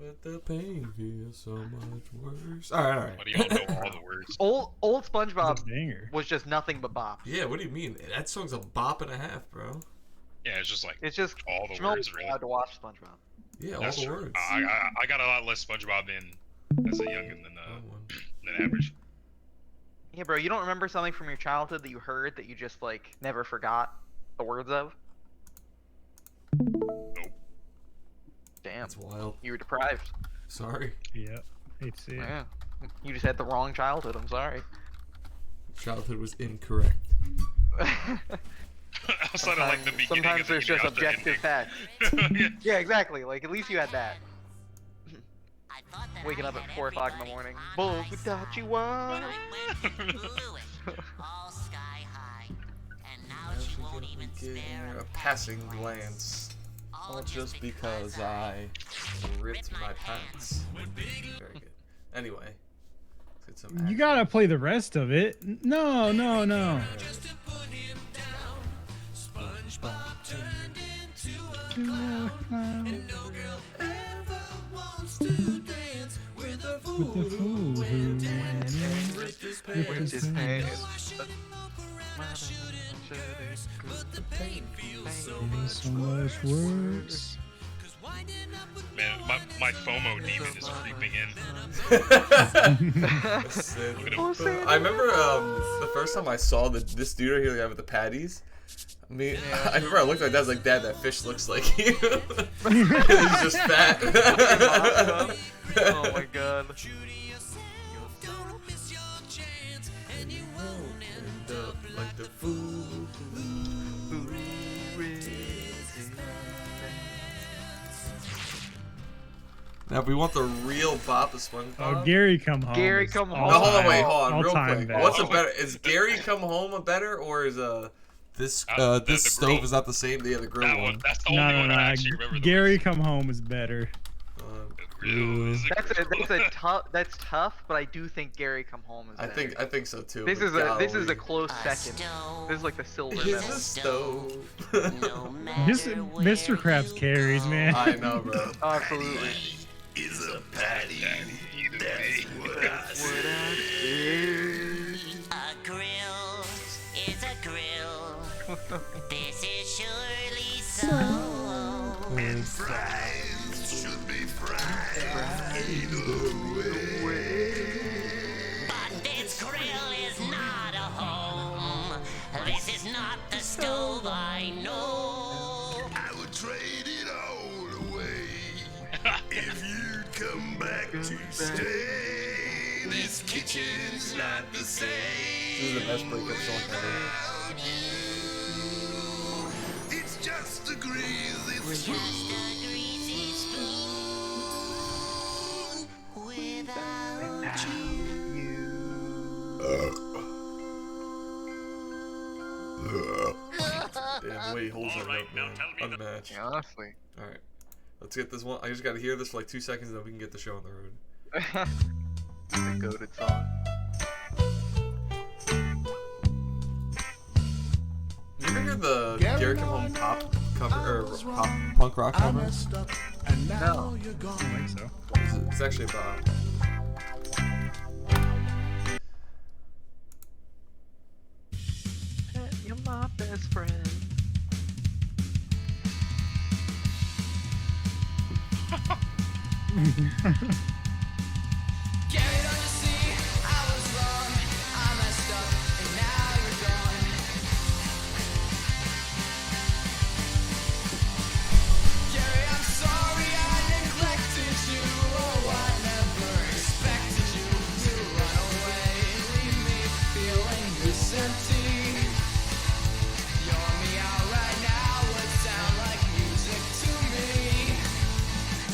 But the pain feels so much worse. Alright. Why do y'all know all the words? Old SpongeBob It's a banger. was just nothing but bop. Yeah, what do you mean? That song's a bop and a half, bro. Yeah, it's just like It's just all the Jamal words, was really. allowed to watch SpongeBob. Yeah, That's all the true. words. I got a lot less SpongeBob in as a youngin than average. Yeah, bro, you don't remember something from your childhood that you heard that you just like never forgot the words of? Nope. Damn, That's wild. you were deprived. Sorry. Yeah. Hate to see it. Yeah, you just had the wrong childhood. I'm sorry. Childhood was incorrect. Outside of like the beginning Sometimes of the there's just after objective ending. facts. Yeah. Yeah, exactly. Like at least you had that. Waking up at 4 o'clock in the morning. Bull without you are. A passing glance. All just because I ripped my pants. Very good. Anyway. Let's get some You gotta play the rest of it. No. With the fool who With his hands. so much worse. Man, my FOMO demon is creeping in. I remember the first time I saw this dude right here, the guy with the patties. I remember I looked at my dad, I was like, Dad, that fish looks like you. He's just fat. Oh my god. Like the fool. Now, if we want the real bop of SpongeBob. Oh, Gary Come Home. Gary is Come Home. all No, hold on, time- wait, hold on, real all-time quick. best. What's a better? Is Gary Come Home a better, or is this The stove grill. is not the same? Yeah, the grill That one. one. That's the only one I actually remember. Gary Come Home is better. That's tough, but I do think Gary Come Home is I better. think so too. This but is a golly. close second. This is like the silver Is medal. a stove. Mr. Krabs carries, man. I know, bro. Oh, absolutely. Is a patty. Either way. A grill is a grill. This is surely so. And fries should be fried either way. But this grill is not a home. This is not the stove I know. I would trade it all away if you'd come back to stay. This kitchen's not the same. This is the best breakup song ever. It's just a greasy Just spoon. a greasy spoon without Damn, the way he holds that Alright, up, now man. tell me the- Unmatched. Yeah, honestly. Alright. Let's get this one. I just gotta hear this for like 2 seconds, then we can get the show on the road. The goated song. You ever hear the Gary Come Home pop cover, or pop punk rock cover? No. I don't think so. It's actually about. You're my best friend. Gary, don't you see? I was wrong. I messed up, and now you're gone. Gary, I'm sorry I neglected you. Oh, I never expected you to run away, leave me feeling this empty. You're me out right now would sound like music to me.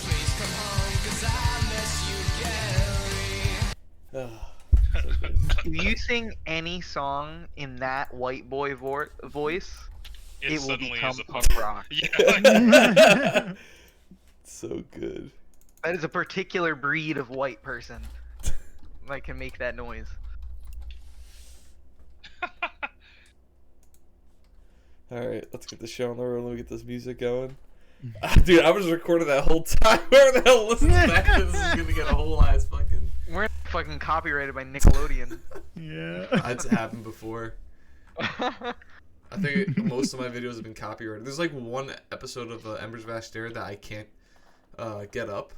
Please come home, 'cause I miss you, Gary. If you sing any song in that white boy voice, it will suddenly become is a punk rock. Yeah. So good. That is a particular breed of white person that can make that noise. Alright, let's get the show on the road. Let me get this music going. Dude, I was recording that whole time. Whoever the hell listens back to this is gonna get a whole ass fucking. We're fucking copyrighted by Nickelodeon. Yeah. That's happened before. I think most of my videos have been copyrighted. There's like one episode of Ember's Vast Dare that I can't get up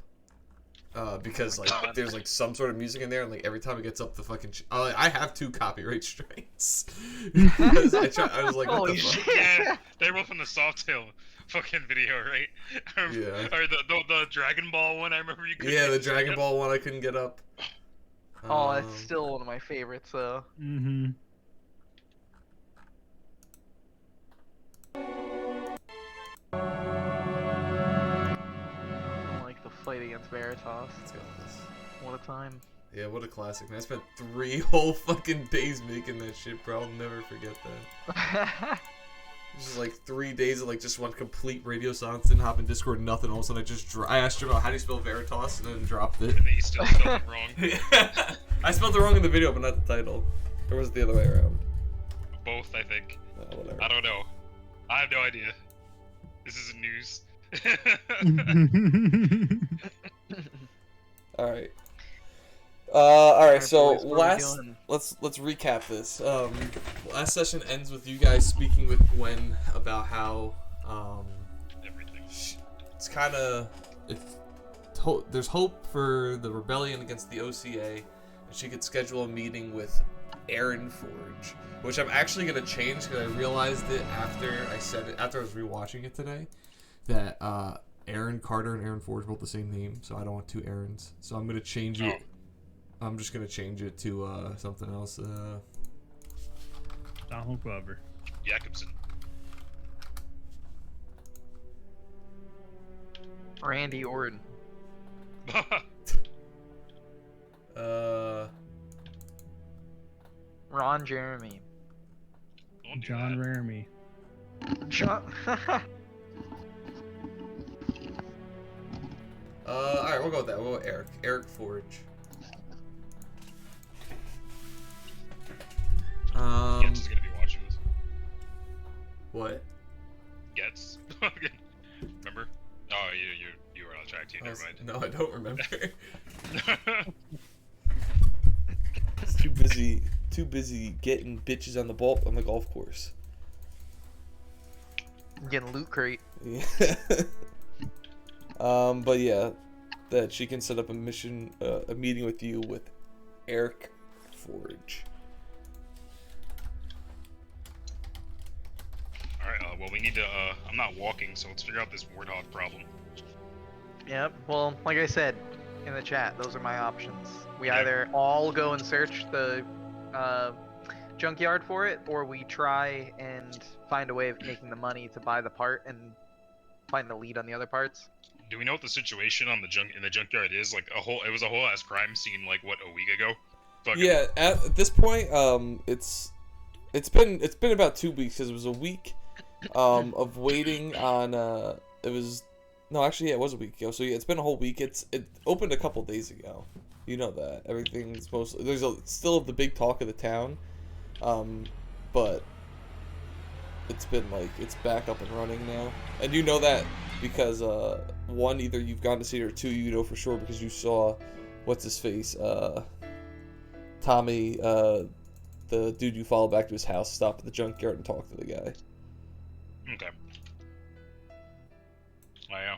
because like there's like some sort of music in there, and like every time it gets up, the fucking I have 2 copyright strikes. Because I was like, what the fuck? Yeah, they were from the Softail fucking video, right? Yeah. Or the Dragon Ball one. I remember you. Yeah, the Dragon Ball one I couldn't get up. Oh, it's still one of my favorites, though. Mm-hmm. I like the fight against Veritas. Let's go with this. What a time. Yeah, what a classic, man. I spent 3 whole fucking days making that shit, bro. I'll never forget that. This is like 3 days of like just one complete radio silence, didn't hop in Discord, nothing. All of a sudden I asked her about how do you spell Veritas, and then dropped it. And then you still spelled it wrong. I spelled it wrong in the video, but not the title. Or was it the other way around? Both, I think. Whatever. I don't know. I have no idea. This isn't news. All right. All right. So boys, what are we doing? let's recap this. Last session ends with you guys speaking with Gwen about how Everything. it's kind of there's hope for the rebellion against the OCA, and she could schedule a meeting with Aaron Forge, which I'm actually gonna change because I realized it after I said it after I was rewatching it today that Aaron Carter and Aaron Forge both the same name, so I don't want 2 Aarons. So I'm gonna change it. I'm just gonna change it to something else. Donald Glover. Jacobson. Randy Orton. Ron Jeremy. Don't do John that. Raremy. John. Alright, we'll go with that. We'll go with Eric. Eric Forge. Getz is gonna be watching this. What? Getz. Remember? Oh, you were on track too. Never mind. No, I don't remember. It's too busy getting bitches on the golf course. Getting loot crate. Yeah. But yeah, that she can set up a meeting with you with Eric Forge. Alright, well we need to, I'm not walking, so let's figure out this warthog problem. Yep. Well, like I said in the chat, those are my options. We Yep. either all go and search the junkyard for it, or we try and find a way of making the money to buy the part and find the lead on the other parts. Do we know what the situation on in the junkyard is? Like it was a whole ass crime scene like what, a week ago? Fucking- Yeah, at this point, it's been about 2 weeks because it was a week of waiting on it was it was a week ago. So yeah, it's been a whole week. It opened a couple days ago. You know that everything's mostly still the big talk of the town, but it's been like it's back up and running now, and you know that because one, either you've gone to see it, or 2, you know for sure because you saw what's his face Tommy, the dude you follow back to his house, stop at the junkyard and talk to the guy. Okay. Oh yeah.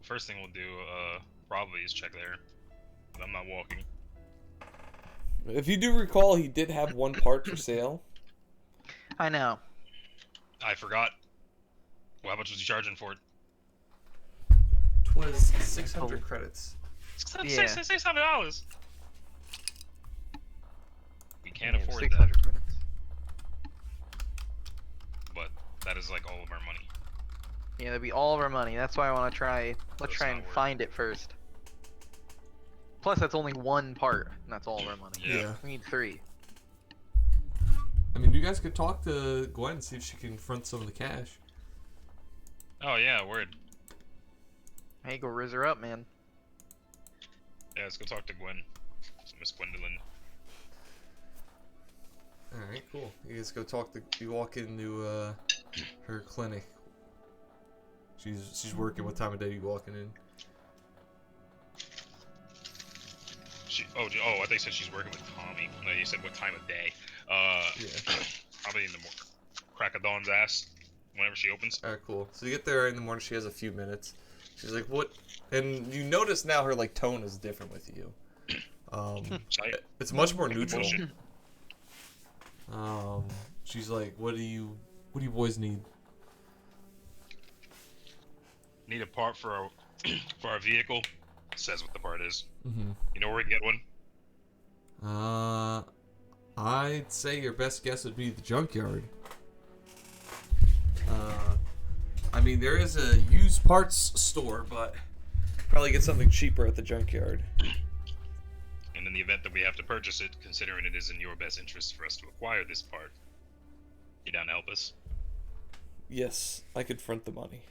First thing we'll do, probably is check there. But I'm not walking. If you do recall, he did have one part for sale. I know. I forgot. Well, how much was he charging for it? Was 600 credits. Yeah. $600. We can't Yeah, afford 600 that, credits. but that is like all of our money. Yeah, that'd be all of our money. That's why I want to try. Let's That's try not and worth find it first. Plus, that's only one part, and that's all of our money. Yeah. We need 3. I mean, you guys could talk to Gwen and see if she can front some of the cash. Oh yeah, word. Hey, go riz her up, man. Yeah, let's go talk to Gwen. Miss Gwendolyn. Alright, cool. You guys go talk to... You walk into her clinic. She's working. What time of day are you walking in? Oh, I thought you said she's working with Tommy. No, you said what time of day. Yeah. Probably in the morning. Crack of dawn's ass. Whenever she opens. Alright, cool. So you get there in the morning. She has a few minutes. She's like, "What?" And you notice now her like tone is different with you. It's much more neutral. She's like, "What do you boys need?" Need a part for our for our vehicle. Says what the part is. Mm-hmm. You know where we can get one? I'd say your best guess would be the junkyard. I mean, there is a used parts store, but probably get something cheaper at the junkyard. And in the event that we have to purchase it, considering it is in your best interest for us to acquire this part, you down to help us? Yes, I could front the money.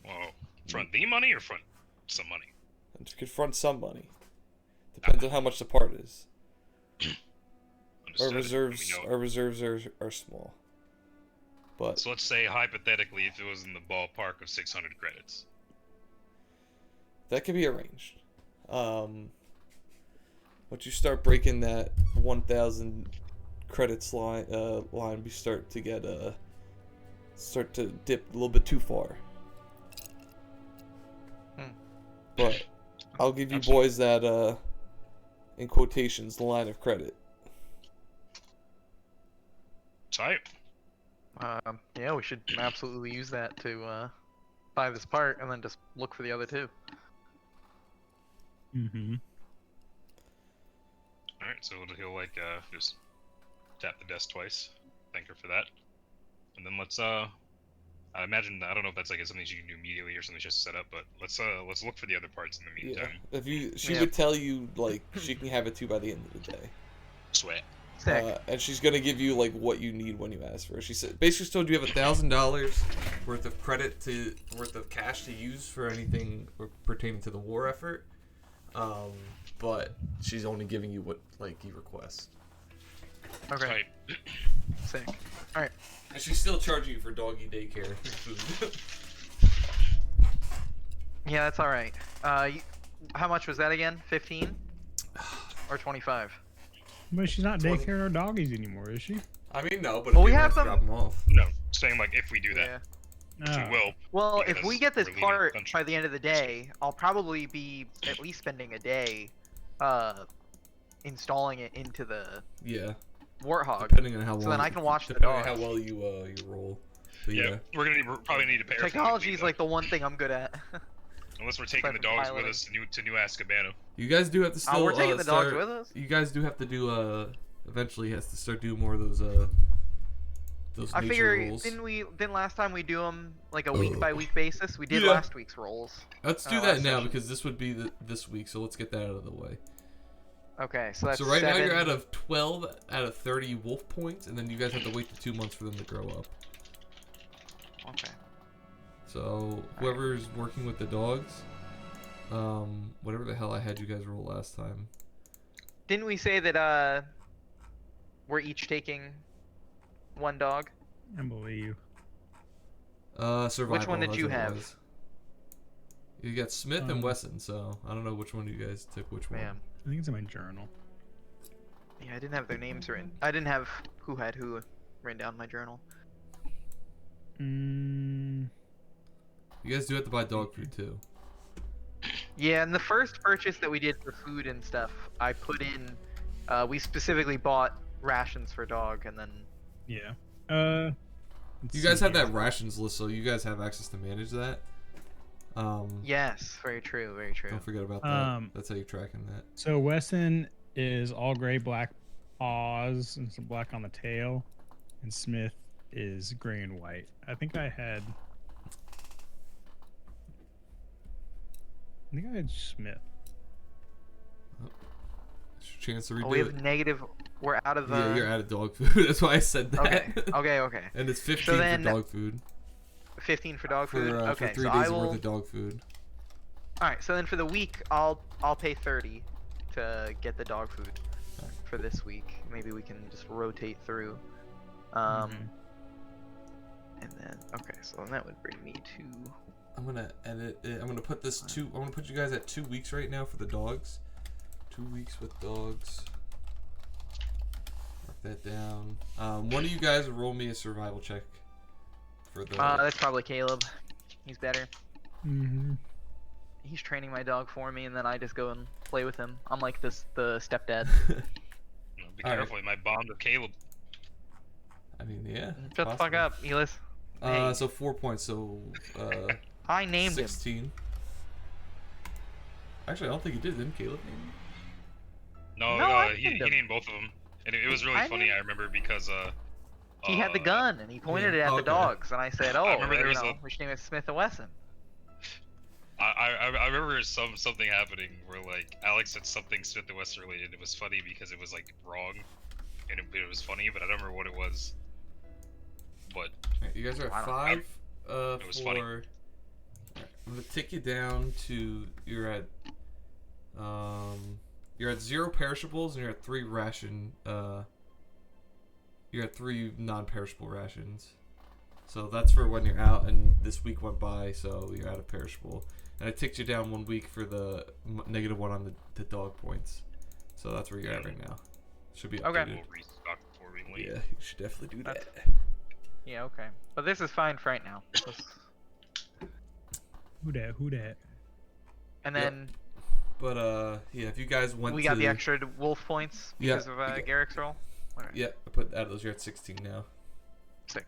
Well, front the money or front some money? I could front some money. Depends on how much the part is. Understood. Our reserves are small. But So let's say hypothetically, if it was in the ballpark of 600 credits. that could be arranged. Once you start breaking that 1,000 credits line, we start to dip a little bit too far. But I'll give you boys that in quotations, the line of credit. Tight. Yeah, we should absolutely use that to buy this part and then just look for the other two. Mm-hmm. Alright, so he'll like just tap the desk twice. Thank her for that. And then let's I imagine, I don't know if that's like something she can do immediately or something just set up, but let's look for the other parts in the Yeah. meantime. She would tell you like she can have it too by the end of the day. Sweat. And she's gonna give you like what you need when you ask for it. She said basically told you have $1,000 worth of worth of cash to use for anything pertaining to the war effort. But she's only giving you what like you request. Okay. Tight. Sick. Alright. And she's still charging you for doggy daycare food. Yeah, that's alright. How much was that again? 15? Or 25? But she's not 20. daycare or doggies anymore, is she? I mean no, but Well, if we you have want to them- drop them off. No, saying like if we do that. Yeah. Which we will. Well, if because we get this we're leaving part the country. by the end of the day, I'll probably be at least spending a day installing it into the Yeah. Warthog. Depending on how long. So then I can watch the depending on dogs. how well you roll. But Yeah, we're probably need to pay her for Technology leave, is though. like the one thing I'm good at. Unless we're taking the aside from dogs with piloting. us to New Azkaban. You guys do have to still. We're taking the dogs start- with us? You guys do have to do. Eventually, has to start doing more of those. Those I nature figure rolls. didn't last time we do them like a week by week basis? We did Yeah. last week's rolls. Let's do Oh, that last now session. because this would be this week. So let's get that out of the way. Okay, so that's So right now 7. you're out of 12 out of 30 wolf points, and then you guys have to wait the 2 months for them to grow up. Okay. So whoever's working with the dogs, whatever the hell I had you guys roll last time. Didn't we say that we're each taking one dog? I believe. Survival. Which one did that's you what it have? was. You got Smith and Wesson, so I don't know which one you guys took which one. Man. I think it's in my journal. Yeah, I didn't have their names written. I didn't have who had who written down in my journal. Mm, You guys do have to buy dog food too. Yeah, and the first purchase that we did for food and stuff, I put in. We specifically bought rations for dog, and then. yeah. Let's You guys see have here. that rations list, so you guys have access to manage that. Yes, very true, very true. Don't forget about that. That's how you're tracking that. So Wesson is all gray, black paws, and some black on the tail, and Smith is gray and white. I think I had Smith. It's your chance to redo Oh, we have it. negative. We're out of. Yeah, you're out of dog food. That's why I said that. Okay, okay, okay. And it's 15 then- for dog food. 15 for dog food. For Okay, 3 so days I will. worth of dog food. All right, so then for the week, I'll pay 30 to get the dog food for this week. Maybe we can just rotate through. Mhm. And then, okay, so then that would bring me to... I'm gonna edit it. I'm gonna put this I'm gonna put you guys at 2 weeks right now for the dogs. 2 weeks with dogs. Mark that down. One of you guys roll me a survival check for the. That's probably Caleb. He's better. Mm-hmm. He's training my dog for me, and then I just go and play with him. I'm like the stepdad. Be All careful, you might bond with Caleb. I mean, yeah. Shut the fuck up, Elis. So 4 points. So I named 16. Actually, I don't think he did Caleb name him? No, No, I he named him. named both of them, and it was really funny. I remember because He had the gun, and he pointed it at the dogs, and I said, "Oh, I remember there was we should name it Smith and Wesson." I remember something happening where like Alex said something Smith and Wesson related. It was funny because it was like wrong, and it was funny, but I don't remember what it was. But Right, you guys are at 5. It was funny. Right, I'm gonna take you down to you're at 0 perishables and you're at 3 ration. You're at 3 non-perishable rations. So that's for when you're out, and this week went by, so you're out of perishable. And I ticked you down 1 week for the -1 on the dog points. So that's where you're at right now. Should be updated. Okay. we'll restock before we leave. Yeah, you should definitely do that. Yeah, okay. But this is fine for right now. Who that? And then But yeah, if you guys went we to got the extra wolf points Yeah, because of you got- Garrick's roll. Okay. Yeah, I put out those. You're at 16 now. Sick.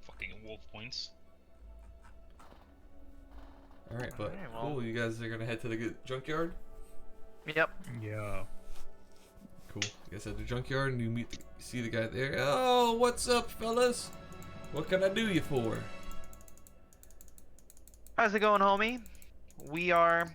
Fucking wolf points. All right, but Alright, well- cool. You guys are gonna head to the junkyard. Yep. Yeah. Cool. You guys at the junkyard and you see the guy there. Oh, what's up, fellas? What can I do you for? How's it going, homie? We are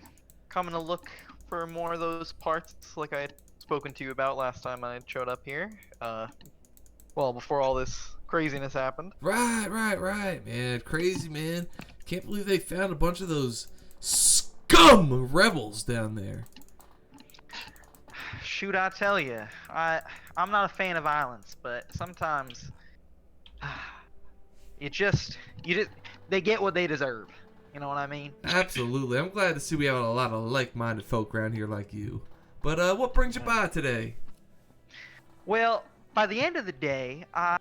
coming to look for more of those parts like I had spoken to you about last time I showed up here. Well, before all this craziness happened. Right, man. Crazy, man. Can't believe they found a bunch of those scum rebels down there. Shoot, I tell you, I'm not a fan of violence, but sometimes they get what they deserve. You know what I mean? Absolutely. I'm glad to see we have a lot of like-minded folk around here like you. But what brings you by today? Well, by the end of the day, I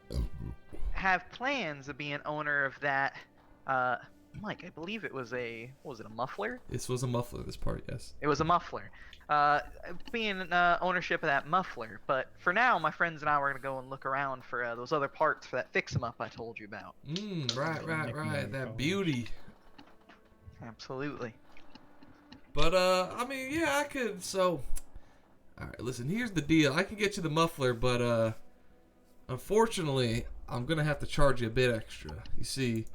have plans of being owner of that. Mike, I believe it was a muffler? This was a muffler. This part, yes. It was a muffler. Being ownership of that muffler. But for now, my friends and I were gonna go and look around for those other parts for that fix-em-up I told you about. Right. That beauty. Absolutely. But I mean, yeah, I could. So, all right, listen. Here's the deal. I can get you the muffler, but unfortunately, I'm gonna have to charge you a bit extra. You see,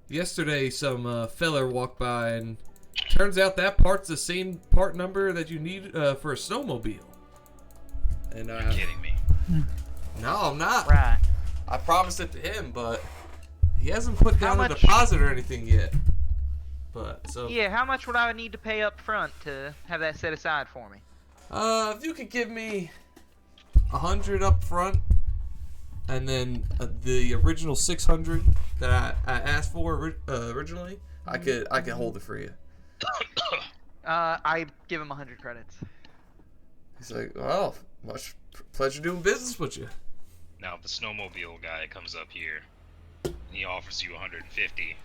yesterday some feller walked by, and turns out that part's the same part number that you need for a snowmobile. And You're kidding me. No, I'm not. Right. I promised it to him, but he hasn't put down a much- deposit or anything yet. But so Yeah, how much would I need to pay up front to have that set aside for me? if you could give me 100 up front, and then the original 600 that I asked for originally, I could hold it for you. I give him 100 credits. He's like, well, much pleasure doing business with you. Now, if the snowmobile guy comes up here and he offers you 150,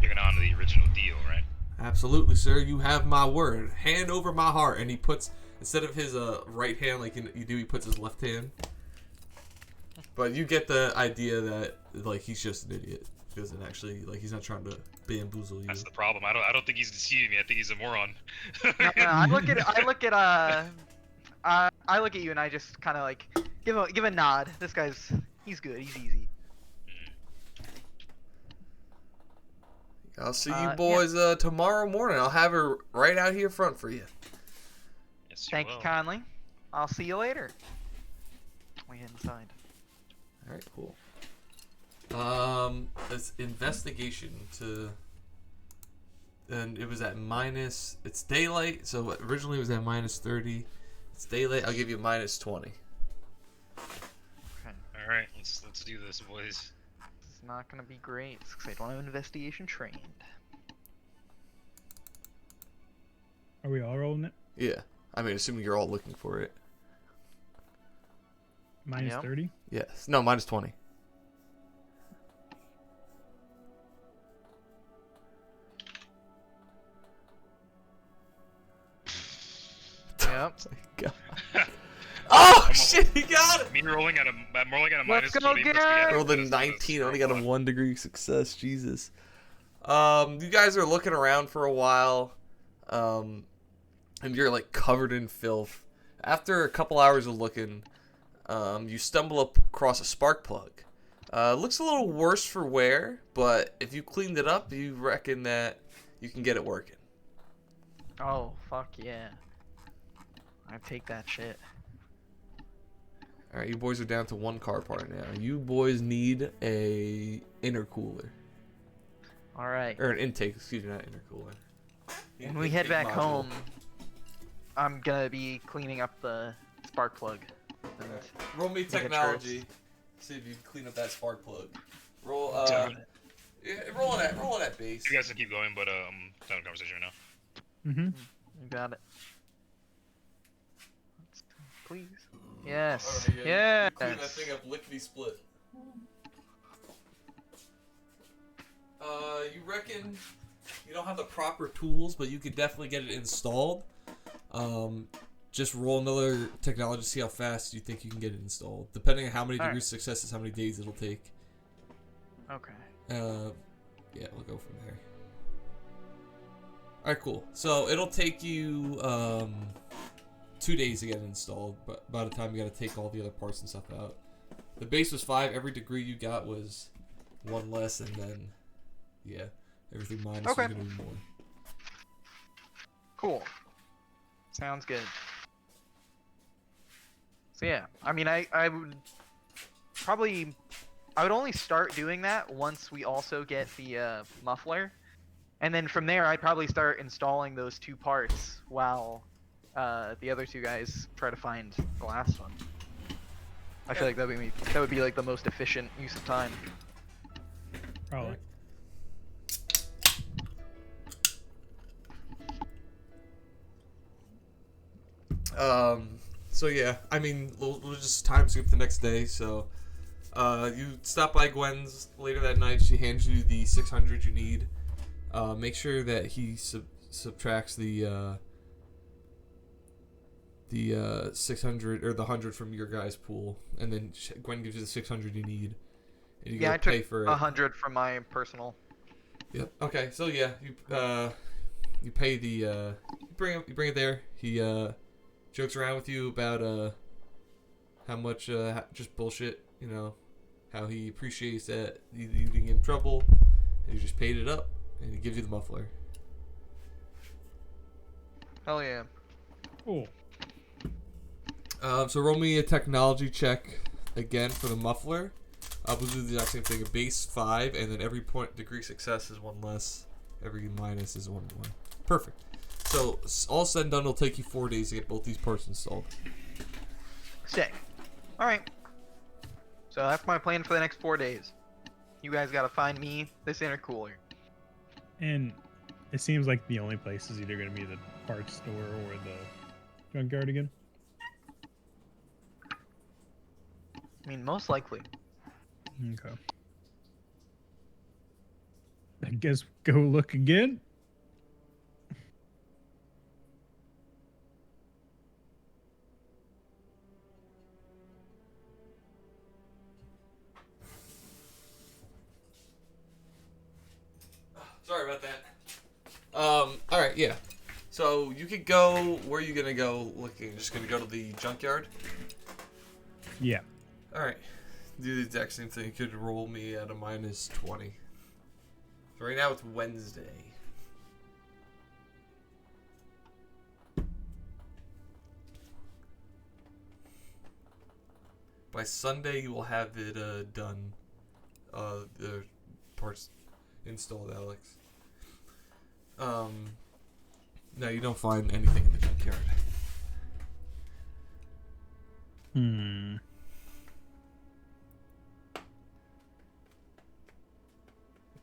you're gonna honor the original deal, right? Absolutely, sir. You have my word. Hand over my heart. And he puts, instead of his right hand like you do, he puts his left hand. But you get the idea that like he's just an idiot. He doesn't actually like he's not trying to bamboozle you. That's the problem. I don't think he's deceiving me. I think he's a moron. No, I look at you and I just kind of like give a nod. This guy's he's good. He's easy. I'll see you boys tomorrow morning. I'll have her right out here front for you. Yes, Thank you will. kindly. I'll see you later. We head inside. All right, cool. This investigation to, and it was at minus. It's daylight, so originally it was at minus 30. It's daylight. I'll give you minus 20. All right, let's do this, boys. not gonna be great because I don't have investigation trained. Are we all rolling it? Yeah. I mean, assuming you're all looking for it. Minus Yep. 30? Yes. No, minus 20. Yep. God. Oh, shit, he got it! Me rolling at a Let's minus go, 20 Garrett! investigation. Rolled a That's 19, only got a robot. 1 degree success. Jesus. You guys are looking around for a while, and you're like covered in filth. After a couple hours of looking, you stumble up across a spark plug. Looks a little worse for wear, but if you cleaned it up, you reckon that you can get it working. Oh, fuck yeah. I take that shit. All right, you boys are down to 1 car part now. You boys need a intercooler. Alright. Or an intake, excuse me, not intercooler. When we head Intake back module. home, I'm gonna be cleaning up the spark plug. And Roll me Make it technology. See if you can clean up that spark plug. Roll Damn yeah, roll on that base. You guys can keep going, but having a conversation right now. Mm-hmm. you got it. Please. Yes. Alright, Yes. You clean that thing up lickety split. You reckon you don't have the proper tools, but you could definitely get it installed. Just roll another technology to see how fast you think you can get it installed. Depending on how many Alright. degrees of success is how many days it'll take. Okay. Yeah, we'll go from there. Alright, cool. So it'll take you 2 days to get it installed, but by the time you gotta take all the other parts and stuff out. The base was 5, every degree you got was 1 less, and then yeah, everything minus Okay. was gonna be more. Cool. Sounds good. So yeah, I mean, I would probably, I would only start doing that once we also get the muffler, and then from there I'd probably start installing those 2 parts while the other 2 guys try to find the last one. I feel like that would be like the most efficient use of time. Probably. So yeah, I mean, we'll just time skip the next day. So, you stop by Gwen's later that night. She hands you the 600 you need. Make sure that he subtracts the 600 or the 100 from your guys' pool, and then Gwen gives you the 600 you need, and you Yeah, go I pay took for it. 100 from my personal. Yep. Okay. So yeah, you pay the you bring it there. He jokes around with you about how much just bullshit, you know, how he appreciates that you didn't get in trouble, and you just paid it up, and he gives you the muffler. Hell yeah. Cool. So roll me a technology check again for the muffler. We'll do the exact same thing. A base 5, and then every point degree success is 1 less. Every minus is 1 more. Perfect. So all said and done, it'll take you 4 days to get both these parts installed. Sick. Alright. So that's my plan for the next 4 days. You guys gotta find me this intercooler. And it seems like the only place is either going to be the parts store or the junkyard again. I mean, most likely. Okay. I guess go look again. Sorry about that. Alright, yeah. So you could go, where are you gonna go looking? Just gonna go to the junkyard? Yeah. Alright. Do the exact same thing. You could roll me at a minus 20. So right now it's Wednesday. By Sunday you will have it done. The parts installed, Alex. No, you don't find anything in the junkyard.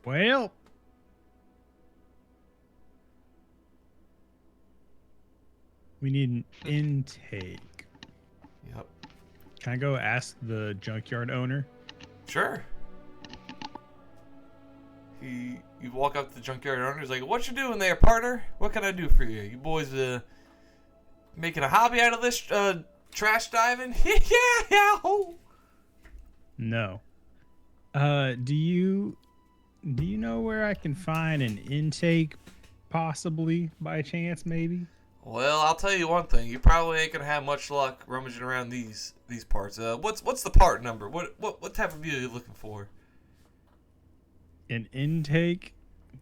Well, we need an intake. Yep. Can I go ask the junkyard owner? Sure. You walk up to the junkyard owner. He's like, "What you doing there, partner? What can I do for you? You boys making a hobby out of this trash diving?" Yeah. No. Do you know where I can find an intake, possibly by chance, maybe? Well, I'll tell you one thing. You probably ain't gonna have much luck rummaging around these parts. What's the part number? What type of view are you looking for? An intake?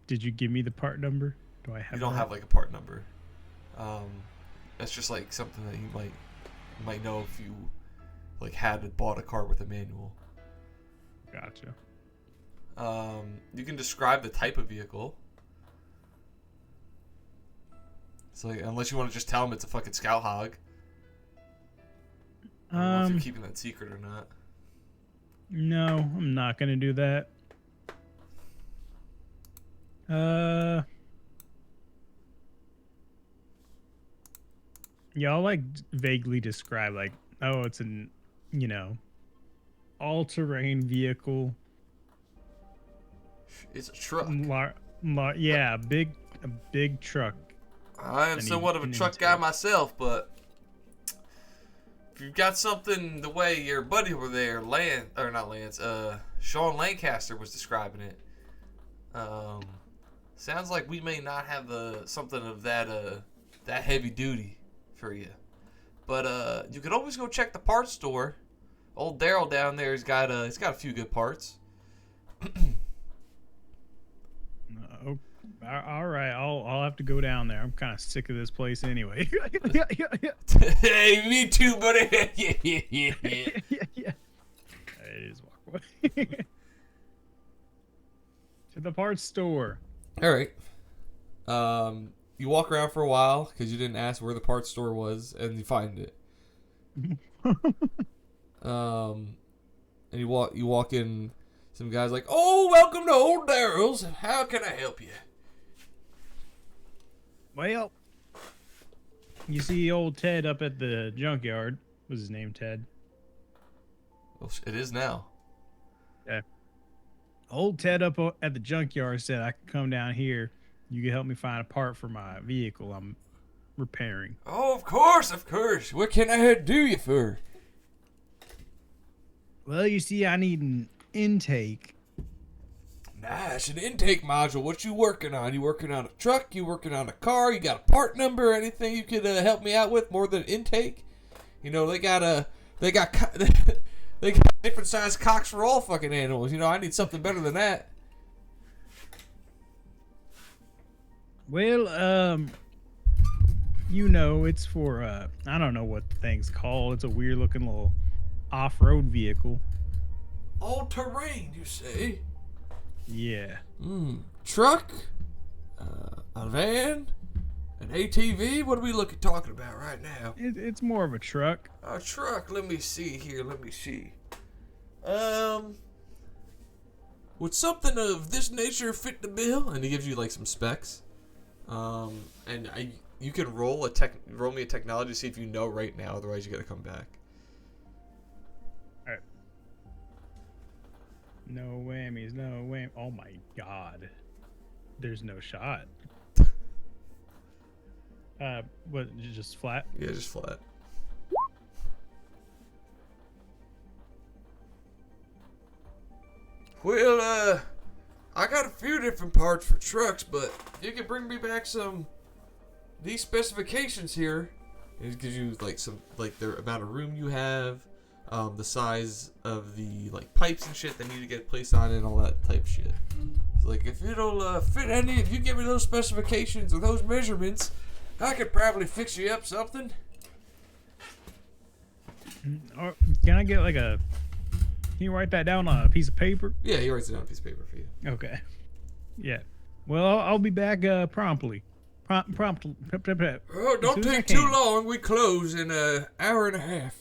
Did you give me the part number? Do I have? You don't that? have like a part number. That's just like something that you might know if you like had bought a car with a manual. Gotcha. You can describe the type of vehicle. It's like, unless you want to just tell them it's a fucking Scout Hog. I don't know if you're keeping that secret or not. No, I'm not gonna do that. Yeah, I'll like vaguely describe like, oh, it's an, all-terrain vehicle. It's a truck. Yeah, a big truck. I am somewhat of a truck guy myself, but if you've got something the way your buddy over there, Sean Lancaster was describing it, sounds like we may not have something of that heavy duty for you. But you could always go check the parts store. Old Daryl down there he's got a few good parts. All right, I'll have to go down there. I'm kind of sick of this place anyway. Hey, me too, buddy. Yeah. Yeah. It is walk away. To the parts store. All right. You walk around for a while because you didn't ask where the parts store was, and you find it. And you walk in. Some guy's like, "Oh, welcome to Old Daryl's. How can I help you?" Well, you see old Ted up at the junkyard. Was his name Ted? Well, it is now. Yeah. Old Ted up at the junkyard said I could come down here. You could help me find a part for my vehicle I'm repairing. Oh, of course. What can I do you for? Well, you see, I need an intake. Nice, an intake module. What you working on? You working on a truck? You working on a car? You got a part number? Anything you could help me out with more than intake? They got they got different size cocks for all fucking animals. I need something better than that. Well, it's for I don't know what the thing's called. It's a weird looking little off-road vehicle. All terrain, you say? Yeah. Truck? A van? An ATV? What are we talking about right now? It's more of a truck. A truck? Let me see here. Would something of this nature fit the bill? And he gives you like some specs. You can roll me a technology to see if you know right now. Otherwise, you gotta come back. All right. No whammies, no wham. Oh my god. There's no shot. What? Just flat? Yeah, just flat. Well, I got a few different parts for trucks, but you can bring me back these specifications here. It gives you the amount of room you have, the size of the pipes and shit that need to get placed on it, and all that type shit. So, if it'll fit if you give me those specifications or those measurements, I could probably fix you up something. Or can I get can you write that down on a piece of paper? Yeah, he writes it on a piece of paper for you. Okay. Yeah. Well, I'll be back promptly. Promptly. Oh, don't take too long. We close in an hour and a half.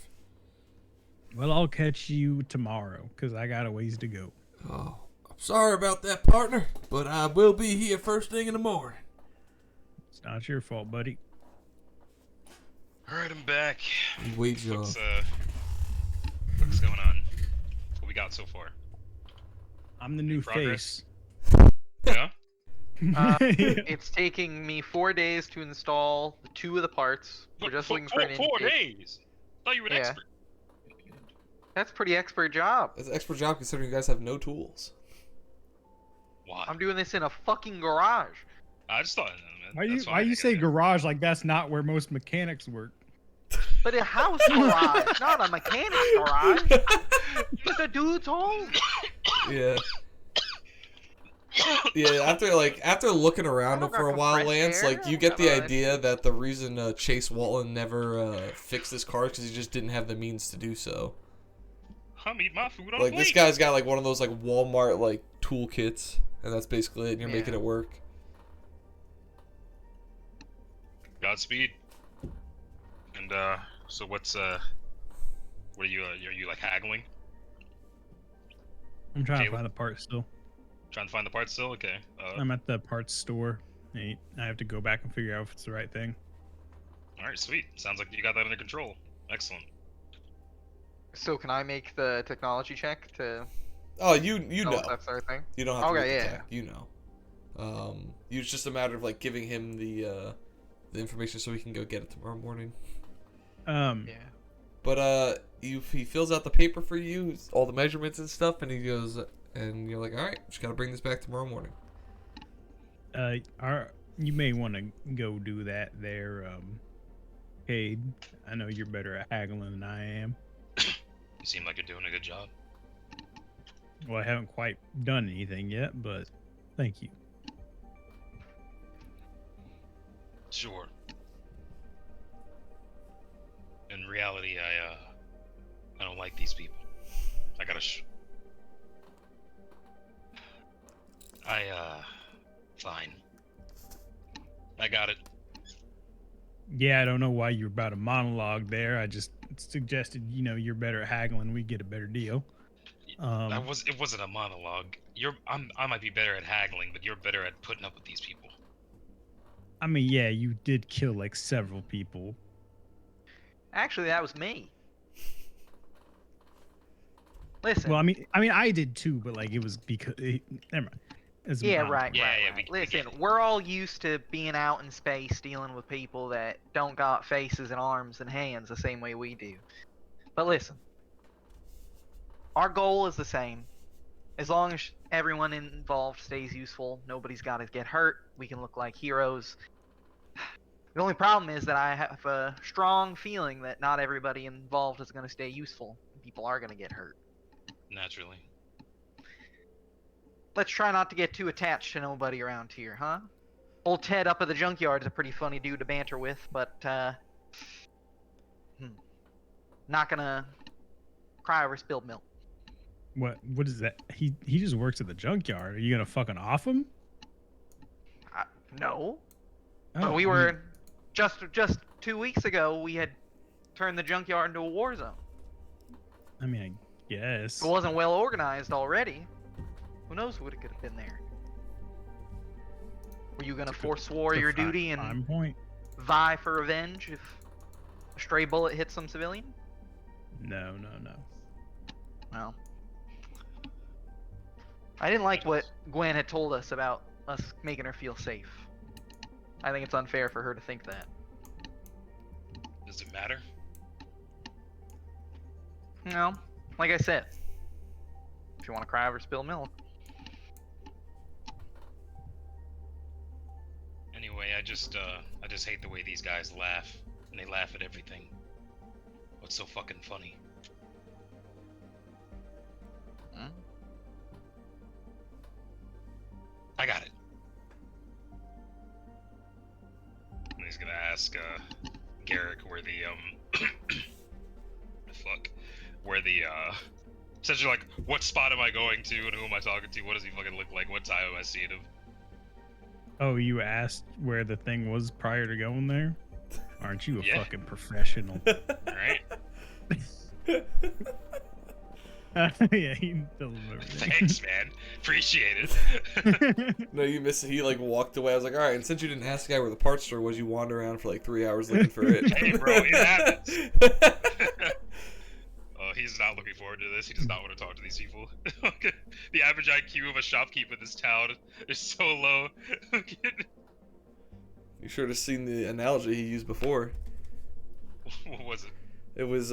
Well, I'll catch you tomorrow because I got a ways to go. Oh, sorry about that, partner, but I will be here first thing in the morning. It's not your fault, buddy. All right, I'm back. Wait, What's going on? What we got so far? I'm the new progress? face. Yeah. It's taking me 4 days to install 2 of the parts. We're just looking for an four intake. days. Thought you were an Yeah. expert. That's a pretty expert job. It's an expert job considering you guys have no tools. Why? I'm doing this in a fucking garage. I just thought. Why you say garage like that's not where most mechanics work? But a house garage, not a mechanic's garage. Just a dude's home. Yeah. Yeah, after looking around I've got for a while, compressed Lance, air, like you get I've the got idea that the reason Chase Walton never fixed his car because he just didn't have the means to do so. I'm eating my food on Like a this plate. guy's got like one of those like Walmart like toolkits, and that's basically it. And you're making it work. Godspeed. And so what are you like haggling? I'm trying to Caleb? find the part still. Trying to find the parts still? Okay. I'm at the parts store. I have to go back and figure out if it's the right thing. All right, sweet. Sounds like you got that under control. Excellent. So can I make the technology check to Oh, you know know. if that's our thing? You don't have to Okay, make the yeah. tech. You know. It's just a matter of like giving him the information so he can go get it tomorrow morning. Yeah. But he fills out the paper for you, all the measurements and stuff, and he goes, and you're like, all right, just gotta bring this back tomorrow morning. You may want to go do that there, Cade. I know you're better at haggling than I am. You seem like you're doing a good job. Well, I haven't quite done anything yet, but thank you. Sure. In reality, I don't like these people. I gotta fine. I got it. Yeah, I don't know why you're about a monologue there. I just suggested, you're better at haggling. We get a better deal. It wasn't a monologue. I might be better at haggling, but you're better at putting up with these people. I mean, yeah, you did kill like several people. Actually, that was me. Listen. Well, I mean, I did too, but like it was because never mind. It's Yeah, mine. right, Yeah, right, yeah, right. we Listen, get it. we're all used to being out in space dealing with people that don't got faces and arms and hands the same way we do. But listen, our goal is the same. As long as everyone involved stays useful, nobody's got to get hurt, we can look like heroes. The only problem is that I have a strong feeling that not everybody involved is going to stay useful. People are going to get hurt. Naturally. Let's try not to get too attached to nobody around here, huh? Old Ted up at the junkyard is a pretty funny dude to banter with, but, not gonna cry over spilled milk. What is that? He just works at the junkyard. Are you gonna fucking off him? No. Oh, But we I were, mean, just 2 weeks ago, we had turned the junkyard into a war zone. I mean, I guess. If it wasn't well organized already, who knows what it could have been there. Were you gonna forswear your duty and Prime point. vie for revenge if a stray bullet hits some civilian? No. Well, I didn't like what Gwen had told us about us making her feel safe. I think it's unfair for her to think that. Does it matter? No, like I said, if you want to cry over spilled milk. Anyway, I just hate the way these guys laugh, and they laugh at everything. What's so fucking funny? I got it. And he's gonna ask Garrick where the essentially like what spot am I going to and who am I talking to? What does he fucking look like? What time am I seeing him? Oh, you asked where the thing was prior to going there? Aren't you a Yeah. fucking professional? Alright. Yeah, he told him everything. Thanks, man. Appreciate it. No, you missed it. He like walked away. I was like, all right. And since you didn't ask the guy where the parts store was, you wander around for like 3 hours looking for it. Hey, bro, it happens. Oh, he's not looking forward to this. He does not want to talk to these people. The average IQ of a shopkeeper in this town is so low. You should have seen the analogy he used before. What was it? It was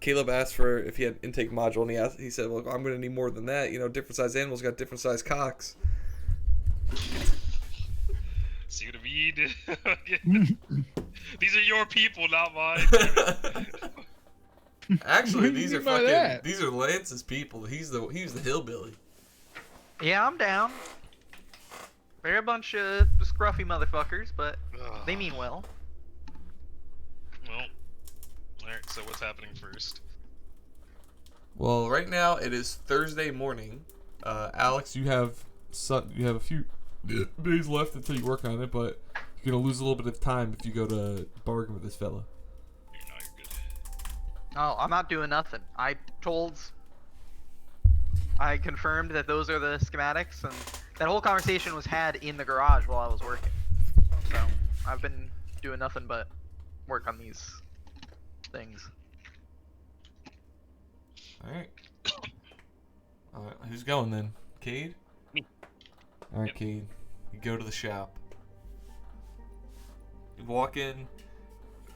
Caleb asked for if he had intake module, and he said, "Well, I'm gonna need more than that. You know, different sized animals got different sized cocks." See what I mean? These are your people, not mine. Actually, What do these you are mean by fucking. that? These are Lance's people. He's the hillbilly. Yeah, I'm down. They're a bunch of scruffy motherfuckers, but they mean well. Well, alright, so what's happening first? Well, right now it is Thursday morning. Alex, you have a few days left until you work on it, but you're gonna lose a little bit of time if you go to bargain with this fella. You're good. Oh, I'm not doing nothing. I confirmed that those are the schematics, and that whole conversation was had in the garage while I was working. So, I've been doing nothing but work on these things. Alright. Alright, who's going then? Cade? Me. Alright, Yep. Cade. You go to the shop. You walk in,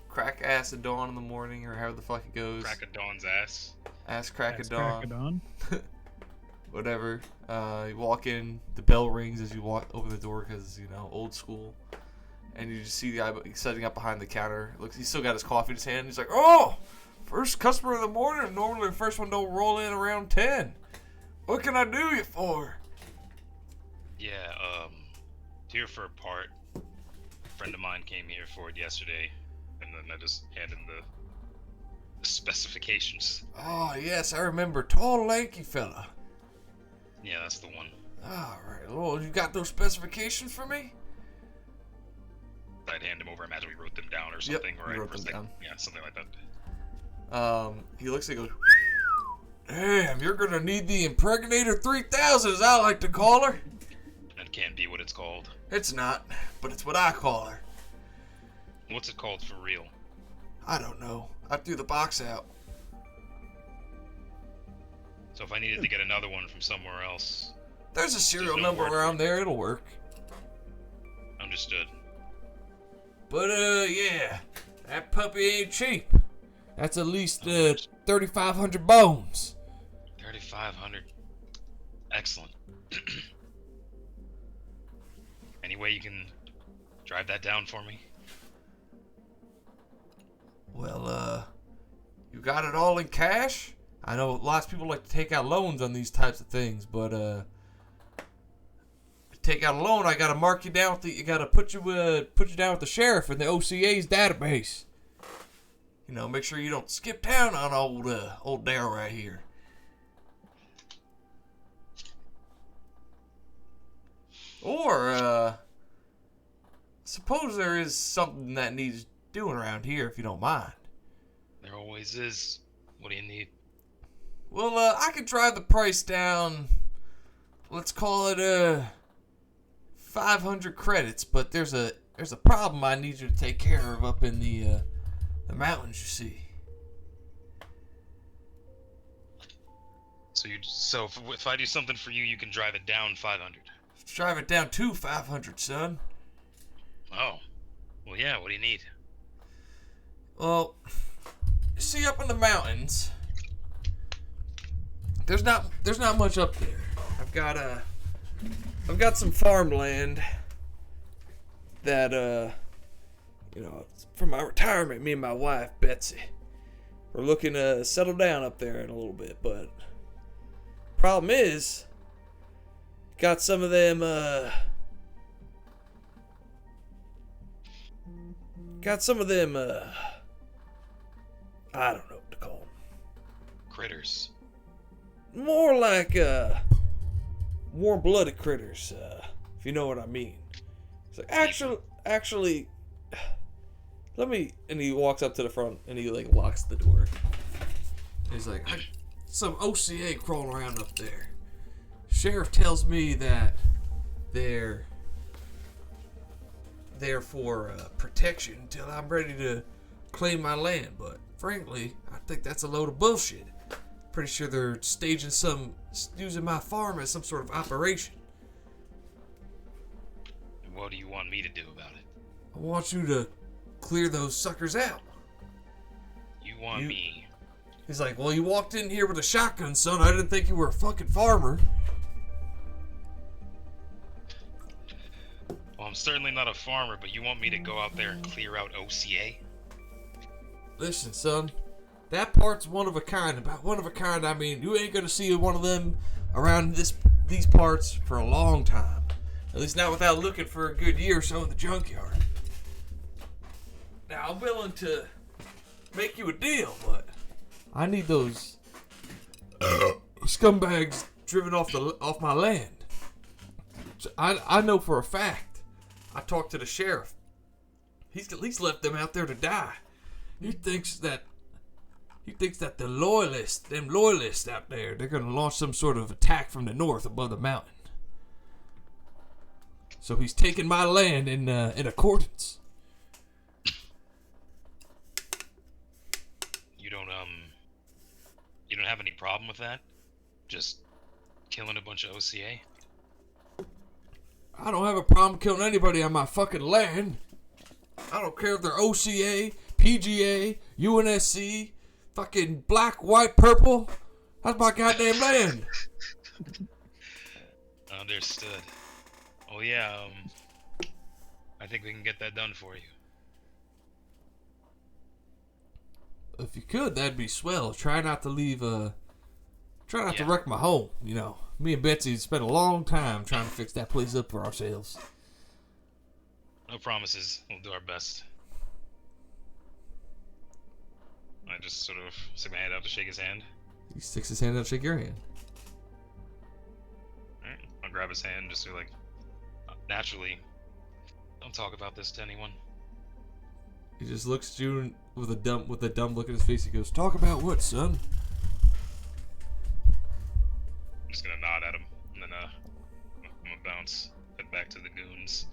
crack ass at dawn in the morning, or however the fuck it goes. Crack a Dawn's ass. Ass crack That's at dawn. crack of dawn. Whatever. You walk in, the bell rings as you walk open the door because, you know, old school. And you just see the guy setting up behind the counter. Looks, he's still got his coffee in his hand. He's like, "Oh, first customer of the morning. Normally the first one don't roll in around 10. What can I do you for?" Yeah, here for a part. A friend of mine came here for it yesterday, and then I just handed the specifications. "Oh, yes, I remember. Tall, lanky fella. Yeah, that's the one. Alright, well, you got those specifications for me?" I'd hand him over. I imagine we wrote them down or something, you right? wrote Or them like- down. Yeah, something like that. He looks at you and goes, "Damn, you're gonna need the Impregnator 3000, as I like to call her." That can't be what it's called. It's not, but it's what I call her. What's it called for real? I don't know. I threw the box out. So if I needed to get another one from somewhere else, There's a serial There's no number word. around there. It'll work. understood. But, yeah. That puppy ain't cheap. That's at least, 3,500 bones. 3,500. Excellent. Any way you can drive that down for me? Well, you got it all in cash? I know lots of people like to take out loans on these types of things, but, to take out a loan, I gotta mark you down with gotta put you down with the sheriff in the OCA's database. You know, make sure you don't skip town on old Daryl right here. Or, suppose there is something that needs doing around here, if you don't mind. There always is. What do you need? Well, I could drive the price down, let's call it, 500 credits, but there's a problem I need you to take care of up in the mountains, you see. So if I do something for you, you can drive it down 500. Let's drive it down to 500, son. Oh. Well, yeah, what do you need? Well, you see up in the mountains, there's not much up there. I've got some farmland that you know, for my retirement, me and my wife Betsy, we're looking to settle down up there in a little bit, but problem is, got some of them I don't know what to call them. Critters. More like warm-blooded critters, if you know what I mean. It's like actually, let me. And he walks up to the front and he like locks the door. He's like, some OCA crawling around up there. Sheriff tells me that they're there for protection until I'm ready to claim my land, but frankly, I think that's a load of bullshit. Pretty sure they're using my farm as some sort of operation. What do you want me to do about it? I want you to clear those suckers out. You want me? He's like, well, you walked in here with a shotgun, son. I didn't think you were a fucking farmer. Well, I'm certainly not a farmer, but you want me to go out there and clear out OCA? Listen, son. That part's one of a kind. About one of a kind, I mean, you ain't gonna see one of them around these parts for a long time. At least not without looking for a good year or so in the junkyard. Now, I'm willing to make you a deal, but I need those scumbags driven off my land. So I know for a fact. I talked to the sheriff. He's at least left them out there to die. He thinks that the loyalists out there, they're gonna launch some sort of attack from the north above the mountain. So he's taking my land in accordance. You don't have any problem with that? Just killing a bunch of OCA? I don't have a problem killing anybody on my fucking land. I don't care if they're OCA, PGA, UNSC, fucking black, white, purple. That's my goddamn land. Understood. Oh yeah, I think we can get that done for you. If you could, that'd be swell. Try not to wreck my home, you know. Me and Betsy spent a long time trying to fix that place up for ourselves. No promises. We'll do our best. I just sort of stick my hand out to shake his hand. He sticks his hand out to shake your hand. Alright, I'll grab his hand just to naturally, don't talk about this to anyone. He just looks at you with a dumb look in his face. He goes, "Talk about what, son?" I'm just gonna nod at him, and then I'm gonna bounce, head back to the goons.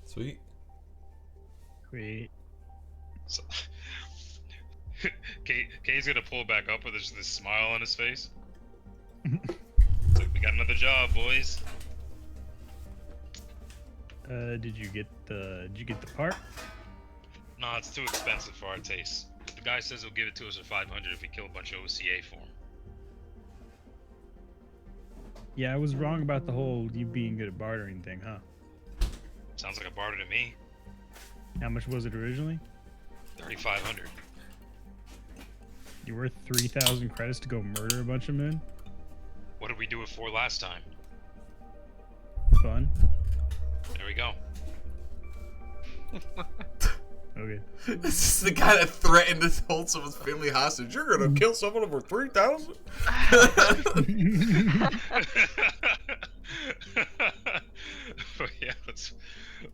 Sweet. Sweet. So, Kay's gonna pull back up with this smile on his face. It's like, we got another job, boys. Did you get the part? Nah, it's too expensive for our taste. The guy says he'll give it to us for 500 if we kill a bunch of OCA for him. Yeah, I was wrong about the whole you being good at bartering thing, huh? Sounds like a barter to me. How much was it originally? 3,500. You worth 3,000 credits to go murder a bunch of men? What did we do it for last time? Fun. There we go. Okay. This is the guy that threatened to hold someone's family hostage. You're gonna kill someone over 3,000? But yeah,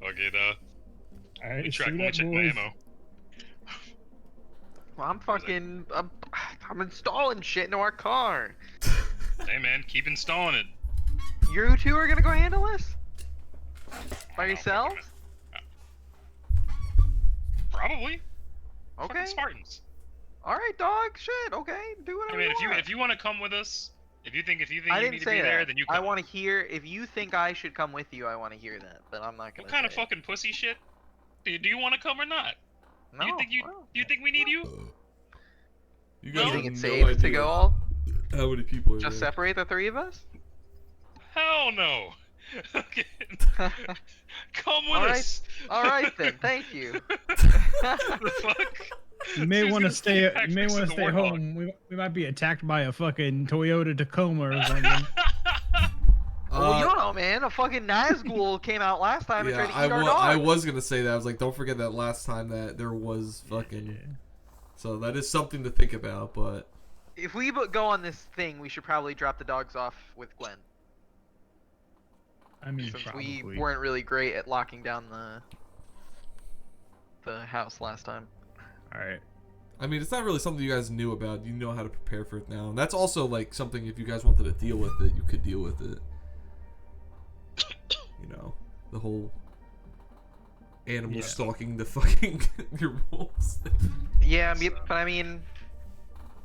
I'll get Alright, check shoot my up, ammo. boys. Well, I'm installing shit into our car. Hey man, keep installing it. You two are gonna go handle this? By No, yourselves? Probably. Okay. Fucking Spartans. Alright, dog. Shit, okay. Do I whatever mean, you want. if you want to come with us, if you think I you didn't need to say be there, that. then you I come. want to hear, if you think I should come with you, I want to hear that. But I'm not gonna What kind of say it. fucking pussy shit? Do you want to come or not? No. Do you think we need you? You You guys think have it's no safe to idea go all? how many people are Just there. separate the three of us? Hell no. Okay. Come with Alright. us. Alright then, thank you. The fuck? You may She's want to gonna stay. keep back You may next to want to the stay warthog. home. We might be attacked by a fucking Toyota Tacoma or something. Well, you don't know, man. A fucking Nazgul came out last time and Yeah, tried to eat our dog. I was gonna say that. I was like, don't forget that last time that there was fucking. Yeah. So that is something to think about, but If we go on this thing, we should probably drop the dogs off with Glenn. I mean, Since probably. we weren't really great at locking down the the house last time. All right. I mean, it's not really something you guys knew about. You know how to prepare for it now. And that's also, like, something if you guys wanted to deal with it, you could deal with it. You know, the whole animal stalking the fucking your wolves. Yeah, but I mean,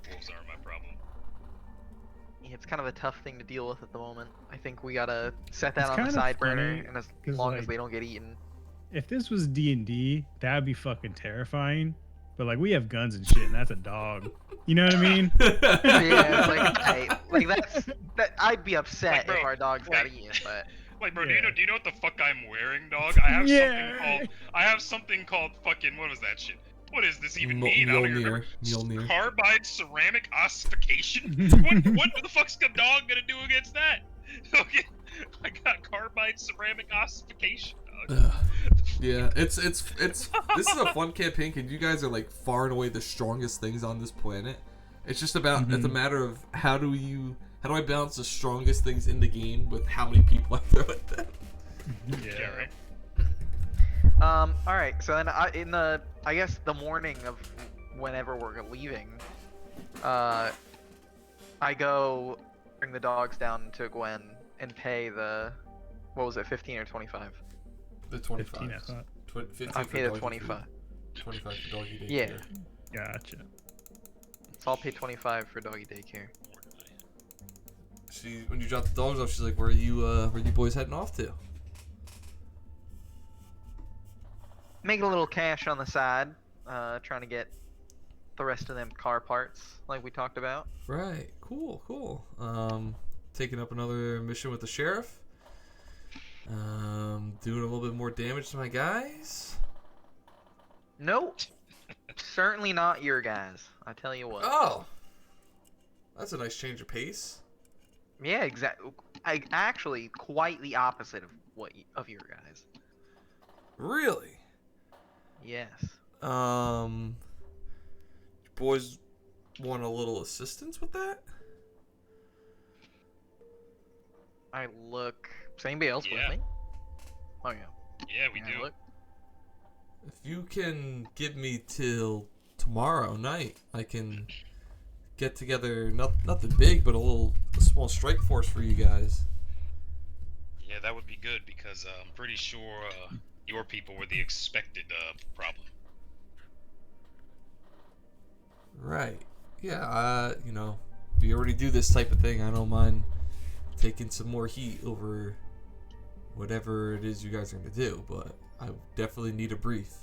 Wolves are my problem. it's kind of a tough thing to deal with at the moment. I think we gotta set that It's on the kinda side burner, funny, and as 'cause, long as like, they don't get eaten. If this was D&D, that'd be fucking terrifying. But like we have guns and shit, and that's a dog. You know what I mean? Yeah, I'd be upset Like, bro, if our dogs got like- eaten, but Like, bro, Yeah. do you know what the fuck I'm wearing, dog? I have something called fucking, what was that shit? What does this even mean? I don't even remember. Mjolnir. Carbide ceramic ossification? what the fuck's a dog gonna do against that? Okay, I got carbide ceramic ossification, dog. Ugh. Yeah, it's this is a fun campaign because you guys are like far and away the strongest things on this planet. It's just about it's a matter of how do I balance the strongest things in the game with how many people I throw at them. Yeah, right. all right. So then, I guess the morning of whenever we're leaving, I go bring the dogs down to Gwen and pay the, what was it, 15 or 25? The 25. 15, I thought. 15 I for pay the doggy 25. food, 25 for doggy daycare. Yeah. Gotcha. So I'll pay 25 for doggy daycare. She when you drop the dogs off, she's like, where are you boys heading off to? Make a little cash on the side, trying to get the rest of them car parts like we talked about. Right. Cool. Taking up another mission with the sheriff. Doing a little bit more damage to my guys. Nope. Certainly not your guys. I tell you what. Oh. That's a nice change of pace. Yeah, exactly. Actually, quite the opposite of your guys. Really? Yes. Boys want a little assistance with that? I look. Is anybody else Yeah. with me? Oh yeah. Yeah, we I do. look. If you can give me till tomorrow night, I can get together nothing big, but a small strike force for you guys. Yeah, that would be good because I'm pretty sure your people were the expected problem. Right. Yeah, if you already do this type of thing, I don't mind taking some more heat over whatever it is you guys are going to do, but I definitely need a brief.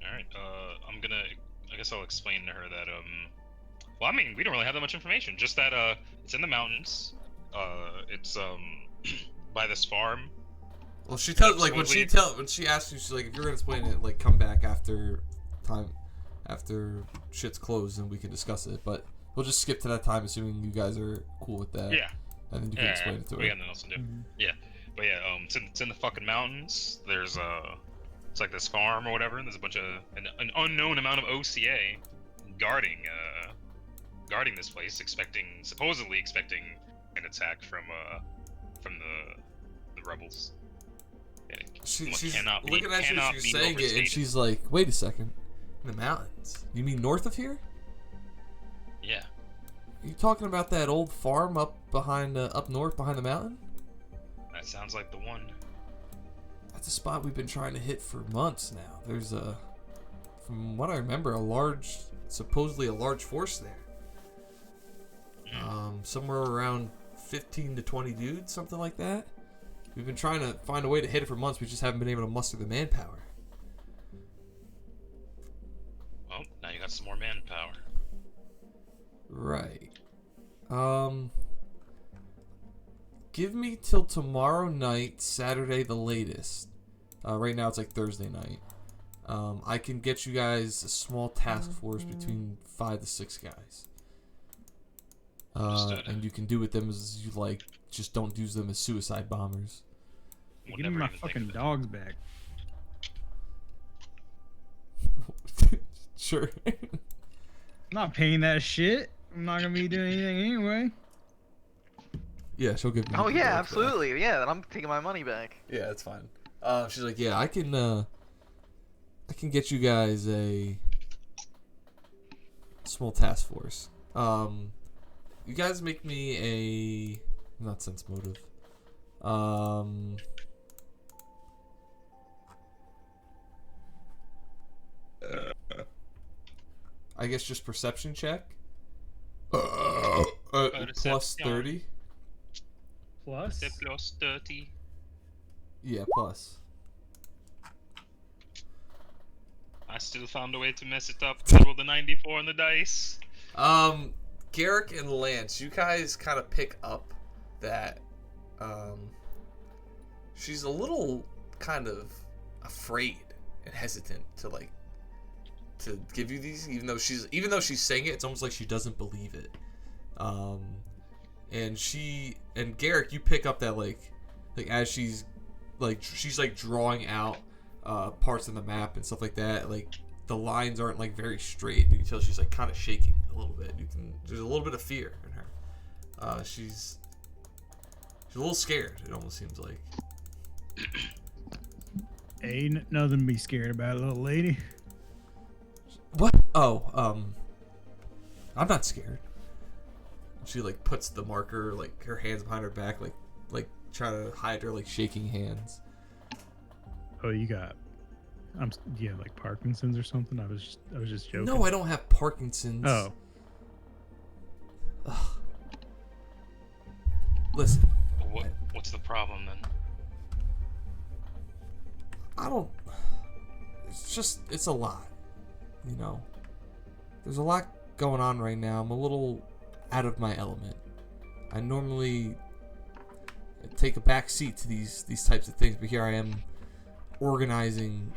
Alright, I guess I'll explain to her that, well, I mean, we don't really have that much information, just that, it's in the mountains, it's, by this farm. Well, she tells when she asks you, she's like, if you're gonna explain it, like, come back after shit's closed and we can discuss it. But we'll just skip to that time, assuming you guys are cool with that. Yeah. And then you can explain it to her. We got nothing else to do. Yeah, but yeah, it's in the fucking mountains. There's it's like this farm or whatever, and there's a bunch of an unknown amount of OCA guarding this place, supposedly expecting an attack from the rebels. She's cannot looking at you, cannot she's be saying it, and overstated. she's like, wait a second. In the mountains? You mean north of here? Yeah. Are you talking about that old farm up north behind the mountain? That sounds like the one. That's a spot we've been trying to hit for months now. There's from what I remember, supposedly a large force there. Somewhere around 15 to 20 dudes, something like that. We've been trying to find a way to hit it for months. We just haven't been able to muster the manpower. Well, now you got some more manpower. Right. Give me till tomorrow night, Saturday the latest. Right now it's like Thursday night. I can get you guys a small task force between 5 to 6 guys. And you can do with them as you like. Just don't use them as suicide bombers. We'll Give me never my even think fucking of it. dogs back. Sure. I'm not paying that shit. I'm not gonna be doing anything anyway. Yeah, she'll give me. Oh the yeah, dogs back. absolutely. Yeah, then I'm taking my money back. Yeah, that's fine. She's like, yeah, I can get you guys a small task force. You guys make me a not sense motive. I guess just perception check. Plus 30. Plus? The plus 30. Yeah, plus. I still found a way to mess it up. I rolled a 94 on the dice. Garrick and Lance, you guys kind of pick up that she's a little kind of afraid and hesitant to give you these, even though she's saying it, it's almost like she doesn't believe it. And Garrick, you pick up that like as she's drawing out parts of the map and stuff like that, like the lines aren't like very straight. You can tell she's like kind of shaking a little bit. There's a little bit of fear in her. She's a little scared. It almost seems like. Ain't nothing to be scared about, little lady. What? Oh, I'm not scared. She like puts the marker, like her hands behind her back, like trying to hide her like shaking hands. Oh, you got. You have like Parkinson's or something. I was just joking. No, I don't have Parkinson's. Oh. Ugh. Listen. What's the problem then? It's a lot. You know. There's a lot going on right now. I'm a little out of my element. I normally take a back seat to these types of things, but here I am organizing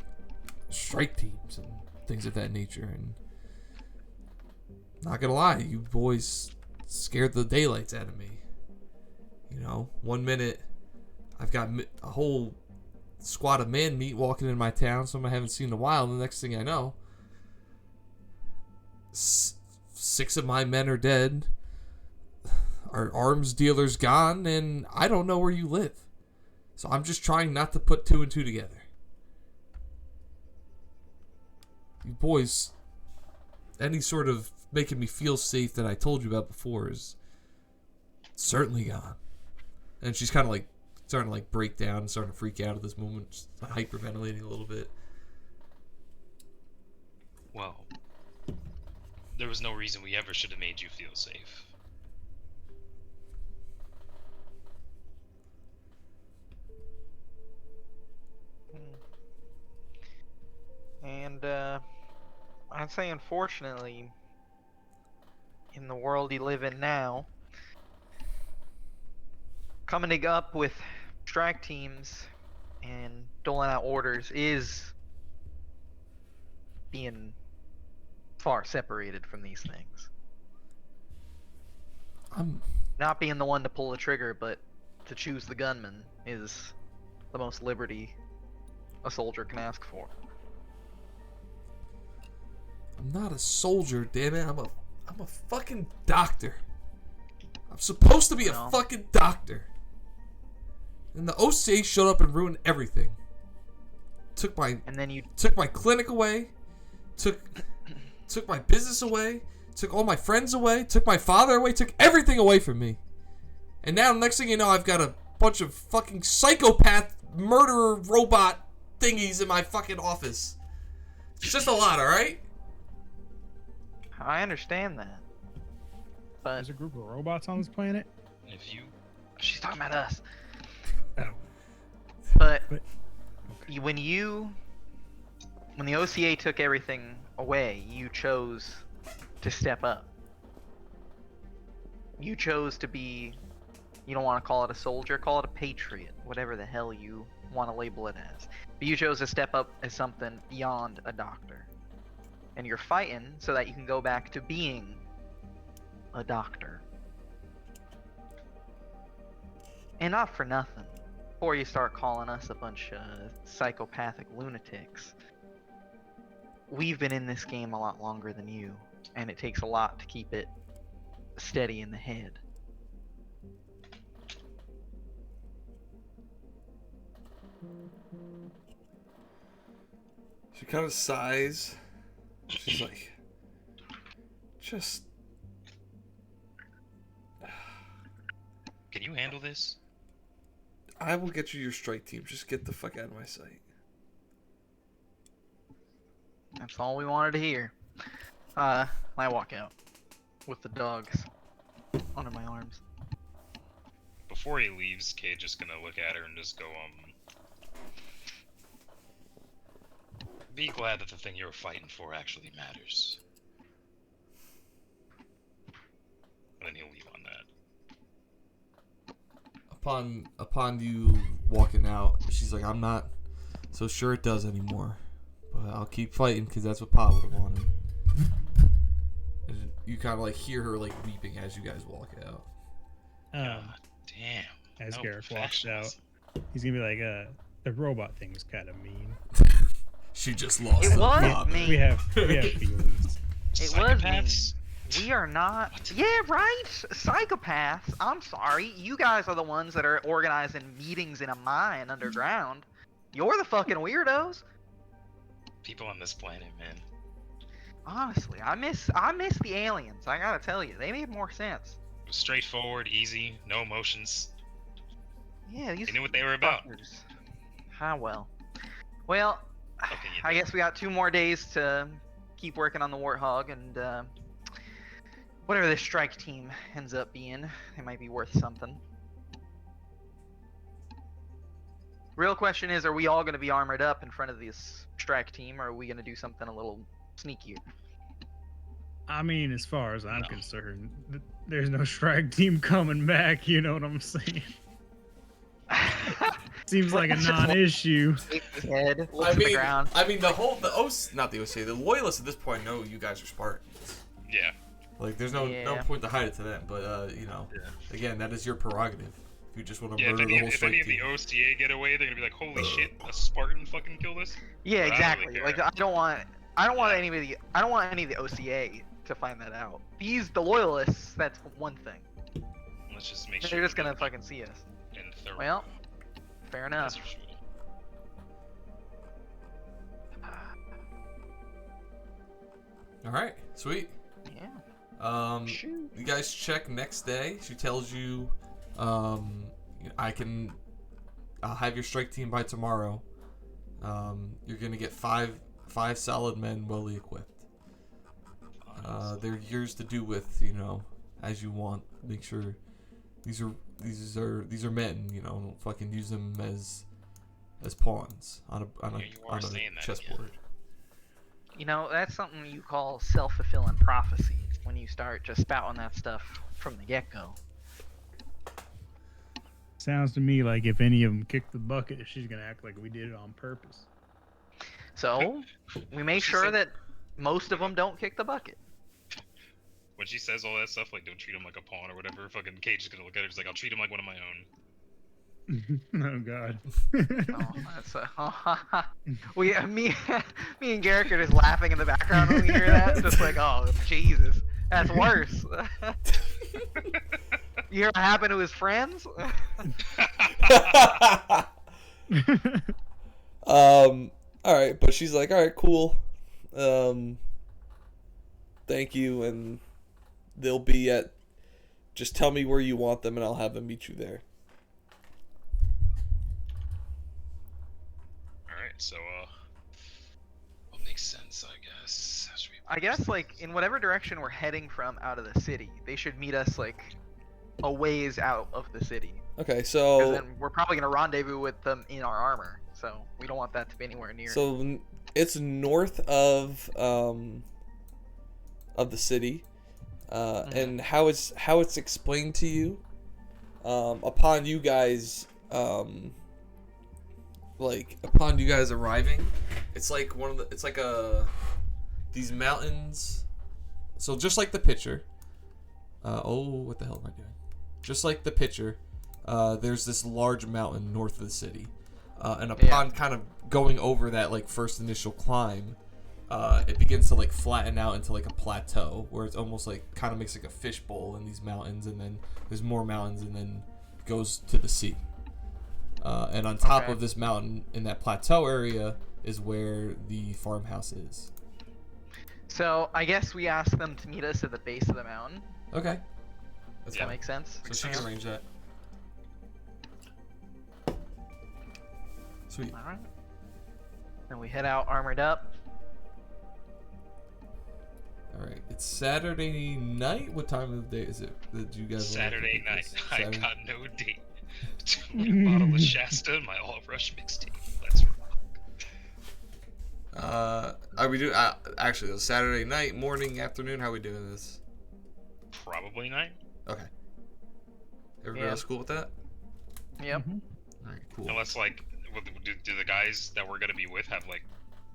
strike teams and things of that nature, and not gonna lie, you boys scared the daylights out of me. You know, one minute I've got a whole squad of man meat walking in my town, some I haven't seen in a while, and the next thing I know, 6 of my men are dead, our arms dealer's gone, and I don't know where you live. So I'm just trying not to put 2 and 2 together. You boys, any sort of making me feel safe that I told you about before is certainly gone. And she's kind of like starting to like break down and starting to freak out at this moment, just hyperventilating a little bit. Well, there was no reason we ever should have made you feel safe. And I'd say unfortunately, in the world you live in now, coming up with strike teams and doling out orders is being far separated from these things. I'm Not being the one to pull the trigger, but to choose the gunman is the most liberty a soldier can ask for. not a soldier, damn it. I'm a fucking doctor. I'm supposed to be a fucking doctor. And the OCA showed up and ruined everything. Took my clinic away, took my business away, took all my friends away, took my father away, took everything away from me. And now, next thing you know, I've got a bunch of fucking psychopath murderer robot thingies in my fucking office. It's just a lot, alright? I understand that. But There's a group of robots on this planet. If you... she's talking about us. Oh. But Okay. when the OCA took everything away, you chose to step up. You chose to be, you don't want to call it a soldier, call it a patriot, whatever the hell you want to label it as. But you chose to step up as something beyond a doctor. And you're fighting so that you can go back to being a doctor. And not for nothing. Before you start calling us a bunch of psychopathic lunatics, we've been in this game a lot longer than you, and it takes a lot to keep it steady in the head. She kind of sighs. She's like, just... Can you handle this? I will get you your strike team. Just get the fuck out of my sight. That's all we wanted to hear. I walk out with the dogs under my arms. Before he leaves, Cade just gonna look at her and just go, be glad that the thing you're fighting for actually matters. And then he'll leave on that. Upon you walking out, she's like, I'm not so sure it does anymore, but I'll keep fighting because that's what Pa would have wanted. And you kind of like hear her like weeping as you guys walk out. Damn. As no Garrick walks out, professionals. he's gonna be like, the robot thing was kind of mean. She just lost It her was father. mean. We have feelings. It was mean. Psychopaths? We are not. Yeah, right. Psychopaths. I'm sorry. You guys are the ones that are organizing meetings in a mine underground. You're the fucking weirdos. People on this planet, man. Honestly, I miss the aliens. I gotta tell you, they made more sense. It was straightforward, easy, no emotions. Yeah, these They knew what they were about. fuckers. Ah, well. Well, Okay, you I did. guess we got 2 more days to keep working on the Warthog, and whatever this strike team ends up being, it might be worth something. Real question is, are we all going to be armored up in front of this strike team, or are we going to do something a little sneakier? I mean, as far as I'm No. concerned, there's no strike team coming back. You know what I'm saying? Seems like a Let's just non-issue. Shake his head, look I to the mean, ground. not the OC, the loyalists at this point know you guys are Spartans. Yeah. Like, there's no Yeah. point to hide it to them. But you know, Yeah. again, that is your prerogative. If you just want to Yeah, if murder any, the whole if strike any of the team. OCA get away, they're gonna be like, holy shit, a Spartan fucking killed us? Yeah, But I don't exactly. really Like care. I don't want any of the OCA to find that out. The loyalists, that's one thing. Let's just make They're sure. just we gonna don't fucking see us. get in thorough. Well, fair enough. That's for sure. All right, sweet. Yeah. Shoot. You guys check next day. She tells you, I'll have your strike team by tomorrow. You're gonna get five solid men, well equipped. They're yours to do with, as you want. Make sure these are men. Don't fucking use them as pawns on Yeah, you are a saying that chessboard. You know, that's something you call self-fulfilling prophecy when you start just spouting that stuff from the get-go. Sounds to me like if any of them kick the bucket, she's gonna act like we did it on purpose. So, we make She sure said- that most of them don't kick the bucket. When she says all that stuff, like, don't treat him like a pawn or whatever, fucking Cage is gonna look at her, he's like, I'll treat him like one of my own. Oh God. Oh, that's me and Garrick are just laughing in the background when we hear that. Just like, oh Jesus, that's worse. You hear what happened to his friends? All right, but she's like, all right, cool. Thank you, and they'll be at. Just tell me where you want them, and I'll have them meet you there. Alright, so, what makes sense, I guess? Should we- I guess like in whatever direction we're heading from out of the city, they should meet us like a ways out of the city. Okay, Because so then we're probably gonna rendezvous with them in our armor, so we don't want that to be anywhere near. it's north of the city, and how it's explained to you, upon you guys arriving, it's like these mountains. So just like the picture, what the hell am I doing? Just like the picture, there's this large mountain north of the city, and upon kind of going over that like first initial climb, it begins to like flatten out into like a plateau where it's almost like kind of makes like a fishbowl in these mountains, and then there's more mountains, and then goes to the sea. And on top Okay. of this mountain, in that plateau area, is where the farmhouse is. So I guess we ask them to meet us at the base of the mountain. Okay. That's Does Yeah. that make sense? So she can arrange that. Sweet. All right. Then we head out armored up. All right. It's Saturday night. What time of the day is it? That you guys? wanna Saturday do night. this? I Saturday? got no date. A bottle of Shasta and my All Rush mixtape. Let's rock. Are we doing? Actually, it's Saturday night, morning, afternoon. How are we doing this? Probably night. Okay. Everybody Yeah. else cool with that? Yep. Mhm. All right. Cool. Unless like, do the guys that we're gonna be with have like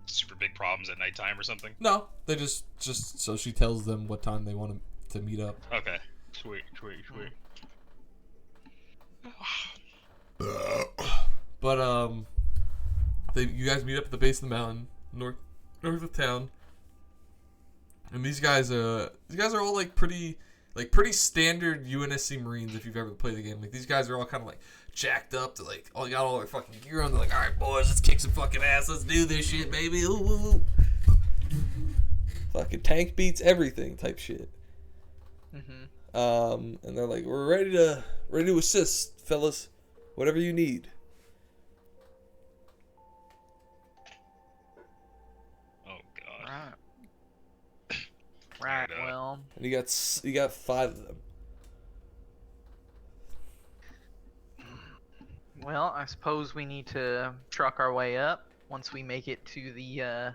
super big problems at nighttime or something? No, they just so she tells them what time they want to meet up. Okay. Sweet. But you guys meet up at the base of the mountain, north of town, and these guys are all like pretty standard UNSC Marines if you've ever played the game. Like these guys are all kind of like jacked up to like all got all their fucking gear on. They're like, all right, boys, let's kick some fucking ass, let's do this shit, baby. Ooh, ooh, ooh. Fucking tank beats everything type shit. Mm-hmm. And they're like, we're ready to assist, fellas, whatever you need. Oh god. Right. Right. And, Well. And you got 5 of them. Well, I suppose we need to truck our way up. Once we make it to the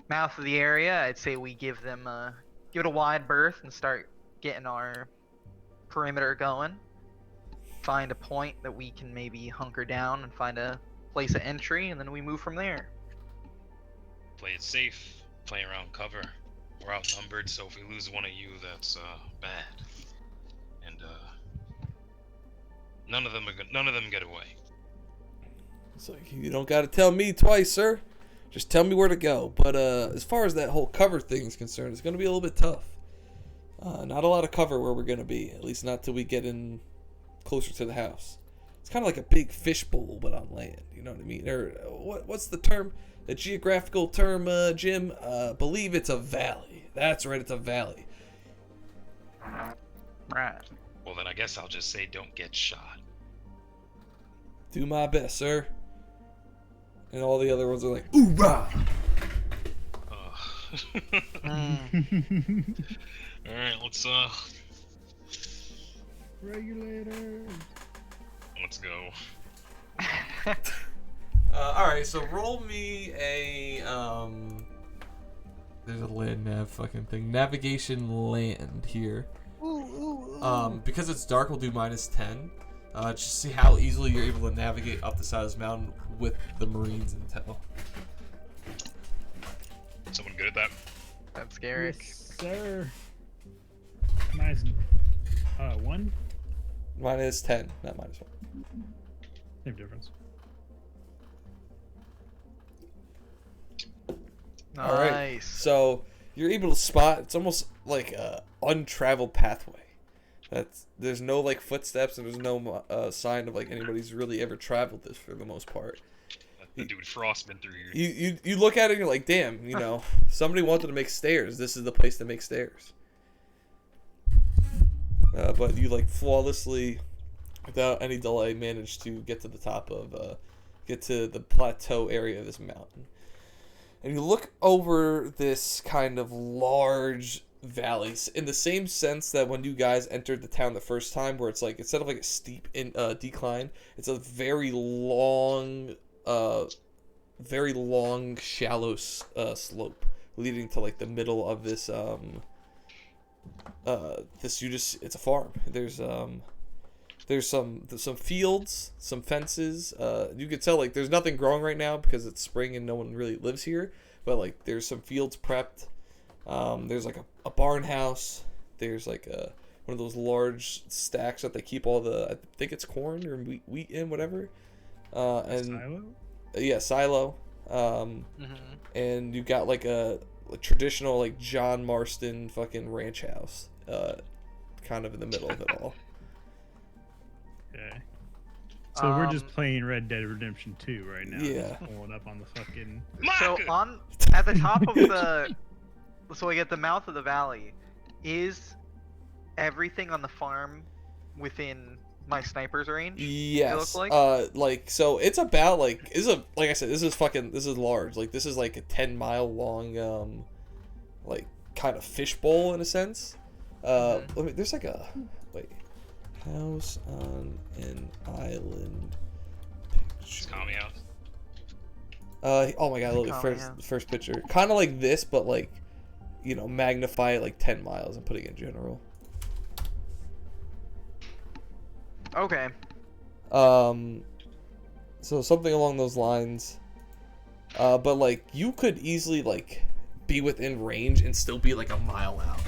mouth of the area, I'd say we give it a wide berth and start getting our perimeter going. Find a point that we can maybe hunker down and find a place of entry, and then we move from there. Play it safe. Play around cover. We're outnumbered, so if we lose one of you, that's bad. And none of them get away. It's like, you don't got to tell me twice, sir. Just tell me where to go. But as far as that whole cover thing is concerned, it's going to be a little bit tough. Not a lot of cover where we're going to be, at least not till we get in closer to the house. It's kind of like a big fishbowl, but on land. You know what I mean? Or what's the term? The geographical term, Jim? Believe it's a valley. That's right, it's a valley. Right. Well, then I guess I'll just say don't get shot. Do my best, sir. And all the other ones are like, oorah! Alright, let's Regulators. let's go. Alright, so roll me a, there's a land nav fucking thing. Navigation land here. Because it's dark, we'll do -10. Just see how easily you're able to navigate up the side of this mountain with the Marines in tow. Someone good at that? That's Garrick. Yes, sir. Nice. 1? -10, not -1. Same difference. Nice. All right. So you're able to spot. It's almost like a untraveled pathway. There's no like footsteps and there's no sign of like anybody's really ever traveled this for the most part. The dude Frostman through here. You look at it and you're like, damn, you know, somebody wanted to make stairs. This is the place to make stairs. But you like flawlessly, without any delay, managed to get to the top of, get to the plateau area of this mountain. And you look over this kind of large valley in the same sense that when you guys entered the town the first time, where it's like, instead of like a steep decline, it's a very long, shallow slope leading to like the middle of this it's a farm. There's some fields, some fences. You could tell like there's nothing growing right now because it's spring and no one really lives here. But like there's some fields prepped. There's like a barn house. There's like one of those large stacks that they keep all the, I think it's corn or wheat in, whatever. And Silo? yeah, silo. And you got like a traditional like John Marston fucking ranch house, kind of in the middle of it all. Okay. So we're just playing Red Dead Redemption 2 right now. Yeah. Just pulling up on the fucking. So Mark! at the top of the, so like at the mouth of the valley, is everything on the farm within my sniper's range? Yes. Like? So it's about like like I said, this is large. Like this is like a 10-mile long like kind of fishbowl in a sense. There's like a house on an island Just picture. call me out. Oh my god, look at first picture. Kind of like this, but like, magnify it like 10 miles and put it in general. Okay. So something along those lines. But like you could easily like be within range and still be like a mile out.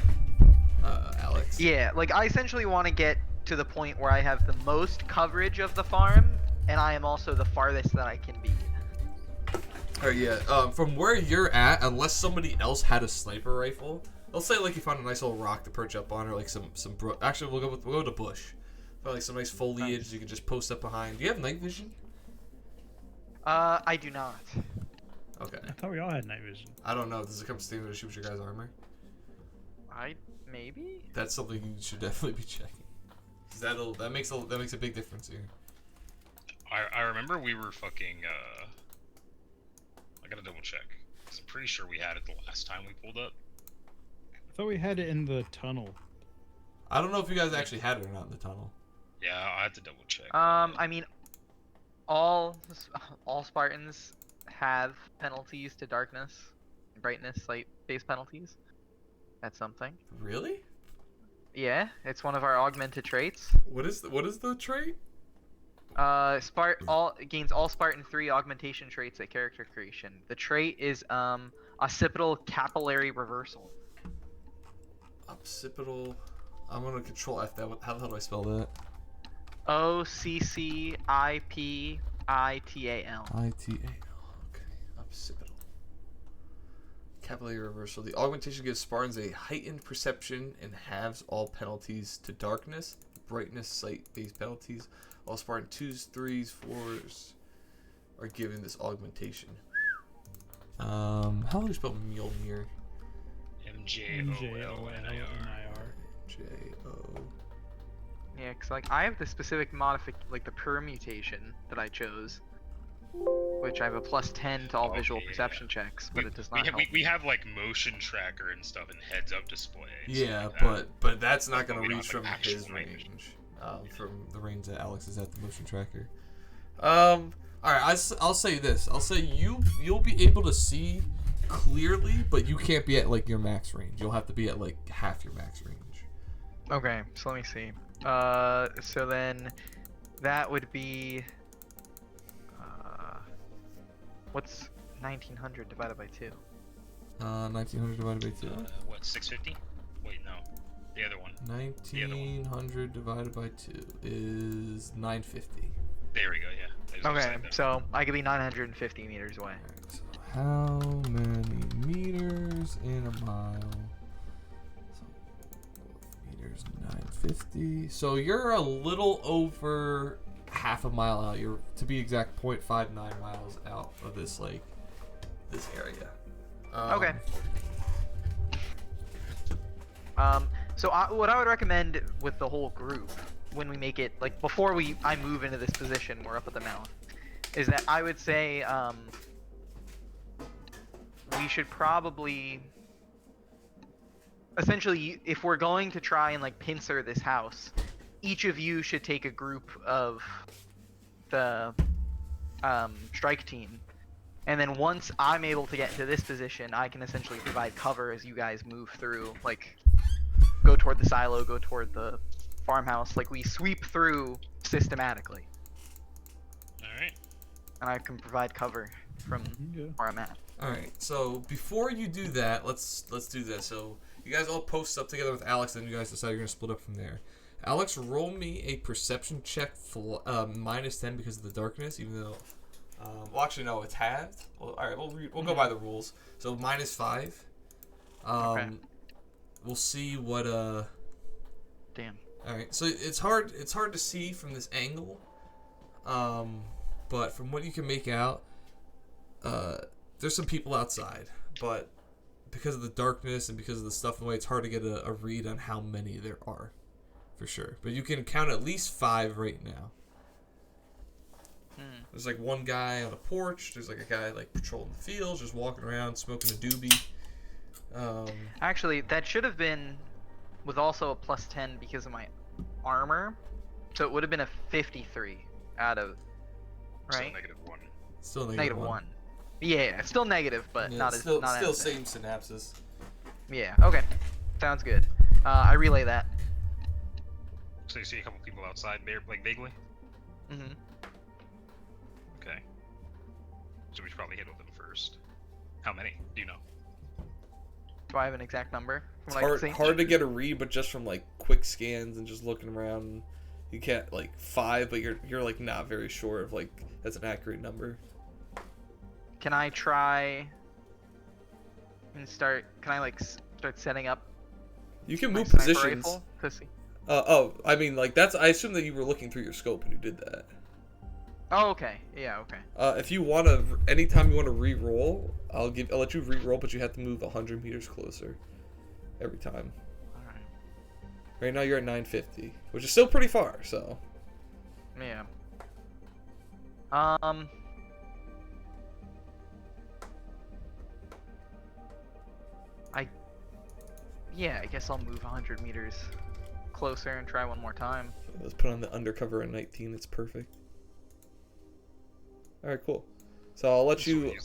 Alex. Yeah, like I essentially want to get to the point where I have the most coverage of the farm, and I am also the farthest that I can be. Alright, yeah. From where you're at, unless somebody else had a sniper rifle, let's say like you found a nice little rock to perch up on, or like some actually we'll go to bush. Find like some nice foliage you can just post up behind. Do you have night vision? I do not. Okay. I thought we all had night vision. I don't know. Does it come standard to shoot your guys' armor? Maybe? That's something you should definitely be checking. 'Cause that makes a big difference here. I remember we were fucking. I gotta double check. 'Cause I'm pretty sure we had it the last time we pulled up. I thought we had it in the tunnel. I don't know if you guys actually had it or not in the tunnel. Yeah, I had to double check. I mean, all Spartans have penalties to darkness, brightness, light-based penalties. That's something. Really? Yeah, it's one of our augmented traits. What is the trait? Gains all Spartan 3 augmentation traits at character creation. The trait is occipital capillary reversal. Occipital. I'm gonna control F that. How the hell do I spell that? OCCIPITAL. ITAL. Okay. Occipital. Capillary reversal. The augmentation gives Spartans a heightened perception and halves all penalties to darkness, brightness, sight-based penalties. All Spartan 2s, 3s, 4s are given this augmentation. How do you spell Mjolnir? MJOLNIR. J-O. Yeah, cause like I have the specific the permutation that I chose, which I have a +10 to all visual perception checks, but it does not help. We have like motion tracker and stuff and heads-up display. Yeah, like but that's not gonna we don't reach have, from like, his actual night vision. range. From the range that Alex is at, the motion tracker. All right, I'll say this. I'll say you'll be able to see clearly, but you can't be at like your max range. You'll have to be at like half your max range. Okay, so let me see. So then that would be what's 1900 divided by 2? 1900 divided by 2. What, 650? Wait, no. The other one. 1900 divided by 2 is 950. There we go, yeah. There's no Okay, side there. so I could be 950 meters away. Alright, so how many meters in a mile? So meters 950. So you're a little over half a mile out. You're, to be exact, 0.59 miles out of this area. Okay. So what I would recommend with the whole group, when we make it, like before I move into this position, we're up at the mouth, is that I would say we should probably, essentially, if we're going to try and like pincer this house, each of you should take a group of the strike team, and then once I'm able to get into this position, I can essentially provide cover as you guys move through, like go toward the silo, go toward the farmhouse, like we sweep through systematically, Alright. and I can provide cover from where I'm at. All right. So before you do that, let's do this. So you guys all post up together with Alex, and you guys decide you're gonna split up from there. Alex, roll me a perception check for -10 because of the darkness, even though. Well, actually, no, it's halved. Well, all right, we'll go by the rules. So -5. Okay. We'll see what Damn. All right. So it's hard to see from this angle. But from what you can make out, there's some people outside, but because of the darkness and because of the stuff in the way, it's hard to get a read on how many there are, for sure. But you can count at least 5 right now. There's like one guy on a porch. There's like a guy like patrolling the fields, just walking around, smoking a doobie. Actually, that should have been with also a +10 because of my armor. So it would have been a 53 out of, right? Still -1. Still -1. Yeah, still negative, but not as still not as same synapses. Yeah. Okay. Sounds good. I relay that. So you see a couple people outside there, like vaguely? Mhm. Okay. So we should probably hit with them first. How many? Do you know? Do I have an exact number? It's From what I can see? hard to get a read, but just from like quick scans and just looking around, you can't like 5, but you're like not very sure if like that's an accurate number. Can I try and start? Can I like start setting up? You can my move sniper positions. rifle to see? I mean like that's. I assume that you were looking through your scope when you did that. Oh, okay. Yeah, okay. If you want to, anytime you want to re-roll, I'll let you re-roll, but you have to move 100 meters closer every time. Alright. Right now you're at 950, which is still pretty far. So. Yeah. I guess I'll move 100 meters closer and try one more time. Let's put on the undercover at 19. It's perfect. All right, cool. So I'll let you.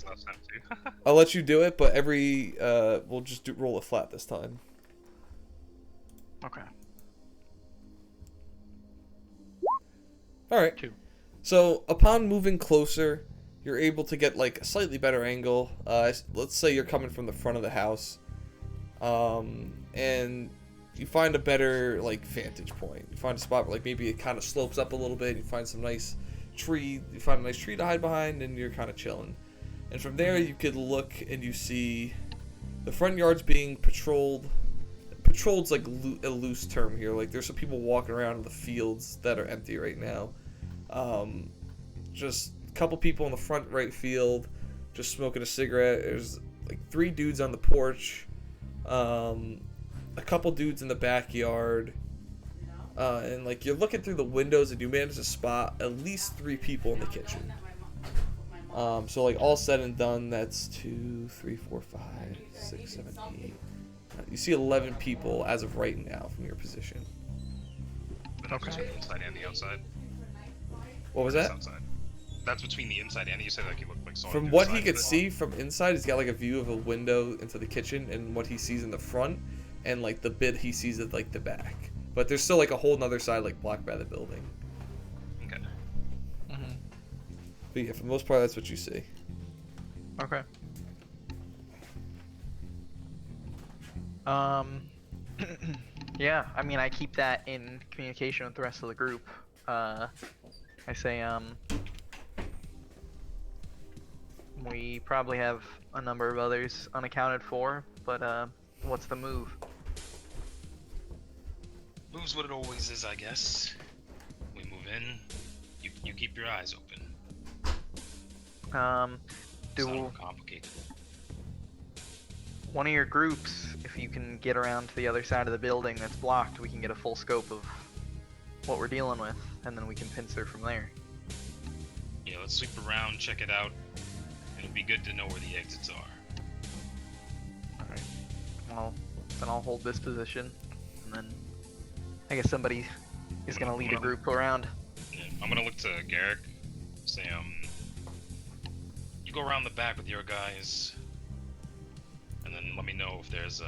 I'll let you do it, but we'll just roll it flat this time. Okay. All right. 2. So upon moving closer, you're able to get like a slightly better angle. Let's say you're coming from the front of the house, and you find a better like vantage point. You find a spot where like maybe it kind of slopes up a little bit. You find some nice tree. You find a nice tree to hide behind, and you're kind of chilling. And from there, you could look and you see the front yard's being patrolled. Patrolled's like a loose term here. Like there's some people walking around in the fields that are empty right now. Just a couple people in the front right field, just smoking a cigarette. There's like 3 dudes on the porch, a couple dudes in the backyard, and like you're looking through the windows and you manage to spot at least 3 people in the kitchen. So like all said and done, that's 2, 3, 4, 5, 6, 7, 8. You see 11 people as of right now from your position. Okay. Between the inside and the outside. What was that? Outside. That's between the inside and you said like he looked like someone. From what he could see from inside, he's got like a view of a window into the kitchen and what he sees in the front, and like the bit he sees at like the back. But there's still like a whole nother side like blocked by the building. Okay. But yeah, for the most part, that's what you see. Okay. Yeah, I mean, I keep that in communication with the rest of the group. I say, we probably have a number of others unaccounted for, but, what's the move? Move's what it always is, I guess. We move in, you keep your eyes open. It's not complicated. One of your groups, if you can get around to the other side of the building that's blocked, we can get a full scope of what we're dealing with, and then we can pincer from there. Yeah, let's sweep around, check it out. It'll be good to know where the exits are. Alright. Well, then I'll hold this position, and then I guess somebody is gonna lead a group around. Yeah, I'm gonna look to Garrick, say, you go around the back with your guys, and then let me know if there's,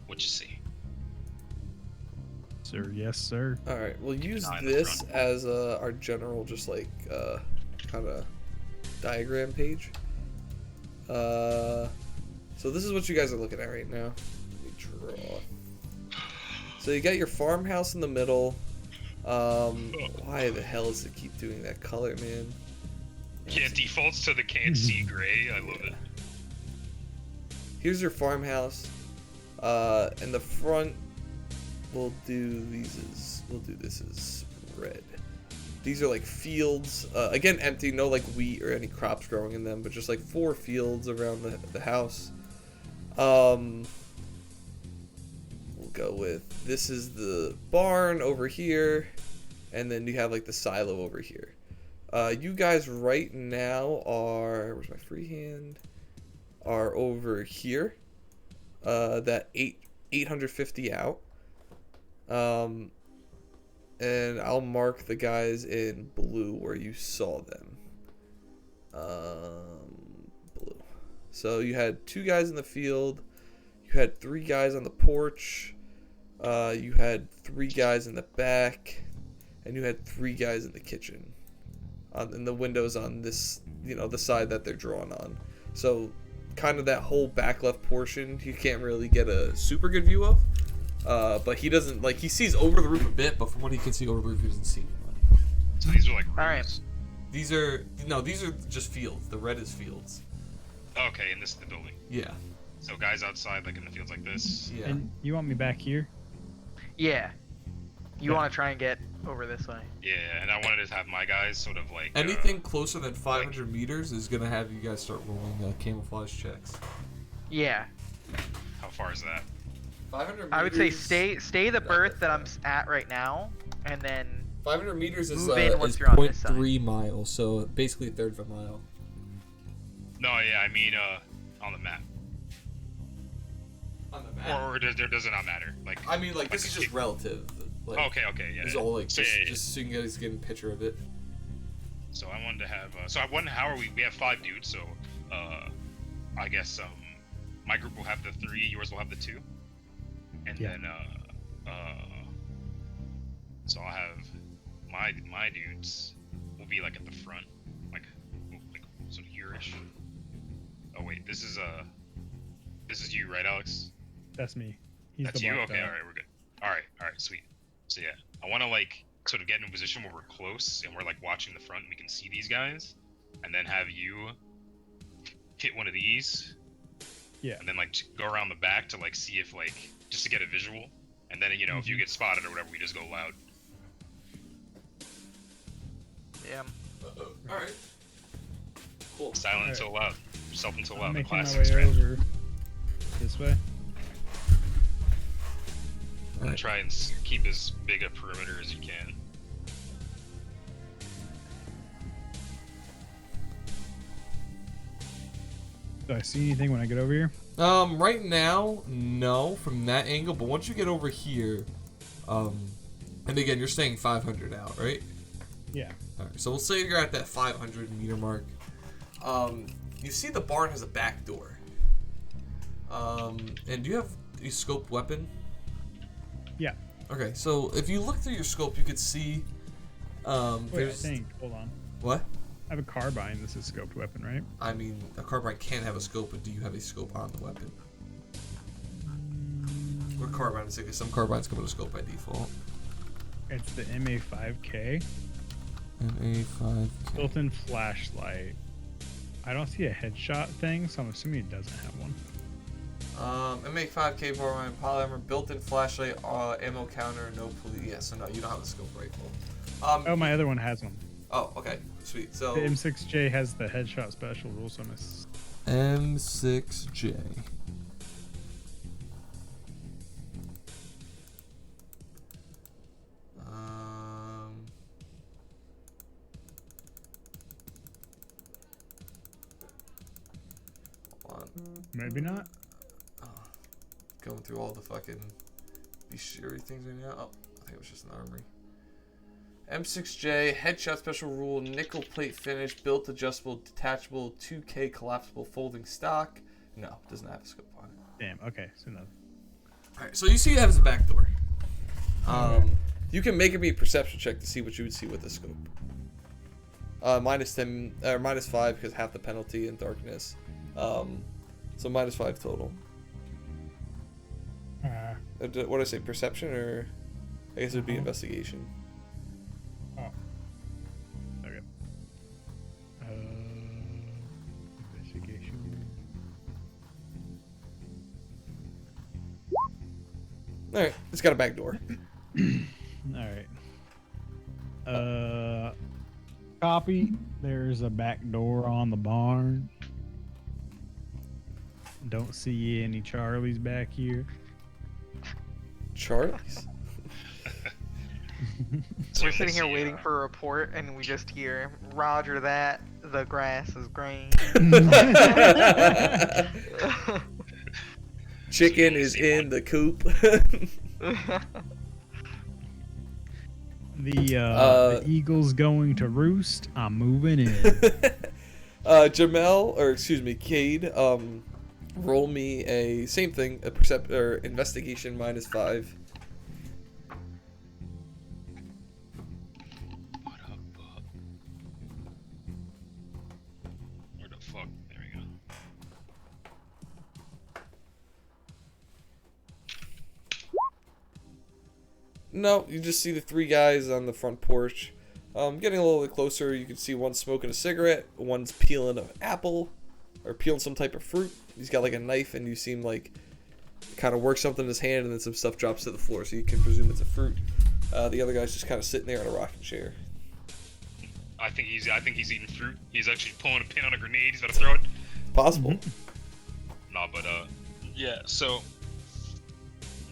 what you see. Sir, yes, sir. All right, we'll use in the this front. as our general, just like kind of diagram page. So this is what you guys are looking at right now. Let me draw. So you got your farmhouse in the middle. Why the hell does it keep doing that color, man? Yeah, it defaults to the can't see gray. I love it. Here's your farmhouse. In the front, we'll do this as red. These are like fields. Again, empty. No like wheat or any crops growing in them, but just like 4 fields around the house. We'll go with, this is the barn over here, and then you have like the silo over here. You guys right now are, where's my free hand? Are over here. That 850 out. And I'll mark the guys in blue where you saw them. Blue. So you had 2 guys in the field. You had 3 guys on the porch. You had 3 guys in the back. And you had 3 guys in the kitchen. In the windows on this, the side that they're drawn on. So kind of that whole back left portion, you can't really get a super good view of. But he doesn't, like, he sees over the roof a bit, but from what he can see over the roof, he doesn't see anyone. So these are like rooms. Alright. These are just fields. The red is fields. Okay, and this is the building. Yeah. So guys outside, like in the fields like this. Yeah. And you want me back here? Yeah. You Yeah. want to try and get over this way. Yeah, and I wanted to have my guys sort of like... Anything closer than 500 meters is going to have you guys start rolling camouflage checks. Yeah. How far is that? 500 meters. I would say stay the berth that I'm at right now, and then 500 meters is, move in once is you're on this side. 0.3 miles, so basically a third of a mile. No, yeah, I mean, on the map. On the map. Or does it not matter? Like, I mean, like, this is just relative. Like, okay, yeah. This is all, like, So, just so you guys get a picture of it. So I wanted to have, how are we have 5 dudes, so, I guess, my group will have the 3, yours will have the 2. And Yeah. then, so I'll have my dudes will be, like, at the front, like sort of here-ish. Oh, wait, this is you, right, Alex? That's me. He's That's the you? black Okay, dot. alright, we're good. Alright, sweet. So yeah, I want to like sort of get in a position where we're close and we're like watching the front and we can see these guys, and then have you hit one of these. Yeah. And then like go around the back to like see if like just to get a visual, and then if you get spotted or whatever, we just go loud. yeah. Alright. Cool. Silent until loud. Stealth until I'm loud. The making my classic way strategy. over this way. I'm gonna try and keep as big a perimeter as you can. Do I see anything when I get over here? Right now, no, from that angle, but once you get over here, and again, you're staying 500 out, right? Yeah. Alright, so we'll say you're at that 500 meter mark. You see the barn has a back door. And do you have a scoped weapon? Yeah. Okay, so if you look through your scope, you could see, Wait, I there's... think. Hold on. What? I have a carbine. This is a scoped weapon, right? I mean, a carbine can have a scope, but do you have a scope on the weapon? Or carbine is like, some carbines come with a scope by default. It's the MA5K. MA5K. Built-in flashlight. I don't see a headshot thing, so I'm assuming it doesn't have one. MA5K carbine, polymer, built-in flashlight, ammo counter, no police. Yeah, so no, you don't have a scope rifle. Oh, my other one has one. Oh, okay, sweet. So The M6J has the headshot special rule, so M6J. Hold on. maybe not. Going through all the fucking bestiary things right now. Oh, I think it was just an armory. M6J, headshot special rule, nickel plate finish, built adjustable, detachable, 2K collapsible folding stock. No, doesn't have a scope on it. Damn. Okay. So no. Alright, so you see it has a back door. You can make me a perception check to see what you would see with the scope. Minus 10 or minus 5 because half the penalty in darkness. So minus 5 total. What did I say? Perception or I guess it would be investigation. Oh. Okay. Investigation. Alright, it's got a back door. All right. Copy. There's a back door on the barn. Don't see any Charlies back here. Charlie's. So We're we sitting here see, waiting for a report, and we just hear, "Roger that. The grass is green." Chicken is in the coop. The eagle's going to roost. I'm moving in. Jamel, or excuse me, Cade, roll me a same thing, a investigation -5. What up, bub? Where the fuck? There we go. No, you just see the 3 guys on the front porch. Getting a little bit closer, you can see one smoking a cigarette, one's peeling an apple, or peeling some type of fruit. He's got like a knife, and you see him like kind of work something in his hand, and then some stuff drops to the floor, so you can presume it's a fruit. The other guy's just kind of sitting there in a rocking chair. I think he's eating fruit. He's actually pulling a pin on a grenade. He's about to throw it. Possible. Nah, but yeah. So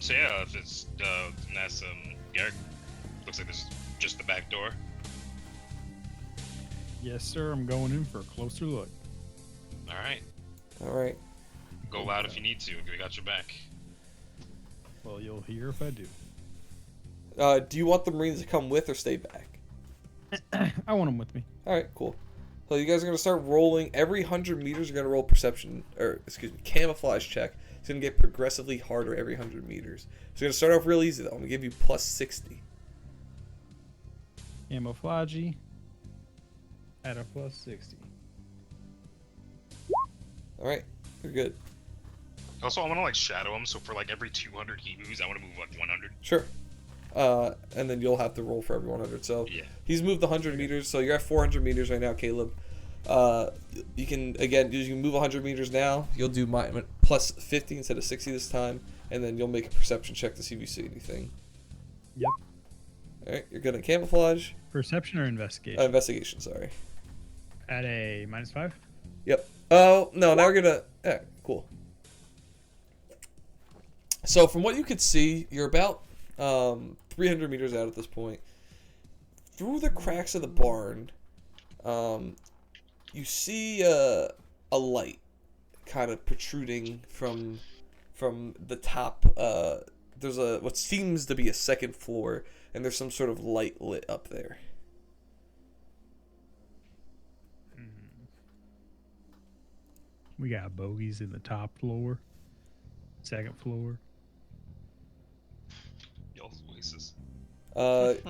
yeah, if it's that's Garrick. Looks like this is just the back door. Yes, sir. I'm going in for a closer look. All right. All right. Go loud if you need to. We got your back. Well, you'll hear if I do. Do you want the Marines to come with or stay back? I want them with me. All right, cool. So you guys are gonna start rolling. Every 100 meters, you're gonna roll perception, or excuse me, camouflage check. It's gonna get progressively harder every 100 meters. So you're gonna start off real easy though. I'm gonna give you +60. Camouflage at a +60. All right, you're good. Also, I want to like shadow him. So for like every 200 he moves, I want to move like 100. Sure. And then you'll have to roll for every 100. So Yeah. he's moved the 100 meters. So you're at 400 meters right now, Caleb. You can move 100 meters now. You'll do +50 instead of 60 this time, and then you'll make a perception check to see if you see anything. Yep. All right, you're good at camouflage. Perception or investigation? Investigation, sorry. At a -5? Yep. Oh no, now we're gonna. Yeah, cool. So from what you could see, you're about 300 meters out at this point. Through the cracks of the barn, you see a light kind of protruding from the top. There's what seems to be a second floor, and there's some sort of light lit up there. We got bogeys in the top floor, second floor. Y'all's voices. Roger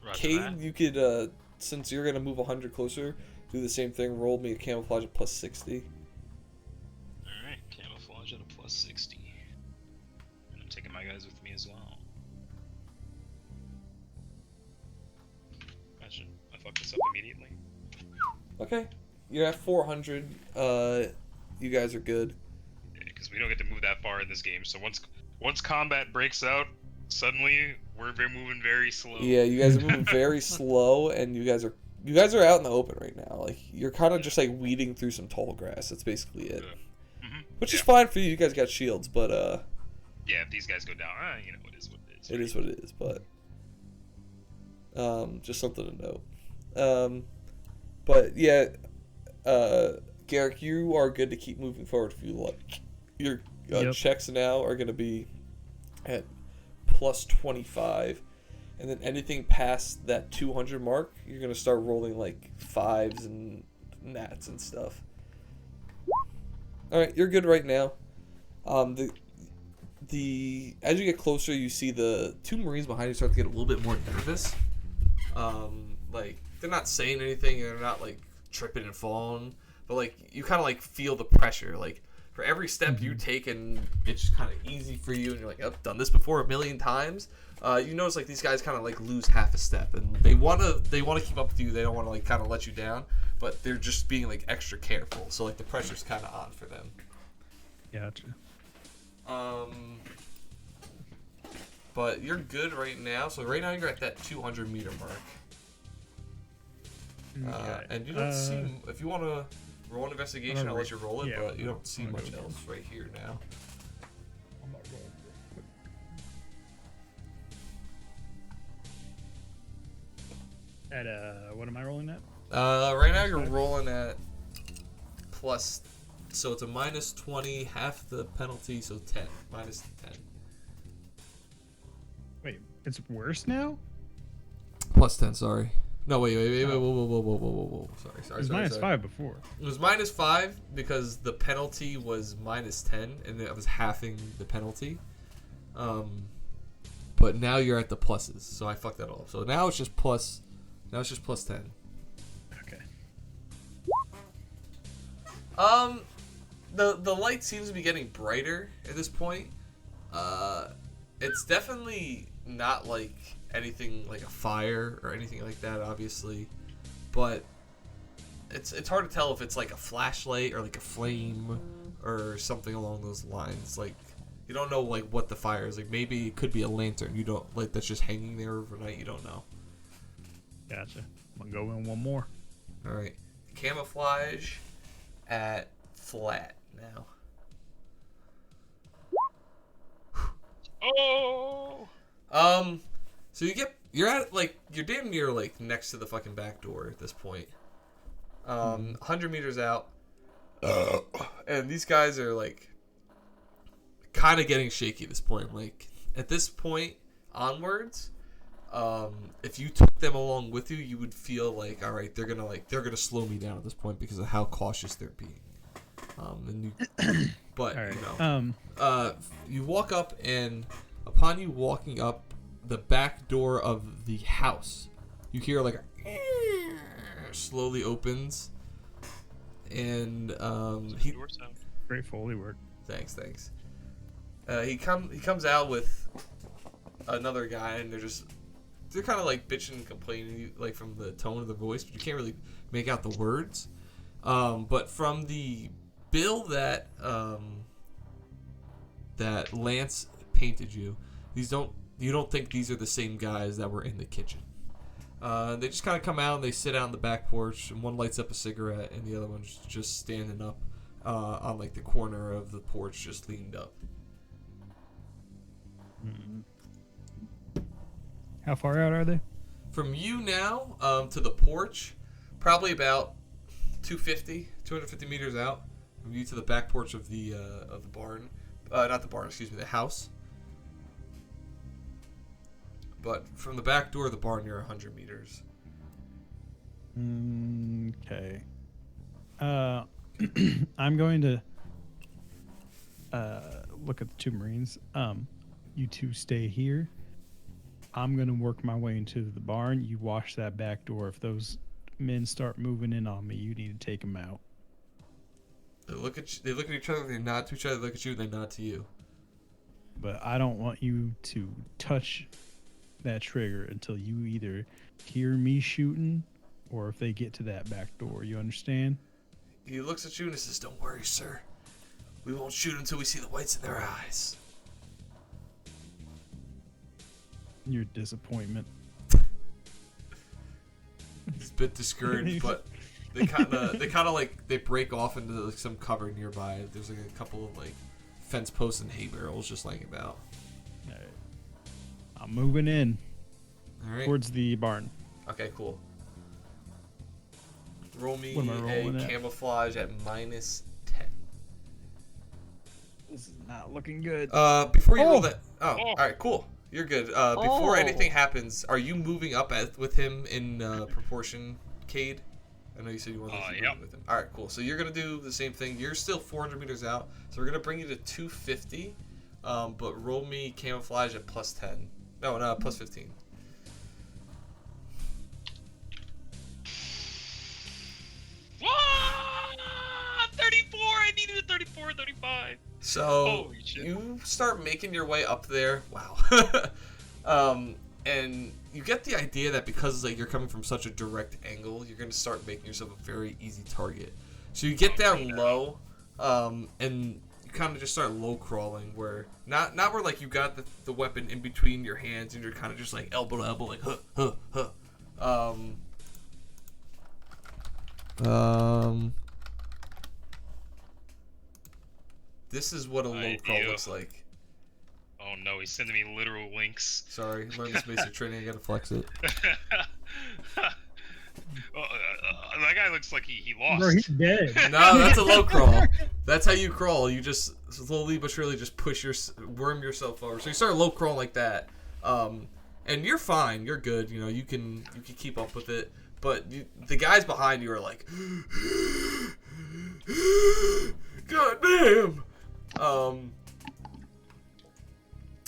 Roger Cade, that. you could, since you're gonna move 100 closer, do the same thing. Roll me a camouflage at +60. Alright, camouflage at a +60. And I'm taking my guys with me as well. Imagine I fuck this up immediately. Okay, you're at 400. You guys are good. Yeah, because we don't get to move that far in this game. So once combat breaks out, suddenly we're moving very slow. Yeah, you guys are moving very slow, and you guys are out in the open right now. Like you're kind of just like weeding through some tall grass. That's basically it. Which is fine for you. You guys got shields, but yeah, if these guys go down, it is what it is. it is what it is. But just something to note. But yeah, Garrick, you are good to keep moving forward if you like. Your Yep. checks now are going to be at +25, and then anything past that 200 mark, you're going to start rolling like 5s and nats and stuff. All right, you're good right now. As you get closer, you see the 2 Marines behind you start to get a little bit more nervous. Like they're not saying anything, they're not like tripping and falling, but like you kind of like feel the pressure. Like for every step you take, and it's just kind of easy for you, and you're like, I've done this before a million times. You notice like these guys kind of like lose half a step, and they wanna keep up with you. They don't want to like kind of let you down, but they're just being like extra careful. So like the pressure's kind of on for them. Gotcha. But you're good right now. So right now you're at that 200 meter mark. Okay. And you don't see, if you want to roll an investigation, I'll let you roll it, yeah, but you don't see I'm gonna much go else right here now. I'm not rolling real quick. At what am I rolling at? Right now you're Five? rolling at plus, so it's a minus 20, half the penalty, so 10, minus 10. Wait, it's worse now? Plus 10, sorry. No, wait, Oh. whoa. Sorry. It was minus 5 before. It was minus 5 because the penalty was minus 10, and it was halving the penalty. But now you're at the pluses, so I fucked that all up. So now it's just plus 10. Okay. The light seems to be getting brighter at this point. It's definitely not like anything like a fire or anything like that, obviously, but it's hard to tell if it's like a flashlight or like a flame or something along those lines. Like, you don't know like what the fire is. Like, maybe it could be a lantern. You don't, like, that's just hanging there overnight. You don't know. Gotcha. I'm gonna go in one more. All right, camouflage at flat now. Oh! So you're at, like, you're damn near, like, next to the fucking back door at this point. 100 meters out. And these guys are, like, kind of getting shaky at this point. Like, at this point onwards, if you took them along with you, you would feel like, all right, they're gonna slow me down at this point because of how cautious they're being. But, All right. you know, you walk up, and upon you walking up the back door of the house, you hear like a slowly opens, and he Door sound. Great Foley work. thanks. He comes out with another guy, and they're kind of like bitching and complaining, like, from the tone of the voice, but you can't really make out the words. But from the bill that Lance painted you, you don't think these are the same guys that were in the kitchen. They just kind of come out and they sit out on the back porch, and one lights up a cigarette and the other one's just standing up on, like, the corner of the porch, just leaned up. How far out are they? From you now to the porch, probably about 250 meters out. From you to the back porch of the barn, not the barn, excuse me, the house. But from the back door of the barn, you're 100 meters. Okay. I'm going to look at the two Marines. You two stay here. I'm going to work my way into the barn. You watch that back door. If those men start moving in on me, you need to take them out. They look at each other, they nod to each other, they look at you, and they nod to you. But I don't want you to touch that trigger until you either hear me shooting or if they get to that back door. You understand? He looks at you and says, "Don't worry, sir. We won't shoot until we see the whites in their eyes." Your disappointment. He's a bit discouraged, but they kind of like, they break off into, like, some cover nearby. There's, like, a couple of, like, fence posts and hay barrels just laying about. All right. I'm moving in All right. towards the barn. Okay, cool. Roll me What am I rolling a at? camouflage at minus 10. This is not looking good. Before you roll Oh. that... Oh, alright, cool. You're good. Before anything happens, are you moving up with him in proportion, Cade? I know you said you wanted to keep Yep. moving with him. Alright, cool. So you're going to do the same thing. You're still 400 meters out, so we're going to bring you to 250, but roll me camouflage at plus 10. No, plus 15. What? 34! I needed a 34, 35. So Holy shit. you start making your way up there. Wow. And you get the idea that because, like, you're coming from such a direct angle, you're going to start making yourself a very easy target. So you get down low, and you kind of just start low crawling, where not where, like, you got the weapon in between your hands and you're kind of just, like, elbow to elbow, like, huh. This is what a low crawl Idea. looks like. Oh no, he's sending me literal links. Sorry, learn this basic training. I gotta flex it. Well, that guy looks like he lost. Bro, he's dead. No, that's a low crawl. That's how you crawl. You just slowly but surely just worm yourself over. So you start low crawling like that, and you're fine. You're good. You know, you can keep up with it. But the guys behind you are like, God damn.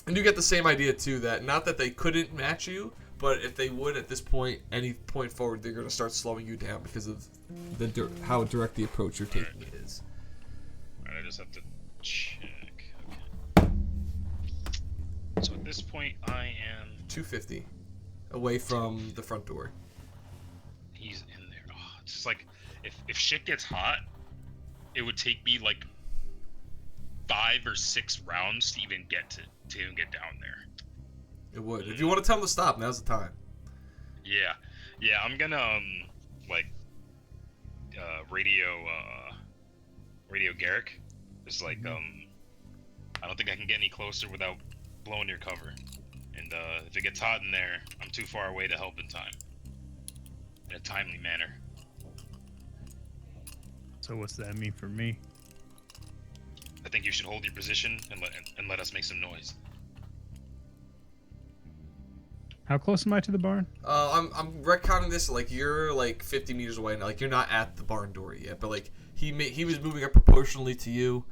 And you get the same idea too, that not that they couldn't match you, but if they would at this point, any point forward, they're gonna start slowing you down because of how direct the approach you're taking is. Alright, I just have to check. Okay. So at this point, I am. 250 away from the front door. He's in there. Oh, it's just like if shit gets hot, it would take me like 5 or 6 rounds to even get down there. It would. If you want to tell them to stop, now's the time. Yeah, I'm gonna radio Garrick. It's like I don't think I can get any closer without blowing your cover. And if it gets hot in there, I'm too far away to help in time. In a timely manner. So what's that mean for me? I think you should hold your position and let us make some noise. How close am I to the barn? I'm retconning this, like you're like 50 meters away now. Like you're not at the barn door yet, but like he was moving up proportionally to you.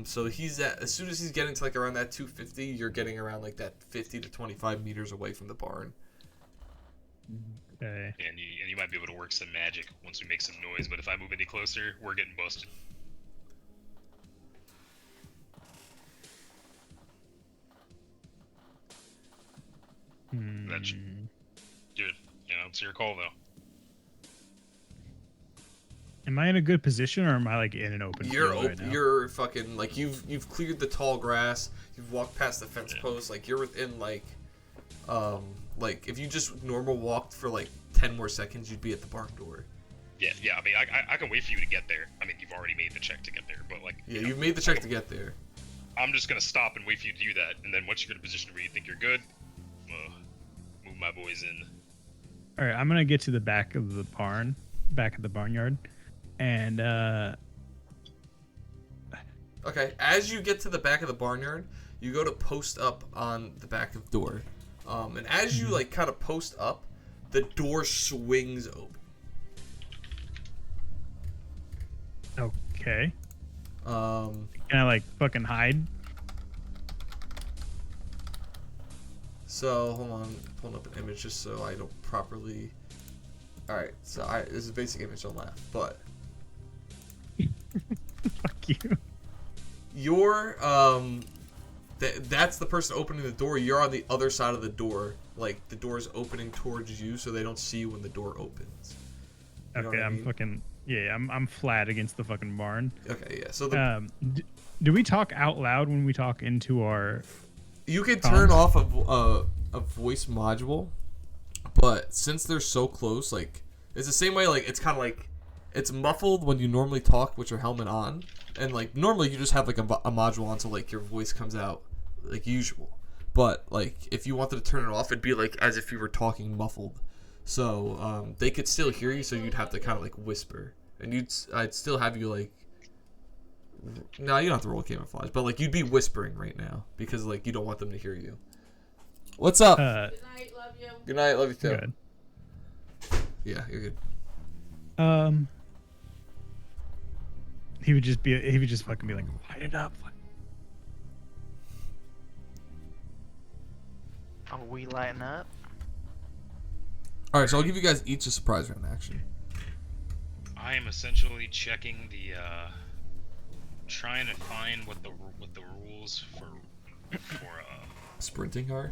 So he's as soon as he's getting to like around that 250, you're getting around like that 50 to 25 meters away from the barn. Okay. And you might be able to work some magic once we make some noise, but if I move any closer, we're getting busted. That's good. You know, it's your call though. Am I in a good position, or am I like in an open You're field right now? You're fucking like you've cleared the tall grass. You've walked past the fence post. Like you're within like if you just normal walked for like 10 more seconds, you'd be at the barn door. Yeah. I mean, I can wait for you to get there. I mean, you've already made the check to get there, but like. Yeah, you've made the check to get there. I'm just gonna stop and wait for you to do that, and then once you're in a position where you think you're good, move my boys in. All right, I'm gonna get to the back of the barnyard, and Okay, as you get to the back of the barnyard, you go to post up on the back of the door. And as you like kind of post up, the door swings open. okay. Um, Can I like fucking hide? so hold on, pulling up an image just so I don't properly. All right, so this is a basic image. Don't laugh, but Fuck you. you're that's the person opening the door. You're on the other side of the door, like the door's opening towards you, so they don't see you when the door opens. You know Okay, what I I'm mean? fucking I'm flat against the fucking barn. Okay, yeah. So the Do we talk out loud when we talk into our? you can turn off a voice module, but since they're so close, like it's the same way. Like it's kind of like it's muffled when you normally talk with your helmet on, and like normally you just have like a module on, so like your voice comes out like usual. But like if you wanted to turn it off, it'd be like as if you were talking muffled. So they could still hear you, so you'd have to kind of like whisper, and I'd still have you like. No, you don't have to roll camouflage, but like you'd be whispering right now because like you don't want them to hear you. What's up? Good night, love you. Good night, love you too. Good. Yeah, you're good. He would just fucking be like, light it up. Are we lighting up? All right, so I'll give you guys each a surprise round action. I am essentially checking the, trying to find what the rules for Sprinting are.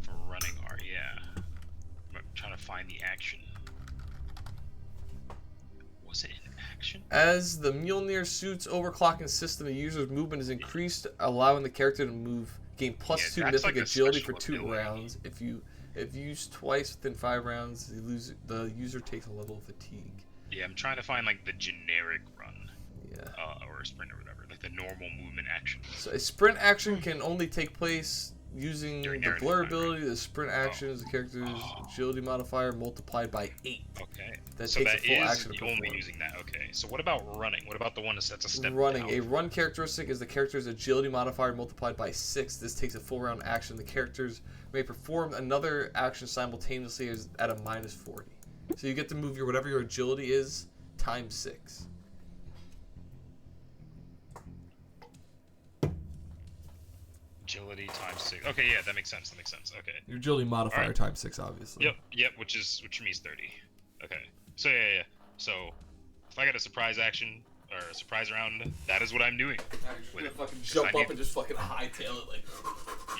for running are. Yeah, I'm trying to find the action. Was it in action? As the Mjolnir suit's overclocking system, the user's movement is increased, allowing the character to gain Yeah, +2 that's mythic like a agility special for 2 ability. rounds. If used twice within 5 rounds, the user takes a level of fatigue. Yeah, I'm trying to find like the generic run, Yeah. or a sprint or whatever, like the normal movement action. So a sprint action can only take place using During the narrative blur time, ability. The sprint action is the character's agility modifier multiplied by 8. Okay. That So takes that a full is action to only perform. using that. Okay. So what about running? What about the one that's a step Running. down? A run characteristic is the character's agility modifier multiplied by 6. This takes a full round action. The characters may perform another action simultaneously at a minus 40. So you get to move whatever your agility is times 6. Agility times 6. Okay, yeah, that makes sense. Okay. Your agility modifier Alright. times 6, obviously. Yep, which means 30. Okay. So yeah. So if I got a surprise action or a surprise round, that is what I'm doing. You're gonna fucking Just jump I up need- and just fucking hightail it like.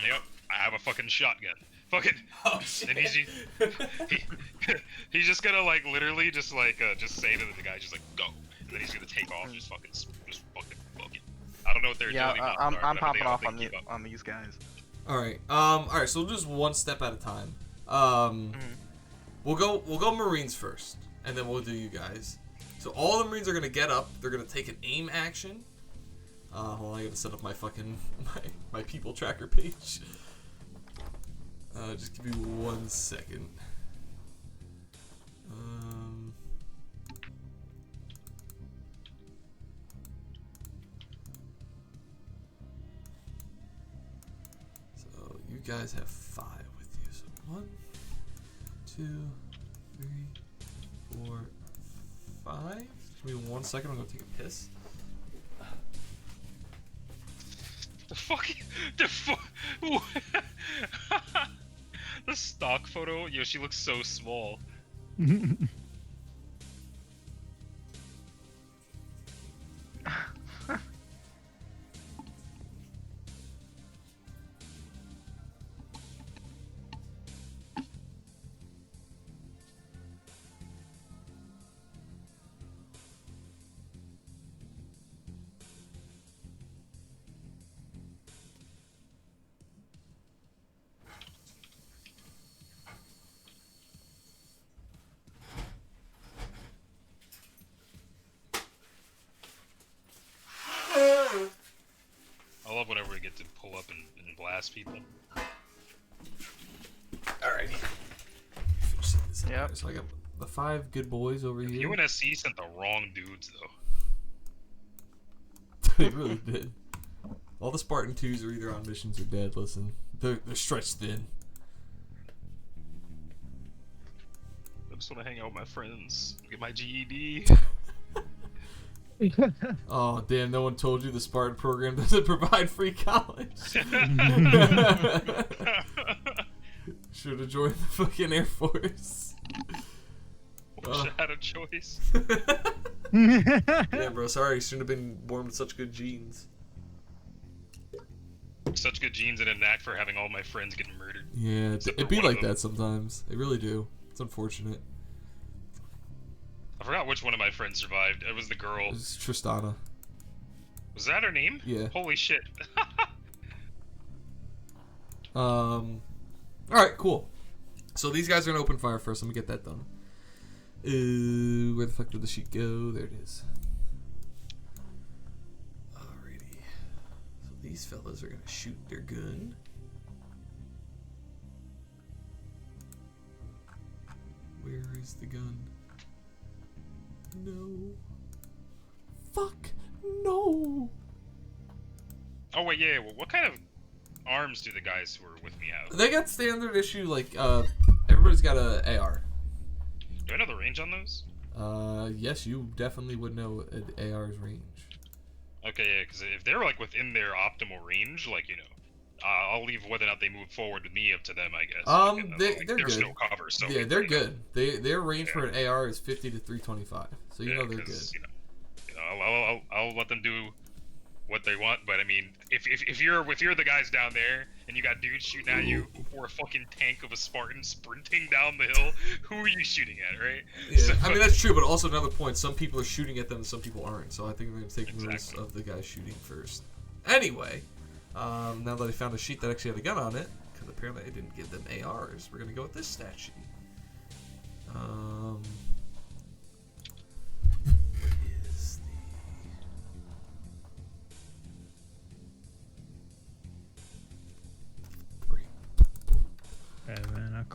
Yep. I have a fucking shotgun. Fucking. Oh shit. And he's just gonna like literally just say to the guy just like go, and then he's gonna take off just fucking book it. I don't know what their Yeah, agility mods I'm are, but I popping think off they on keep up. these guys. Alright, so we'll just one step at a time. We'll go Marines first, and then we'll do you guys. So all the Marines are gonna get up, they're gonna take an aim action. Hold on, I gotta set up my fucking my people tracker page. Just give me 1 second. So you guys have 5 with you. So 1, 2, 3, 4, 5. Give me 1 second. I'm gonna take a piss. The stock photo, yo, she looks so small. I love whenever we get to pull up and blast people. Alrighty. Yep. So I got the 5 good boys over here. UNSC sent the wrong dudes though. They really did. All the Spartan 2s are either on missions or dead. Listen, they're stretched thin. I just want to hang out with my friends, get my GED. Oh damn! No one told you the Spartan program doesn't provide free college. Should have joined the fucking Air Force. Wish I had a choice. Yeah, bro. Sorry, you shouldn't have been born with such good genes. Such good genes and a knack for having all my friends getting murdered. Yeah, Except it'd for be one of like them. that sometimes. They really do. It's unfortunate. I forgot which one of my friends survived. It was the girl. It's Tristana. Was that her name? Yeah. Holy shit. Alright, cool. So these guys are gonna open fire first. Let me get that done. Where the fuck did the sheet go? There it is. Alrighty. So these fellas are gonna shoot their gun. Where is the gun? No. Fuck no. Oh wait, yeah. Well, what kind of arms do the guys who were with me have? They got standard issue, like, everybody's got a AR. Do I know the range on those? Yes, you definitely would know an AR's range. Okay, yeah, because if they're like within their optimal range, like, you know, I'll leave whether or not they move forward with me up to them, I guess. They're there's good. no cover, so Yeah, they're good. Their range for an AR is 50 to 325, so you yeah, know they're good. 'cause, you know, I'll let them do what they want, but I mean, if you're the guys down there and you got dudes shooting at you or a fucking tank of a Spartan sprinting down the hill, who are you shooting at, right? Yeah, So- I mean that's true, but also another point: some people are shooting at them, and some people aren't. So I think we're gonna take notice Exactly. of the guys shooting first. Anyway, now that I found a sheet that actually had a gun on it, because apparently I didn't give them ARs, we're gonna go with this stat sheet.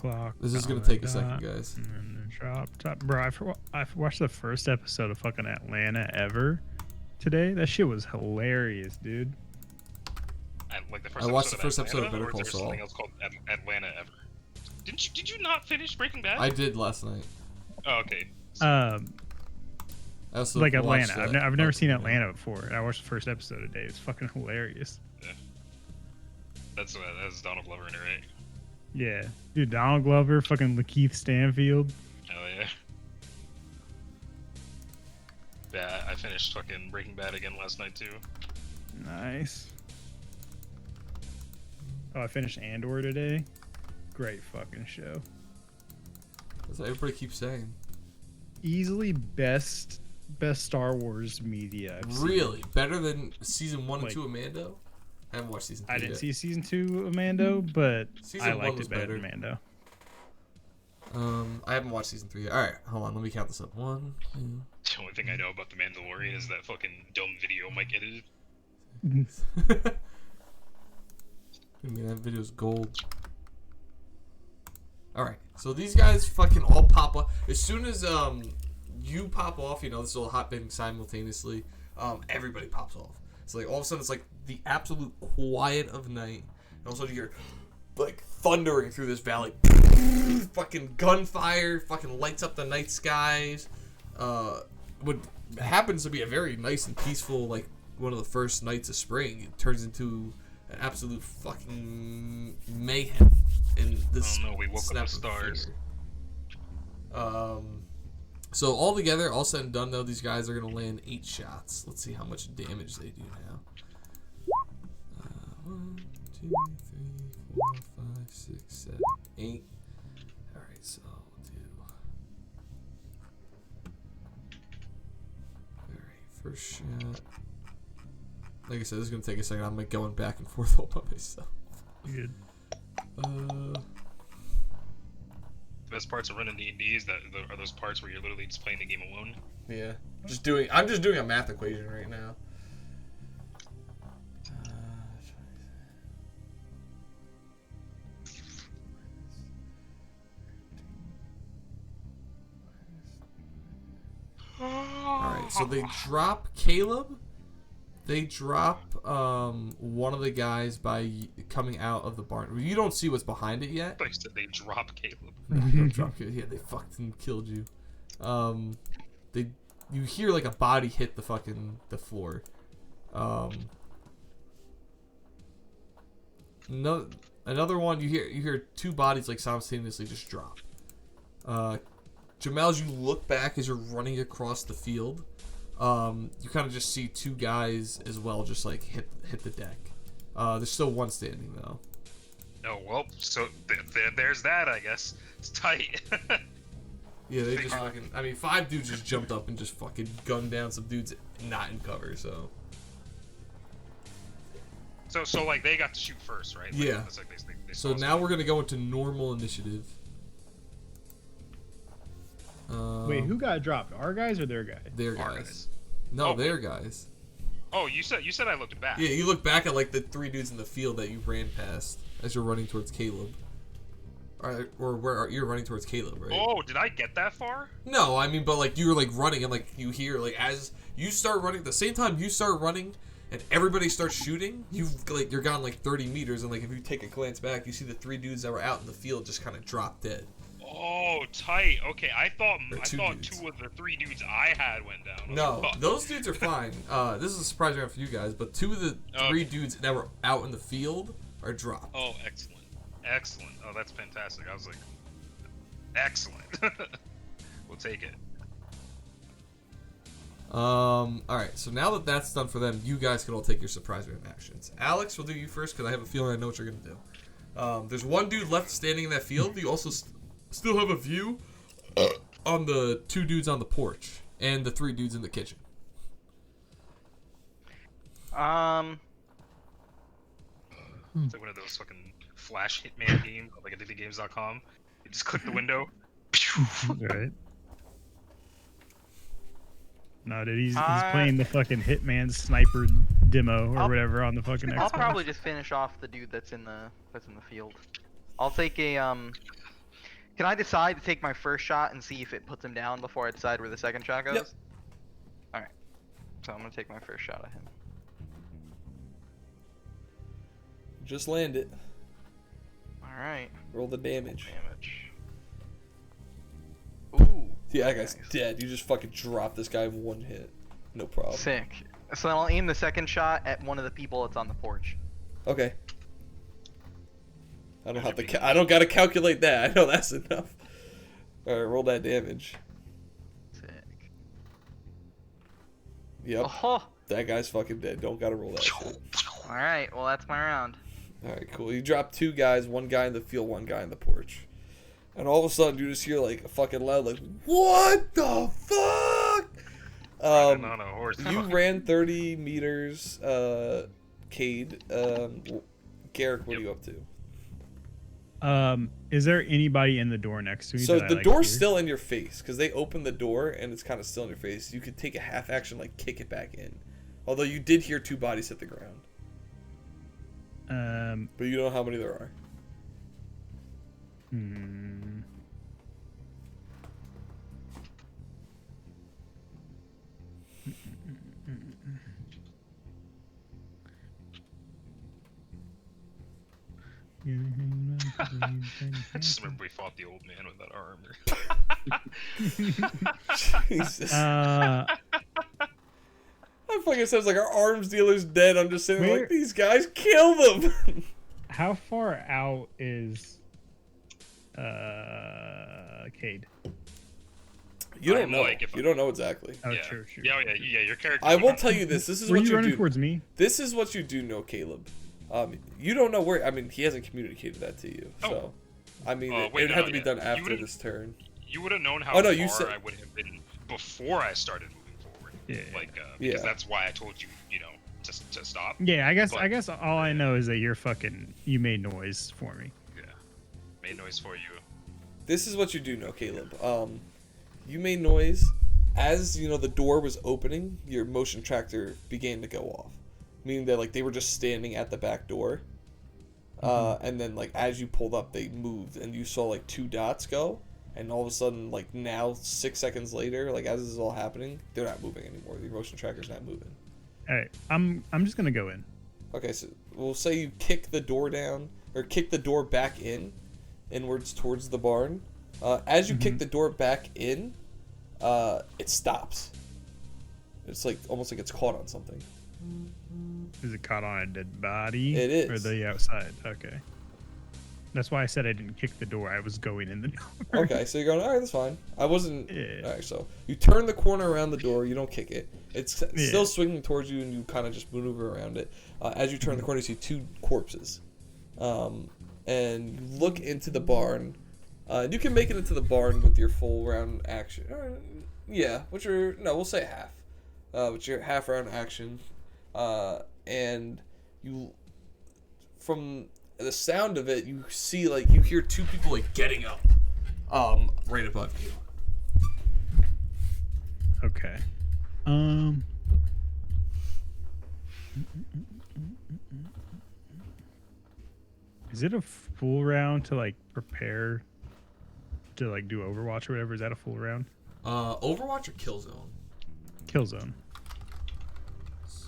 o'clock. This is on gonna the take a second, dot, guys. And then the top. Bro, I watched the first episode of fucking Atlanta ever today. That shit was hilarious, dude. Like the first I watched the episode first of episode of Atlanta, Better or Call is there Saul. something else called Atlanta ever? Did you not finish Breaking Bad? I did last night. Oh, okay. I also Like watched Atlanta. that I've never seen fucking- Atlanta before. I watched the first episode today. It's fucking hilarious. That's Donald Glover in it, right? Yeah, dude. Donald Glover, fucking Lakeith Stanfield. Hell yeah. Yeah, I finished fucking Breaking Bad again last night too. Nice. Oh, I finished Andor today. Great fucking show. That's what everybody keeps saying. Easily best Star Wars media. I've seen. Really? Better than season 1 and Like- 2 of Mando? I haven't watched season 3 I didn't yet. see season 2 of Mando, but Season I one liked was it better better. than Mando. I haven't watched season 3 yet. Alright, hold on, let me count this up. 1, 2. The only thing I know about The Mandalorian is that fucking dumb video Mike edited. I mean, that video's gold. Alright, so these guys fucking all pop up. As soon as you pop off, you know, this little hot thing simultaneously, everybody pops off. So like all of a sudden it's like the absolute quiet of night. And all of a sudden you hear like thundering through this valley. Fucking gunfire, fucking lights up the night skies. What happens to be a very nice and peaceful, like one of the first nights of spring, it turns into an absolute fucking mayhem. And this Oh no, we woke up snap with of a stars. finger. So all together, all said and done, though, these guys are gonna land 8 shots. Let's see how much damage they do now. 1, 2, 3, 4, 5, 6, 7, 8. All right, so we'll do. All right, first shot. Like I said, this is gonna take a second. I'm like going back and forth all by myself. Good. The best parts of running D&D is that are those parts where you're literally just playing the game alone. Yeah, I'm just doing a math equation right now. Alright, so they drop Caleb. They drop one of the guys by coming out of the barn. You don't see what's behind it yet. Like I said, they drop Caleb. No, drop Caleb. Yeah, they fucking killed you. You hear like a body hit the floor. No, another one you hear 2 bodies like simultaneously just drop. Jamel, as you look back as you're running across the field, you kind of just see 2 guys as well just like hit the deck. There's still one standing though. Oh well, so there's that. I guess it's tight. Yeah, they just fucking. I mean, 5 dudes just jumped up and just fucking gunned down some dudes not in cover. So. So like they got to shoot first, right? Like, Yeah. it's like they So now we're gonna go into normal initiative. Wait, who got dropped? Our guys or their guys? Their Our guys. guys. No, Oh. their guys. Oh, you said I looked back. Yeah, you look back at like the 3 dudes in the field that you ran past as you're running towards Caleb. Or where you're running towards Caleb, right? Oh, did I get that far? No, I mean, but like you were like running and like you hear like as you start running, at the same time you start running and everybody starts shooting, you're gone like 30 meters and like if you take a glance back, you see the 3 dudes that were out in the field just kind of drop dead. Oh, tight. Okay, I thought Or 2 dudes. 2 of the 3 dudes I had went down. I was No, like, fuck. those dudes are fine. This is a surprise round for you guys, but 2 of the 3 dudes that were out in the field are dropped. Oh, excellent. Excellent. Oh, that's fantastic. I was like, excellent. We'll take it. Alright, so now that that's done for them, you guys can all take your surprise round actions. Alex, we'll do you first because I have a feeling I know what you're going to do. There's 1 dude left standing in that field. You also still have a view on the 2 dudes on the porch and the 3 dudes in the kitchen. It's like one of those fucking Flash Hitman games, like addictedgames.com. You just click the window. Right. No, dude, he's playing the fucking Hitman sniper demo or whatever on the fucking Xbox. I'll probably just finish off the dude that's in the field. I'll take a Can I decide to take my first shot and see if it puts him down before I decide where the second shot goes? Yep. Alright. So I'm gonna take my first shot at him. Just land it. Alright. Roll the damage. Ooh. Yeah, that guy's nice. dead. You just fucking drop this guy in one hit. No problem. Sick. So then I'll aim the second shot at one of the people that's on the porch. Okay. I don't have to. I don't gotta calculate that. I know that's enough. All right, roll that damage. Sick. Yep. Oh. That guy's fucking dead. Don't gotta roll that shit. Alright, well that's my round. All right, cool. You drop 2 guys, 1 guy in the field, 1 guy in the porch, and all of a sudden you just hear like a fucking loud like, "What the fuck?" Running on a horse. You ran 30 meters, Cade. Garrick, what are you up to? Is there anybody in the door next to me? So that the I, door's hear? still in your face because they opened the door and it's kind of still in your face. You could take a half action, like kick it back in. Although you did hear 2 bodies hit the ground, but you don't know how many there are. I just remember we fought the old man with that armor. Jesus. Uh, That fucking sounds like our arms dealer's dead. I'm just saying, Where- like, these guys, kill them. how far out is Cade? You don't I'm know. like, if You don't know exactly. Oh, yeah. true. Yeah, your character. I will tell you this. This is Were what you you running do. towards me? This is what you do know, Caleb. You don't know where. I mean, he hasn't communicated that to you. Oh. So, I mean, it wait, would no, have to be yeah. done You after would've- this turn. You would have known how Oh, no, far you said- I would have been before I started moving forward. Yeah. Like, Yeah. because that's why I told you, to stop. Yeah, I guess But- all I know is that you made noise for me. Yeah. Made noise for you. This is what you do know, Caleb. You made noise as the door was opening. Your motion tracker began to go off, meaning that like they were just standing at the back door. And then like as you pulled up, they moved, and you saw like 2 dots go, and all of a sudden, like now 6 seconds later, like as this is all happening, they're not moving anymore. The motion tracker's not moving. All right, I'm just gonna go in. Okay, so we'll say you kick the door down, or kick the door back inwards towards the barn. As you kick the door back in, it stops. It's like almost like it's caught on something. Is it caught on a dead body? It is. Or the outside? Okay. That's why I said I didn't kick the door. I was going in the door. Okay, so you're going, all right, that's fine. I wasn't. Yeah. All right, so you turn the corner around the door. You don't kick it. It's still swinging towards you, and you kind of just maneuver around it. As you turn the corner, you see 2 corpses. And you look into the barn. You can make it into the barn with your full round action. We'll say half. With your half round action. And you, from the sound of it, you see you hear 2 people like getting up, right above you. Okay. Is it a full round to prepare to do Overwatch or whatever? Is that a full round? Overwatch or Killzone? Killzone.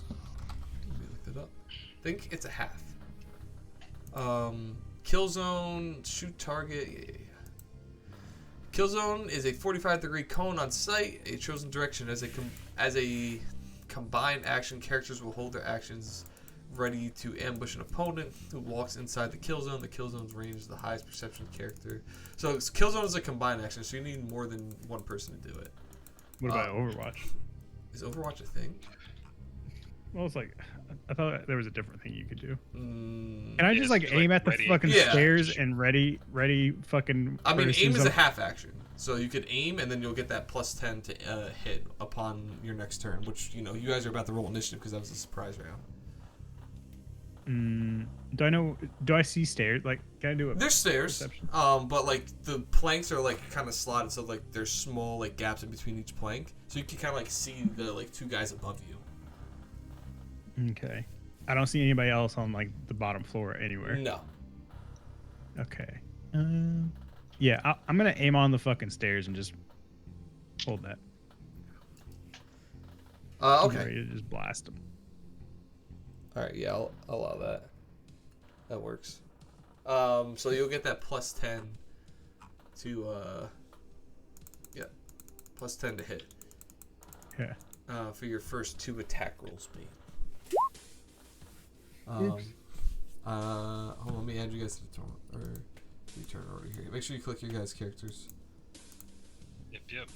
Let me look that up. I think it's a half. Killzone, shoot target. Yeah. Killzone is a 45-degree cone on sight. A chosen direction as a combined action. Characters will hold their actions ready to ambush an opponent who walks inside the kill zone. The kill zone's range is the highest perception character. So kill zone is a combined action, so you need more than one person to do it. What about Overwatch? Is Overwatch a thing? Well, it's I thought there was a different thing you could do. Mm, Can I just aim at the ready. fucking Yeah. stairs and ready fucking? I mean, aim is person? a half action. So you could aim, and then you'll get that +10 to hit upon your next turn, which, you guys are about to roll initiative because that was a surprise round. Do I see stairs? Can I do it? There's stairs, Perception. but the planks are kind of slotted, so there's small gaps in between each plank, so you can kind of see the 2 guys above you. Okay. I don't see anybody else on the bottom floor anywhere. No. Okay. Yeah, I'm gonna aim on the fucking stairs and just hold that. I'm Okay. ready to just blast them. All right. Yeah, I'll allow that. That works. So you'll get that +10 to yeah, +10 to hit. Yeah. For your first 2 attack rolls, mate. Oops. Hold on, let me add you guys to the turn order here. Make sure you click your guys' characters. Yep.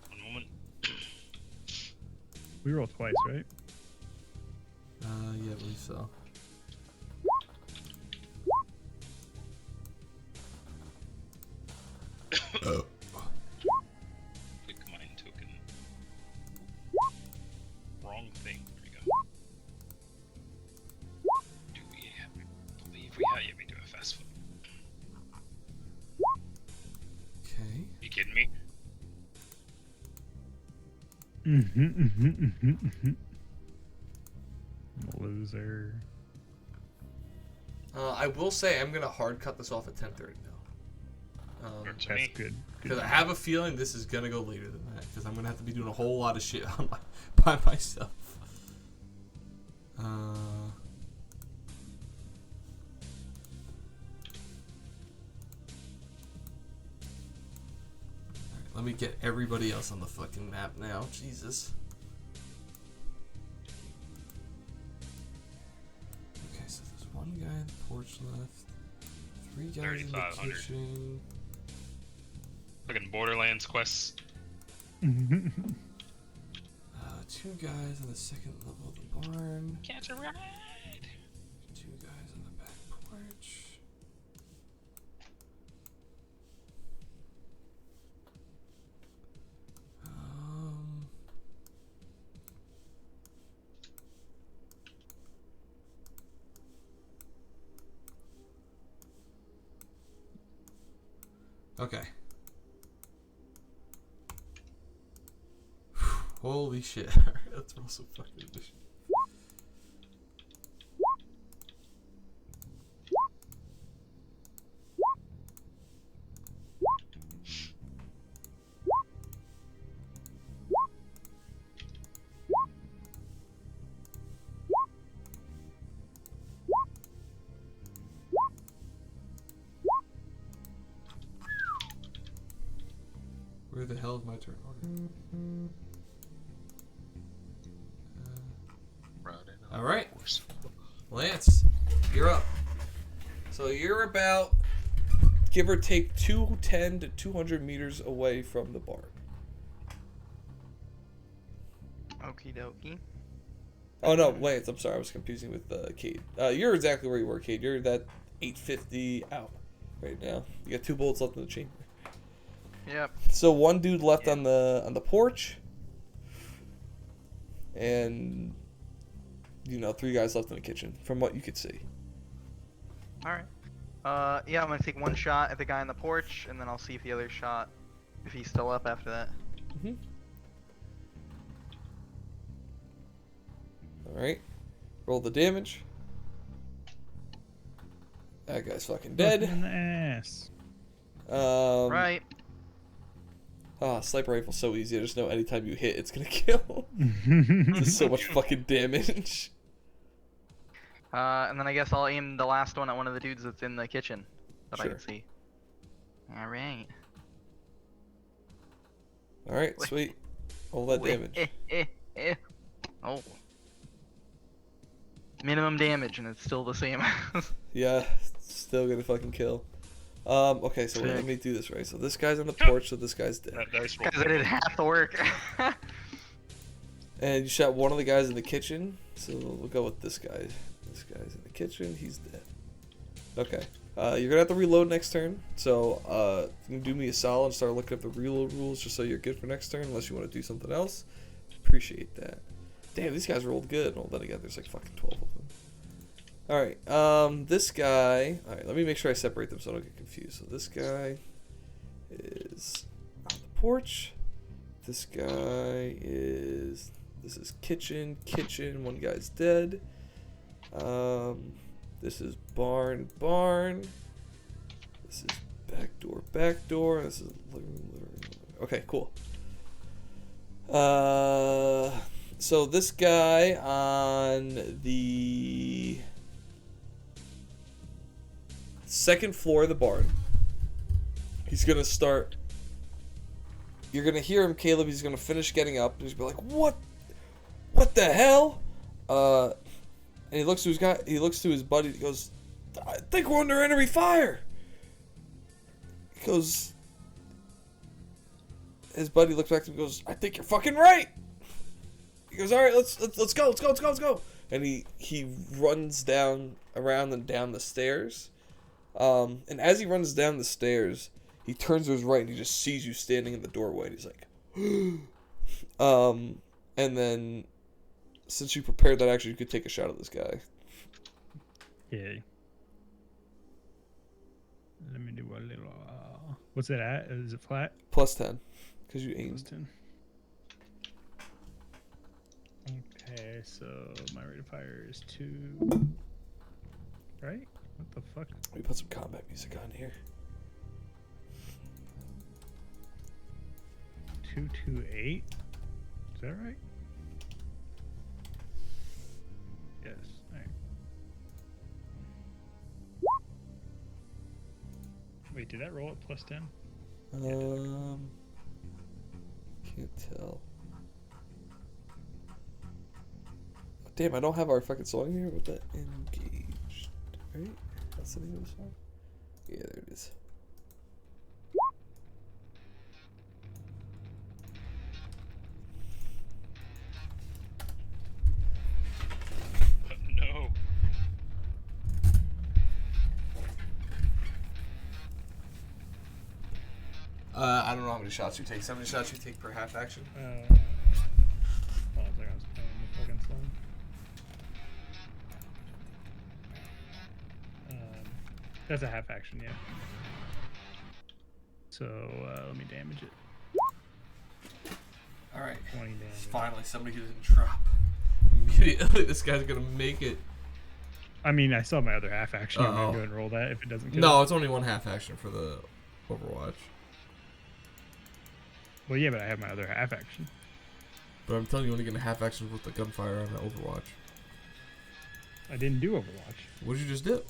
One moment. We roll twice, right? Yeah, I believe so. Quick mind token. Wrong thing. There we go. Do we believe we have? Yeah, we do have fast foot. Okay. You kidding me? Loser. I will say I'm gonna hard cut this off at 10:30 now. Works for That's me. good. Because I have a feeling this is gonna go later than that. Because I'm gonna have to be doing a whole lot of shit by myself. Alright, let me get everybody else on the fucking map now. Jesus. Okay, so there's one guy on the porch left. 3 guys in the 3,500. kitchen. Fucking Borderlands quests. 2 guys on the second level of the barn. Catch a ride. 2 guys on the back porch. Okay. Holy shit. Let's roll some fucking addition. Where the hell is my turn order? All right, Lance, you're up. So you're about, give or take, 210 to 200 meters away from the barn. Okie dokie. Oh no, Lance, I'm sorry, I was confusing with Cade. You're exactly where you were, Cade. You're that 850 out right now. You got 2 bullets left in the chamber. Yep. So one dude left on the porch, and 3 guys left in the kitchen, from what you could see. All right. Yeah, I'm gonna take one shot at the guy on the porch, and then I'll see if the other shot, if he's still up after that. All right, roll the damage. That guy's fucking dead. In the ass. Right. Sniper rifle's so easy. I just know anytime you hit, it's gonna kill. There's so much fucking damage. And then I guess I'll aim the last one at one of the dudes that's in the kitchen that I Sure. can see. All right. All right, sweet. Roll that damage. Oh. Minimum damage, and it's still the same. Yeah, still gonna fucking kill. Okay, so let Sick. me do this right. So this guy's on the porch, so this guy's dead. That dice roll. Because I did half the work. And you shot one of the guys in the kitchen, so we'll go with this guy. This guy's in the kitchen, he's dead. Okay. You're gonna have to reload next turn, so you can do me a solid and start looking up the reload rules just so you're good for next turn, unless you want to do something else. Appreciate that. Damn, these guys rolled good. Well, then again, there's like fucking 12 of them. Alright, this guy... Alright, let me make sure I separate them so I don't get confused. So this guy is on the porch. This guy is... This is kitchen. One guy's dead. This is barn. This is back door. This is living room. Okay, cool. So this guy on the second floor of the barn. He's gonna start. You're gonna hear him, Caleb. He's gonna finish getting up. He's gonna be like, "What? What the hell?" And he looks to his guy. He looks to his buddy. He goes, "I think we're under enemy fire." He goes. His buddy looks back to him and goes, "I think you're fucking right." He goes, "All right, let's go." And he runs down around and down the stairs. And as he runs down the stairs, he turns to his right and he just sees you standing in the doorway. And he's like, and then since you prepared that action, you could take a shot at this guy. Yeah. Let me do a little. What's it at? Is it flat? Plus 10, because you Plus aimed. 10. Okay, so my rate of fire is 2. Right? What the fuck? Let me put some combat music on here. 228. Is that right? Yes. All right. Wait, did that roll at plus 10? Can't tell. Damn, I don't have our fucking song here with that engaged. Right? That's the name of the song? Yeah, there it is. No. I don't know how many shots you take. How many shots you take per half action? Oh, I was playing the fucking song. That's a half action, yeah. So let me damage it. Alright. 20 damage. Finally, somebody who didn't drop. Immediately, this guy's gonna make it. I mean, I saw my other half action. I'm Uh-oh. gonna go ahead and roll that if it doesn't kill. No, it's only one half action for the Overwatch. Well, yeah, but I have my other half action. But I'm telling you, only getting a half action with the gunfire on the Overwatch. I didn't do Overwatch. What did you just do?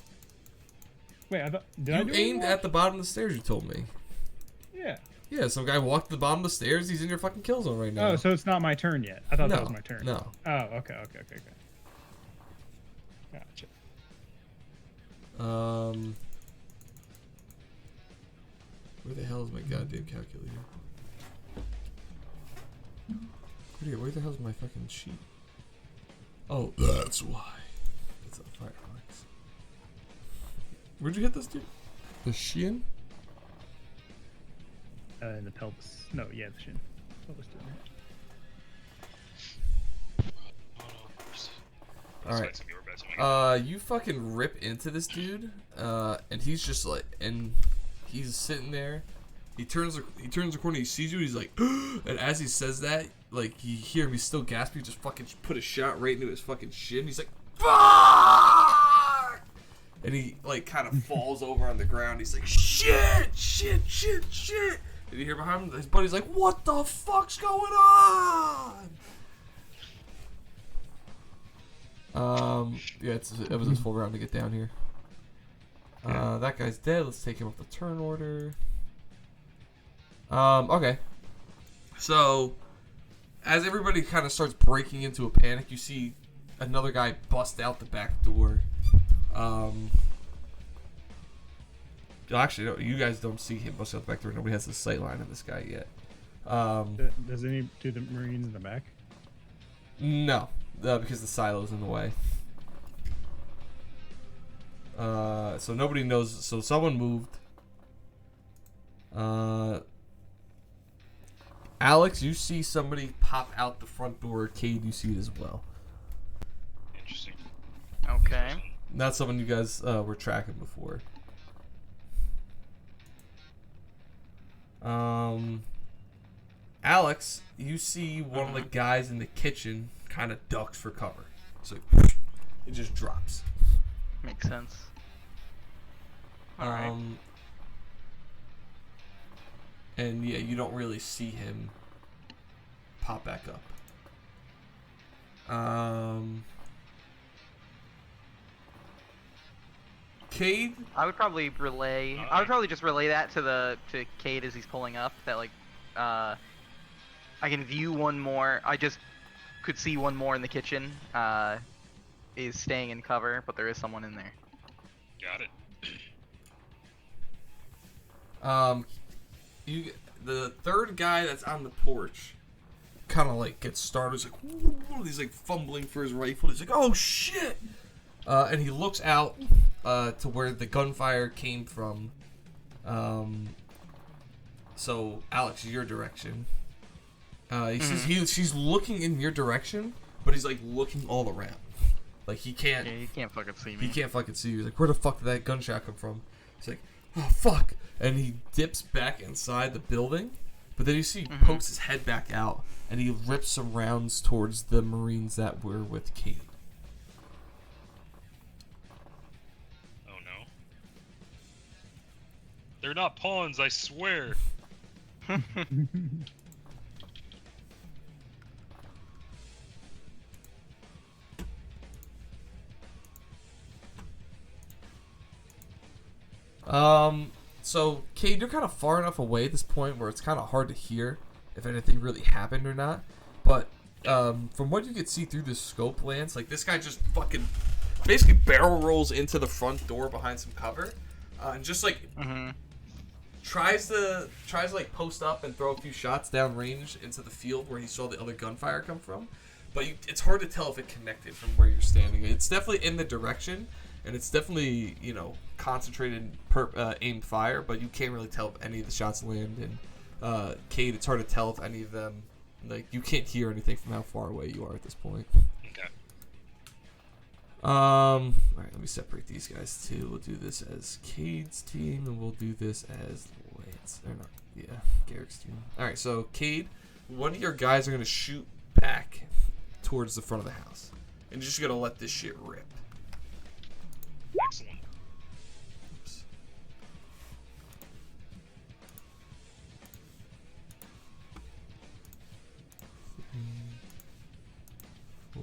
Wait, I thought did I You do aimed Overwatch? at the bottom of the stairs. You told me. Yeah. Yeah, some guy walked to the bottom of the stairs. He's in your fucking kill zone right now. Oh, so it's not my turn yet. I thought no, that was my turn. No. Oh, okay. Gotcha. Where the hell is my goddamn calculator? Where the hell is my fucking sheet? Oh, that's why. That's a fireworks. Where'd you hit this dude? The shin? In the pelvis. No, yeah, the shin. Pelvis didn't hit. Oh no. All right. You fucking rip into this dude, and he's just like, and he's sitting there. He turns the corner. He sees you. He's like, and as he says that, like you hear him. He's still gasping. Just fucking put a shot right into his fucking shin. He's like, fuck! And he like kind of falls over on the ground. He's like, shit. And you hear behind him, his buddy's like, what the fuck's going on? Yeah, it was his full round to get down here. That guy's dead. Let's take him off the turn order. Okay. So, as everybody kind of starts breaking into a panic, you see another guy bust out the back door. Actually, no, you guys don't see him bust out the back door. Nobody has the sight line of this guy yet. Does any do the Marines in the back? No, because the silo's in the way. So nobody knows. So someone moved. Alex, you see somebody pop out the front door. Cade, you see it as well. Interesting. Okay. Not someone you guys were tracking before. Alex, you see one of the guys in the kitchen kind of ducks for cover. So it just drops. Makes sense. Alright. And yeah, you don't really see him pop back up. Cade? I would probably relay. I would probably just relay that to Cade as he's pulling up. That like, I can view one more. I just could see one more in the kitchen. Is staying in cover, but there is someone in there. Got it. The third guy that's on the porch kind of like gets started. He's like, "Ooh," he's like fumbling for his rifle. He's like, "Oh shit!" And he looks out to where the gunfire came from. So Alex, your direction. He says she's looking in your direction, but he's like looking all around. Like he can't. Yeah, he can't fucking see me. He can't fucking see you. He's like, "Where the fuck did that gunshot come from?" He's like, "Oh fuck!" And he dips back inside the building, but then you see he pokes his head back out, and he rips some rounds towards the Marines that were with Kate. Oh no. They're not pawns, I swear. So Cade, you're kind of far enough away at this point where it's kind of hard to hear if anything really happened or not. But from what you can see through the scope, Lance, like this guy just fucking basically barrel rolls into the front door behind some cover, and just like tries to like post up and throw a few shots down range into the field where he saw the other gunfire come from. But it's hard to tell if it connected from where you're standing. It's definitely in the direction. And it's definitely, concentrated, aimed fire, but you can't really tell if any of the shots land. And Cade, it's hard to tell if any of them, like, you can't hear anything from how far away you are at this point. Okay. Alright, let me separate these guys too. We'll do this as Cade's team, and we'll do this as Lance. Or not, yeah, Garrick's team. Alright, so Cade, one of your guys are going to shoot back towards the front of the house. And you're just going to let this shit rip. Excellent. Oops. 3, 4,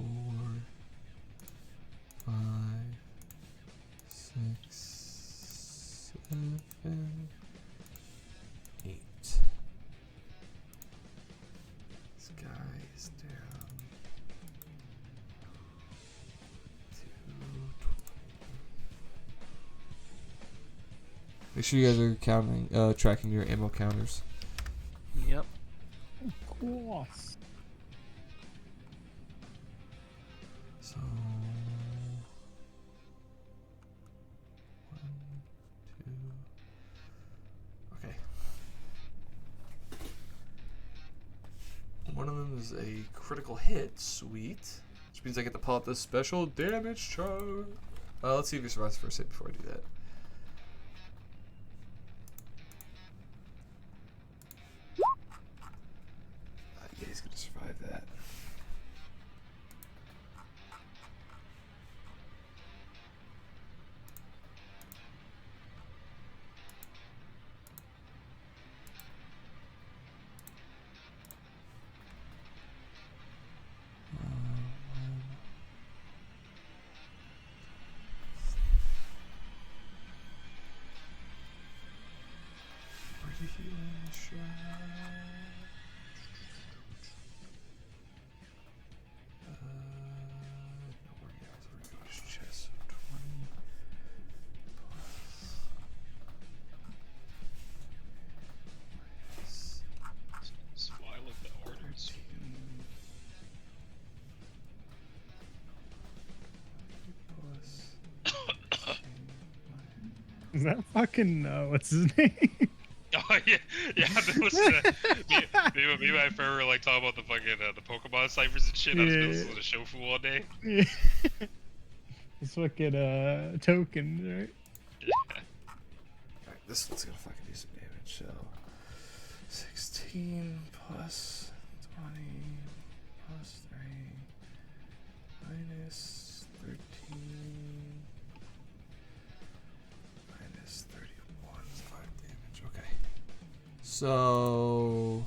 5, 6, 7, 8. This guy is down. 2. Make sure you guys are counting, tracking your ammo counters. Yep. Of course. So, 1, 2. Okay. One of them is a critical hit. Sweet. Which means I get to pull out the special damage chart. Let's see if he survives the first hit before I do that. Yeah, he's gonna survive that. Where did he land the shot? Nowhere near. So we're going to his chest. So 20 plus. That's why I love the orders. Is that fucking what's his name? Oh yeah, yeah. That was me and my friend were like talking about the fucking the Pokemon ciphers and shit. I was listening to Shofu all day. Yeah. It's fucking tokens, right? Yeah. Alright, this one's gonna fucking do some damage, so 16 plus 20 plus 3 minus 13 minus 31 is 5 damage. Okay. So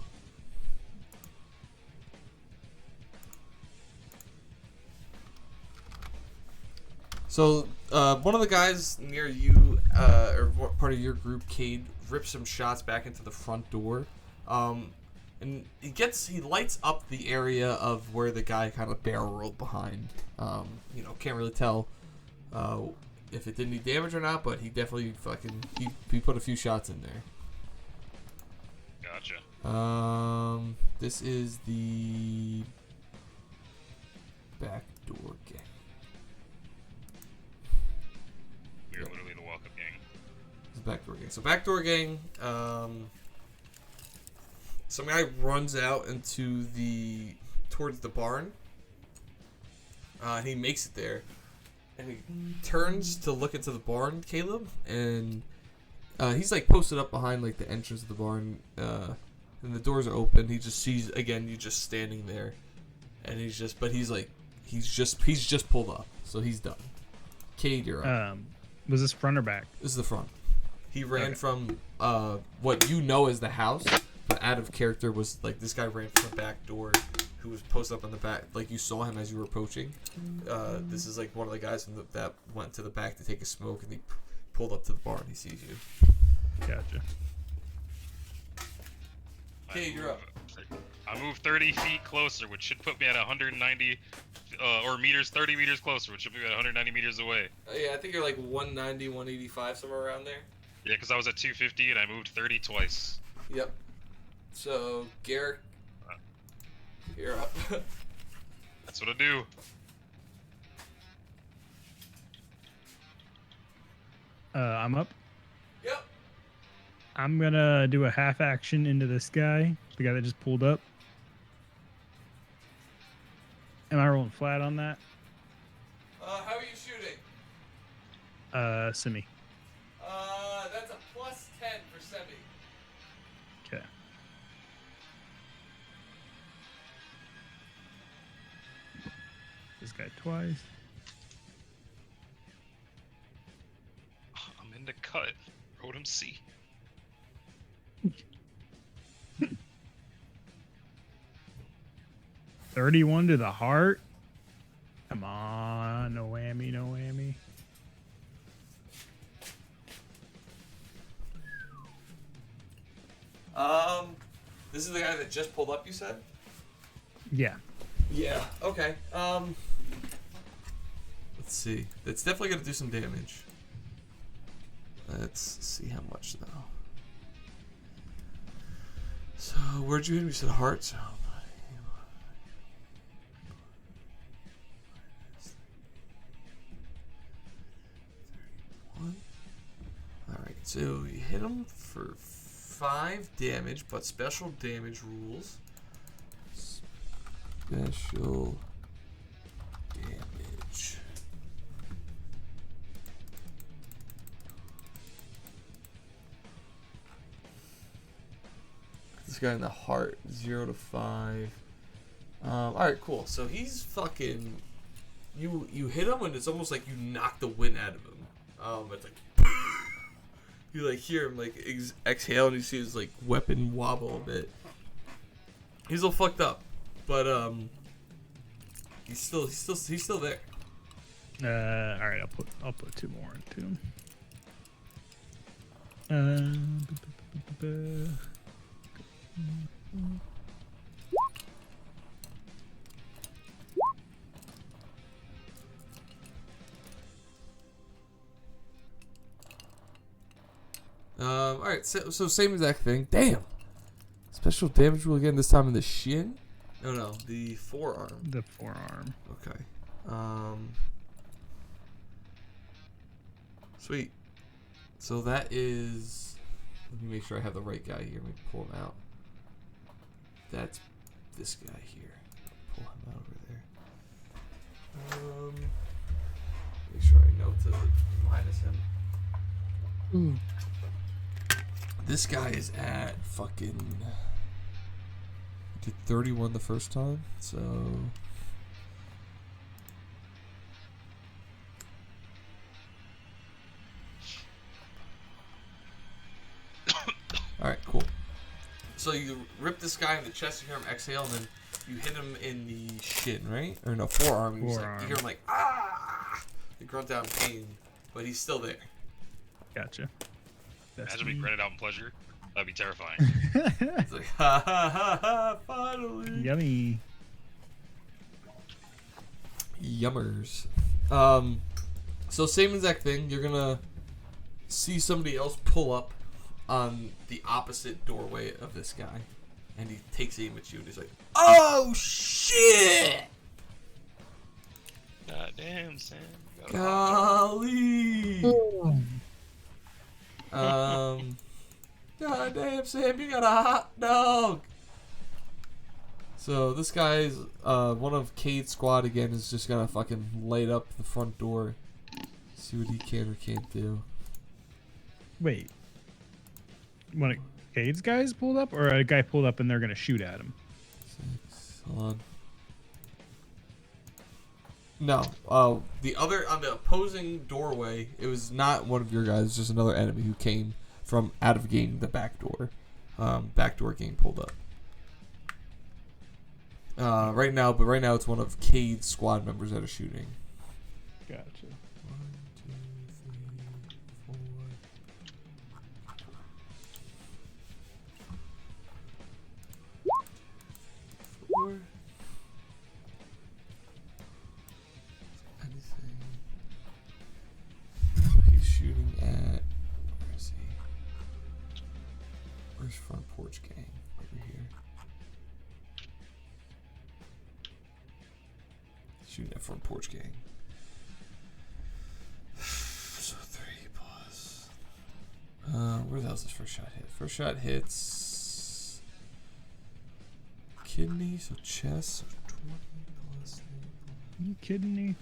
one of the guys near you, or part of your group, Cade, rips some shots back into the front door, and he lights up the area of where the guy kind of barrel rolled behind. Can't really tell if it did any damage or not, but he definitely he put a few shots in there. Gotcha. This is the back door gang. We're literally the walk-up gang. This is backdoor gang. So backdoor gang. Some guy runs out towards the barn. He makes it there, and he turns to look into the barn, Caleb, and he's like posted up behind like the entrance of the barn, and the doors are open. He just sees again you just standing there, and he's just pulled up, so he's done. Cade, you're up. Was this front or back? This is the front. He ran from what you know as the house, but out of character was like this guy ran from the back door, who was posted up on the back. Like you saw him as you were approaching. This is like one of the guys that went to the back to take a smoke, and he pulled up to the barn. He sees you. Gotcha. Okay, you're up. I moved 30 feet closer, which should put me at 190, or meters, 30 meters closer, which should put me at 190 meters away. Yeah, I think you're like 190, 185, somewhere around there. Yeah, because I was at 250 and I moved 30 twice. Yep. So, Garrett, you're up. That's what I do. I'm up. Yep. I'm gonna do a half action into this guy, the guy that just pulled up. Am I rolling flat on that? How are you shooting? Semi. That's a plus 10 for semi. Okay. This guy twice. I'm in the cut. Rotom C. $31 to the heart. Come on, no whammy, no whammy. This is the guy that just pulled up, you said? Yeah. Yeah. Okay. Let's see. It's definitely gonna do some damage. Let's see how much though. So where'd you hit me? You said heart. So 31. All right. So you hit him for 5 damage, but special damage rules. Special damage. This guy in the heart, 0 to 5. Alright, cool. So he's fucking. You hit him and it's almost like you knock the wind out of him. It's like. You like hear him like exhale and you see his like weapon wobble a bit. He's a little fucked up. But he's still there. All right, I'll put 2 more into him. All right, so same exact thing. Damn. Special damage rule again. This time in the shin. No, the forearm. The forearm. Okay. Sweet. So that is. Let me make sure I have the right guy here. Let me pull him out. That's this guy here. Pull him out over there. Make sure I know to minus him. Ooh. This guy is at fucking. Did 31 the first time, so. Alright, cool. rip this guy in the chest. You hear him exhale, and then you hit him in the shin, right? Or no, forearm. He's like, you hear him like, ah! You grunt out in pain, but he's still there. Gotcha. Imagine being granted out in pleasure. That'd be terrifying. It's like, ha ha ha ha, finally. Yummy. Yummers. So same exact thing. You're gonna see somebody else pull up on the opposite doorway of this guy, and he takes aim at you, and he's like, "Oh shit! God damn, Sam. Golly! God damn, Sam, you got a hot dog." So this guy's one of Cade's squad again is just gonna fucking light up the front door. See what he can or can't do. Wait. One of Cade's guys pulled up, or a guy pulled up and they're gonna shoot at him? 6. Hold on. No. The other on the opposing doorway, it was not one of your guys, it was just another enemy who came from out of game the back door. Back door gang pulled up. Right now it's one of Cade's squad members that are shooting. Gotcha. 1, 2, 3, 4. 4. Anything? He's shooting at. Where is he? Where's front porch gang? Over here. Shooting at front porch gang. So 3 plus. Where the hell's this first shot hit? First shot hits kidney, so chest, so 20 plus. You kidding me?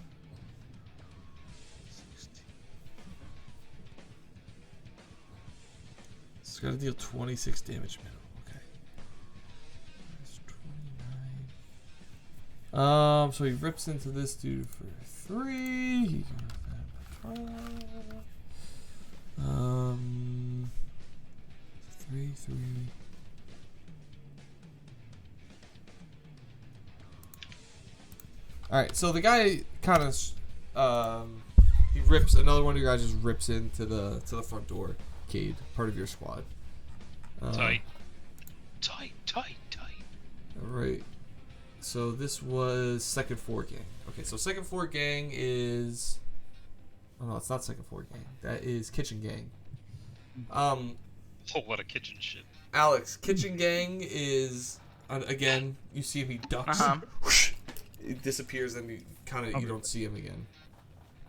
16. It's gotta deal 26 damage minimum. Okay. That's 29. So he rips into this dude for 3. He goes down by 12. 3, 3. Alright, so the guy kind of, he rips, another one of your guys just rips into the front door. Cade, part of your squad. Tight. Alright. So this was second floor gang. Okay, so second floor gang is... Oh no, it's not second floor gang. That is kitchen gang. Whole lot of kitchen shit. Alex, kitchen gang is... again, you see him, he ducks. Whoosh, it disappears and you kind of you don't see him again.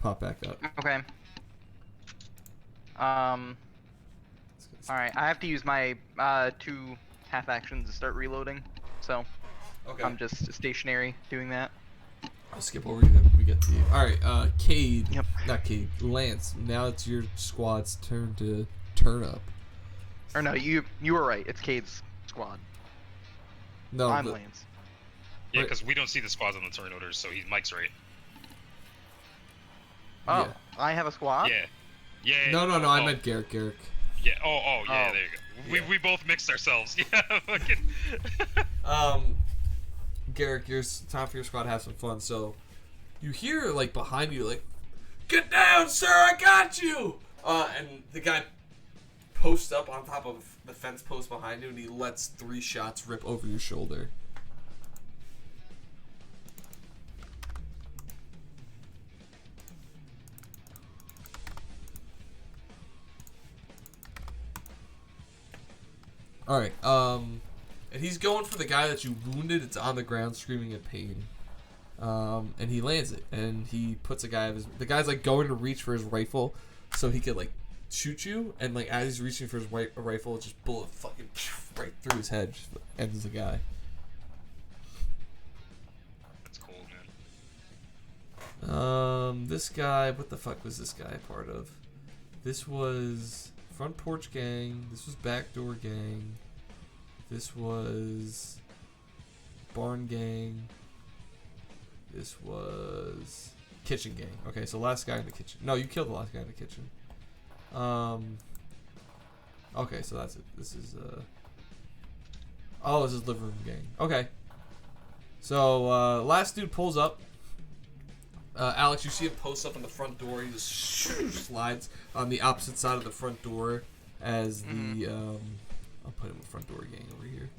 Pop back up. Okay. Alright, I have to use my 2 half actions to start reloading, so Okay. I'm just stationary doing that. I'll skip over you then. We get to you. Alright, Cade. Yep. Not Cade. Lance. Now it's your squad's turn to turn up. Or no, you were right. It's Cade's squad. No, I'm Lance. Yeah, because we don't see the squads on the turn orders, so Mike's right. Oh, Yeah. I have a squad? Yeah. Yeah. No, oh, I meant Garrick. Yeah. Yeah. Oh. There you go. Yeah. We both mixed ourselves. Yeah. Fucking. Garrick, time for your squad to have some fun. So, you hear like behind you, like, "Get down, sir! I got you!" And the guy posts up on top of the fence post behind you, and he lets 3 shots rip over your shoulder. Alright, and he's going for the guy that you wounded. It's on the ground screaming in pain. And he lands it, and he puts a guy of his... The guy's, like, going to reach for his rifle so he could, like, shoot you, and, like, as he's reaching for his rifle, just bullet fucking right through his head, just ends the guy. That's cold, man. This guy... What the fuck was this guy a part of? This was... Front porch gang. This was backdoor gang. This was barn gang. This was kitchen gang. Okay, so last guy in the kitchen. No, you killed the last guy in the kitchen. Okay, so that's it. This is Oh, this is living room gang. Okay. So, last dude pulls up. Alex, you see him post up on the front door. He just slides on the opposite side of the front door as the, I'll put him in the front door gang over here.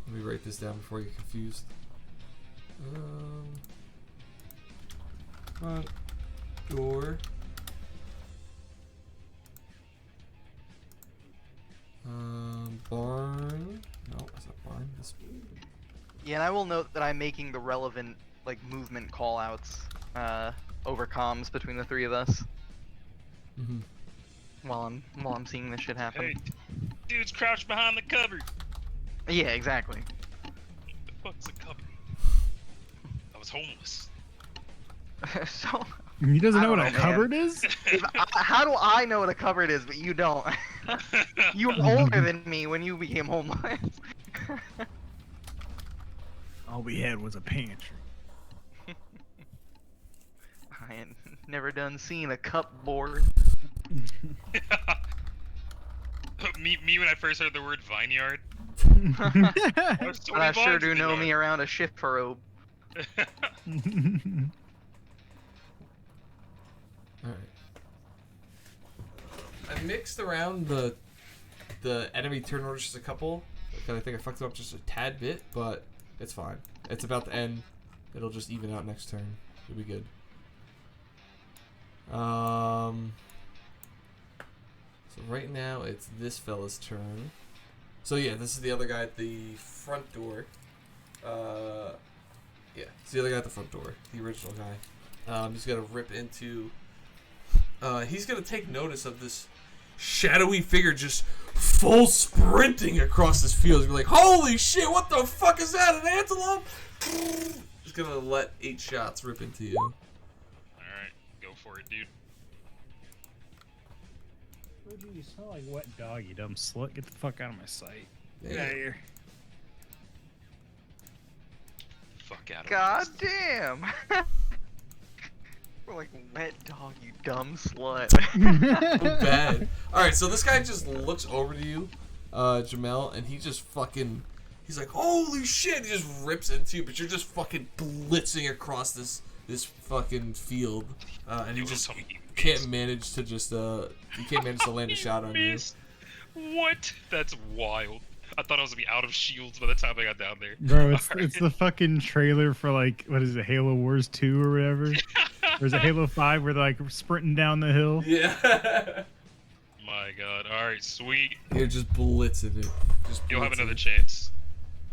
Let me write this down before you get confused. Front door. Barn. No, that's not barn. This. Yeah, and I will note that I'm making the relevant like movement callouts over comms between the three of us Mm-hmm. while I'm seeing this shit happen. Hey, dude's crouched behind the cupboard. Yeah, exactly. The fuck's a cupboard? I was homeless. So He doesn't I know what don't a know, cupboard is? how do I know what a cupboard is, but you don't? You were older than me when you became homeless. All we had was a pantry. I had never done seen a cupboard. me when I first heard the word vineyard. But I sure do know me around a shift robe. Alright. I mixed around the enemy turn orders just a couple. Because I think I fucked it up just a tad bit, but it's fine. It's about to end. It'll just even out next turn. It'll be good. So right now it's this fella's turn. So yeah, this is the other guy at the front door. Yeah, it's the other guy at the front door, the original guy. He's gonna rip into. He's gonna take notice of this shadowy figure just full sprinting across this field. He's gonna be like, "Holy shit! What the fuck is that? An antelope?" He's gonna let 8 shots rip into you. All right, go for it, dude. You smell like wet dog, you dumb slut. Get the fuck out of my sight. Get out of here. Fuck out of God damn! We're like wet dog, you dumb slut. Bad. Alright, so this guy just looks over to you, Jamel, and he just fucking. He's like, "Holy shit!" He just rips into you, but you're just fucking blitzing across this fucking field, and you just can't manage to just you can't manage to land a shot on you. What? That's wild. I thought I was gonna be out of shields by the time I got down there. Bro, it's the fucking trailer for like, what is it, Halo Wars 2 or whatever? There's a Halo 5 where they're like sprinting down the hill. Yeah. My God. All right, sweet. You're just blitzing it. You'll have another chance.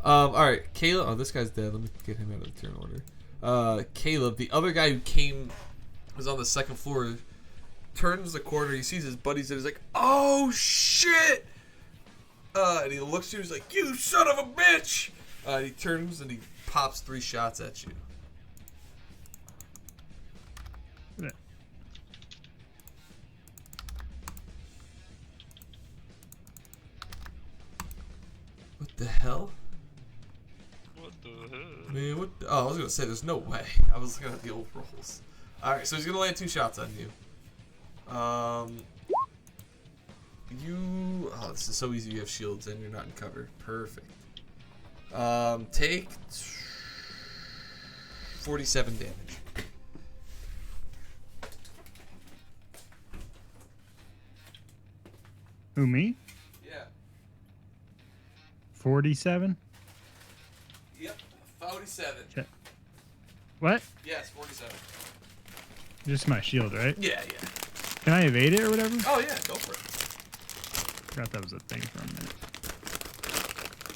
All right, Caleb. Oh, this guy's dead. Let me get him out of the turn order. Caleb, the other guy who was on the second floor, turns the corner. He sees his buddies and he's like, "Oh shit!" And he looks at you. He's like, "You son of a bitch!" He turns and he pops 3 shots at you. What the hell? What the hell? Man, what? Oh, I was gonna say, there's no way. I was looking at the old rolls. All right, so he's gonna land 2 shots on you. Oh, this is so easy. You have shields and you're not in cover. Perfect. Take 47 damage. Who, me? Yeah. 47? Yep. 47. Check. What? Yes, 47. Just my shield, right? Yeah, yeah. Can I evade it or whatever? Oh yeah, go for it. Forgot that was a thing for a minute.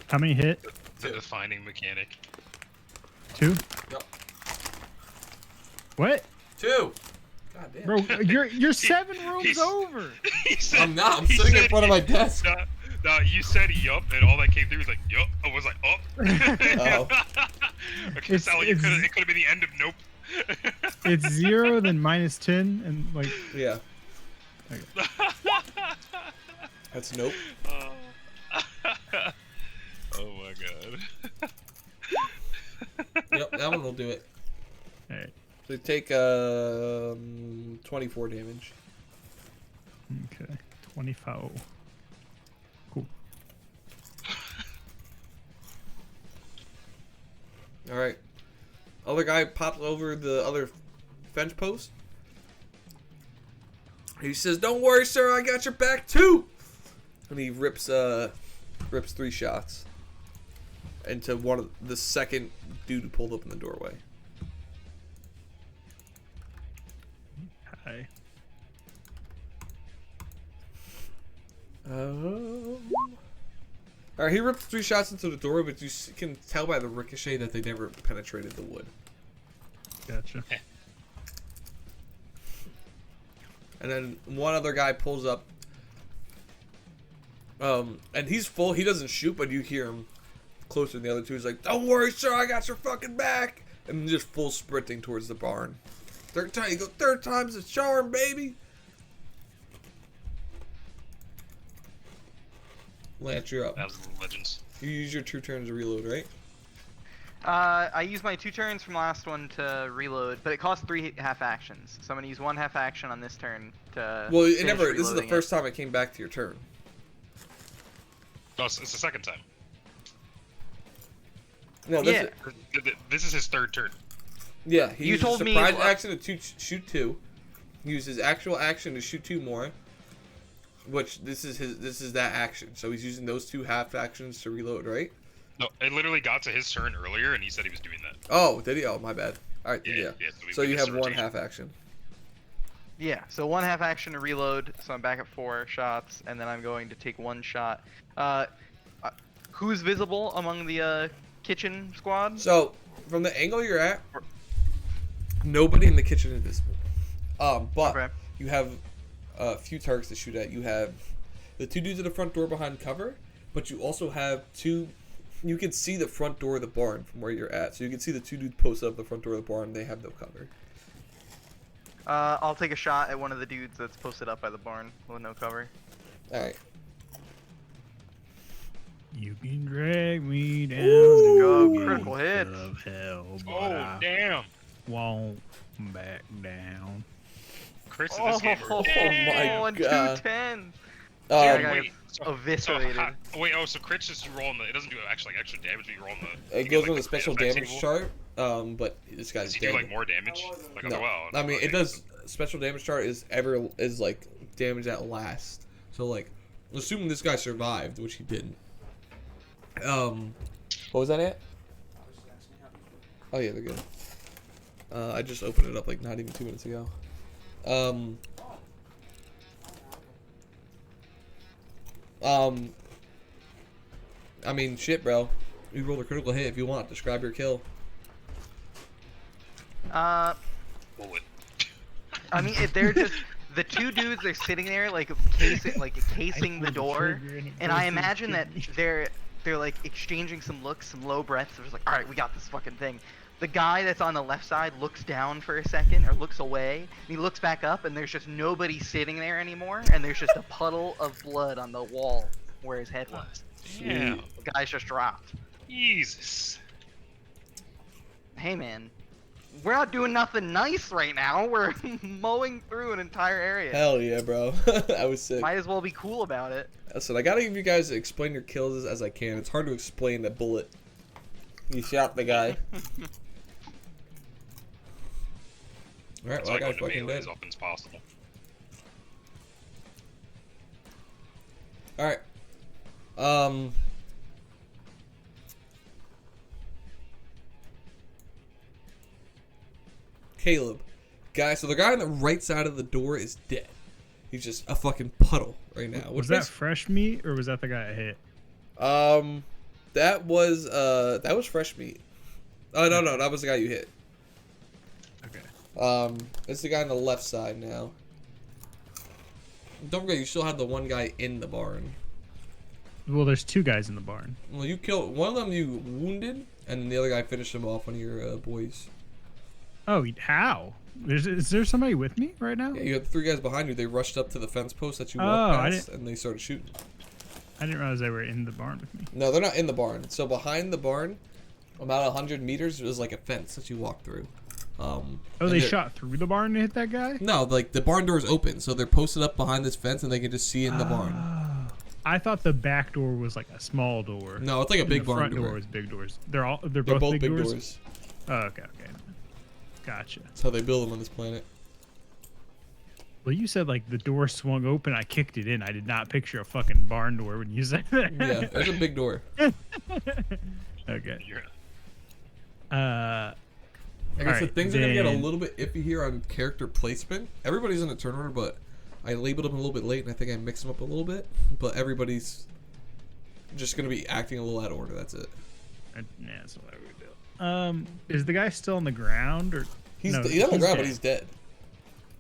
How many hit? The defining mechanic. 2? Yep. What? 2. God damn. Bro, you're 7 rooms over. He said, I'm not. I'm he sitting in said- front of my desk. No, you said yup, and all that came through was like yup. I was like, oh. Okay, so it could have been the end of nope. It's 0, then -10, and like. Yeah. Okay. That's nope. Oh my God. Yep, that one will do it. Alright. So you take 24 damage. Okay. 25. Cool. All right. Other guy pops over the other fence post. He says, "Don't worry, sir. I got your back too." And he rips 3 shots into one of the second dude who pulled up in the doorway. Hi. Alright, he ripped 3 shots into the door, but you can tell by the ricochet that they never penetrated the wood. Gotcha. And then one other guy pulls up. And he's full. He doesn't shoot, but you hear him closer than the other two. He's like, "Don't worry, sir. I got your fucking back." And just full sprinting towards the barn. Third time. You go, third time's a charm, baby. Lance, you're up. That was the legends. You use your 2 turns to reload, right? I used my 2 turns from last one to reload, but it costs 3 half actions. So I'm gonna use 1 half action on this turn to. Well, it finish never. This is the reloading first time it came back to your turn. Oh, it's the second time. No, Yeah. This is his 3rd turn. Yeah, he You used told his me- surprise action to shoot 2. He used his actual action to shoot 2 more. Which this is that action. So he's using those 2 half actions to reload, right? No, it literally got to his turn earlier, and he said he was doing that. Oh, did he? Oh, my bad. All right, yeah. So we you missed have the 1 rotation. half action. Yeah, so 1 half action to reload, so I'm back at 4 shots, and then I'm going to take 1 shot. Who's visible among the kitchen squad? So from the angle you're at, nobody in the kitchen is visible. But Okay. you have a few targets to shoot at. You have the 2 dudes at the front door behind cover, but you also have 2. You can see the front door of the barn from where you're at, so you can see the 2 dudes posted up the front door of the barn. They have no cover. I'll take a shot at one of the dudes that's posted up by the barn with no cover. All right. You can drag me down. Ooh. to Go, the critical gates hits. of hell, but Oh, I damn. won't back down. Crits in this game are... my and God. 2 10s. Um, I got Wait, so eviscerated. so crits just you roll on the... It doesn't do actually like extra damage, but you roll on the... It you goes get, on like, the special effects damage table. chart. But this guy's Does he dead. do like more damage? Like No, well, I mean it does. Special damage chart is like damage at last. So like, assuming this guy survived, which he didn't. What was that at? Oh yeah, they're good. I just opened it up like not even 2 minutes ago. I mean, shit, bro. You rolled a critical hit. If you want, describe your kill. Bullet. I mean, if they're just the 2 dudes are sitting there like casing the door, and I imagine that they're like exchanging some looks, some low breaths. They're just like, all right, we got this fucking thing. The guy that's on the left side looks down for a second or looks away, and he looks back up, and there's just nobody sitting there anymore, and there's just a puddle of blood on the wall where his head was. Damn. The guy's just dropped. Jesus. Hey man, we're not doing nothing nice right now. We're mowing through an entire area. Hell yeah, bro. I was sick. Might as well be cool about it. Listen, I gotta give you guys explain your kills as I can. It's hard to explain that bullet. You shot the guy. Alright, That's well, why that guy's I go to fucking melee dead. as often as possible. Alright. Caleb. Guys, so the guy on the right side of the door is dead. He's just a fucking puddle right now. Was that fresh meat or was that the guy I hit? That was fresh meat. Oh no, that was the guy you hit. Okay. It's the guy on the left side now. Don't forget, you still have the one guy in the barn. Well, there's 2 guys in the barn. Well, you killed one of them. You wounded, and then the other guy finished him off. One of your boys. Oh, how? Is there somebody with me right now? Yeah, you had 3 guys behind you. They rushed up to the fence post that you Oh, walked I past, and they started shooting. I didn't realize they were in the barn with me. No, they're not in the barn. So behind the barn, about 100 meters, was like a fence that you walk through. Oh, and they they're- shot through the barn to hit that guy? No, like the barn door is open, so they're posted up behind this fence, and they can just see in the barn. I thought the back door was like a small door. No, it's like a and big the barn front door. door was big doors. They're They're both big doors. Oh, okay. Gotcha. That's how they build them on this planet. Well, you said like the door swung open. I kicked it in. I did not picture a fucking barn door when you said that. Yeah, it's a big door. Okay. You're I guess Alright, the things are gonna get a then- little bit iffy here on character placement. Everybody's in a turn order, but I labeled them a little bit late, and I think I mixed them up a little bit. But everybody's just gonna be acting a little out of order. That's it. Nah, that's what I would do. Is the guy still on the ground or? He's No, he's on the ground, but dead. he's dead.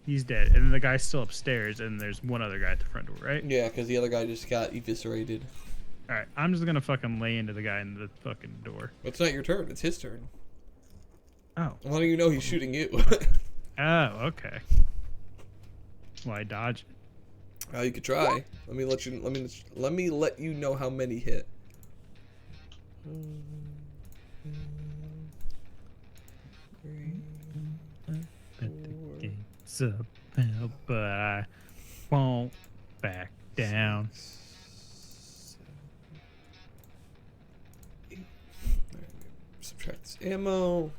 He's dead, and then the guy's still upstairs, and there's one other guy at the front door, right? Yeah, because the other guy just got eviscerated. All right, I'm just gonna fucking lay into the guy in the fucking door. It's not your turn. It's his turn. Oh. I'm letting you know he's shooting you. Oh, okay. Well, I dodged it. You could try. Let me let you know how many hit. At the gates of hell, but I won't back down. Subtract this ammo.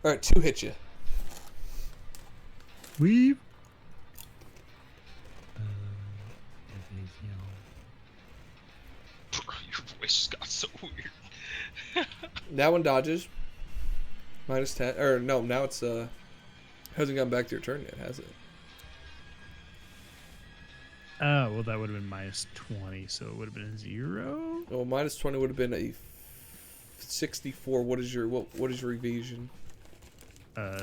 Alright, 2 hit you. Weave. Your voice got so weird. That one dodges. Minus 10. Or no, now it's hasn't gone back to your turn yet, has it? Oh, well, that would have been minus 20, so it would have been a 0. Well, minus 20 would have been a 64. What is your evasion?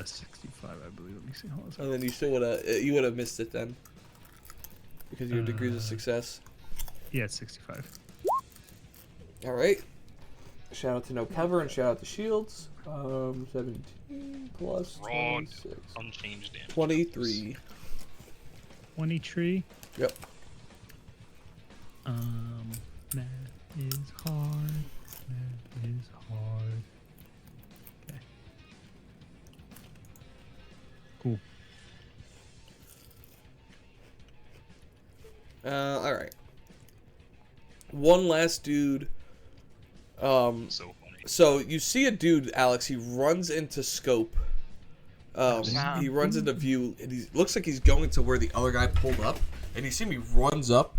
65, I believe. Let me see. Hold on a And second. then you would have missed it then. Because of your degrees of success. Yeah, it's 65. Alright. Shout out to No Cover and shout out to Shields. 17 plus Raw 26. unchanged damage. 23. 20 tree. Yep. Math is hard. Math is hard. Okay. Cool. Alright. One last dude. So funny. So you see a dude, Alex. He runs into scope. Yeah. He runs into view, and he looks like he's going to where the other guy pulled up. And you see him. He runs up,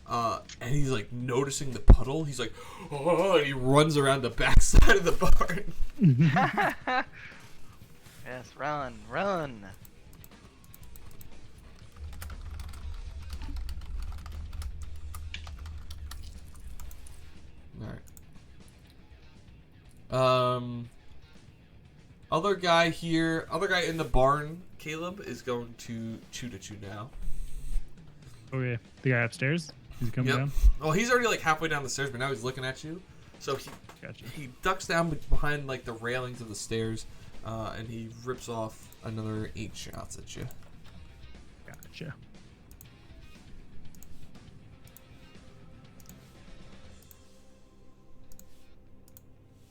and he's like noticing the puddle. He's like, oh, and he runs around the backside of the barn. Yes, run, run. All right. Other guy here, other guy in the barn, Caleb, is going to shoot at you now. Oh, yeah. The guy upstairs? He's coming down? Well, he's already like halfway down the stairs, but now he's looking at you. So Gotcha. he ducks down behind like the railings of the stairs, and he rips off another 8 shots at you. Gotcha.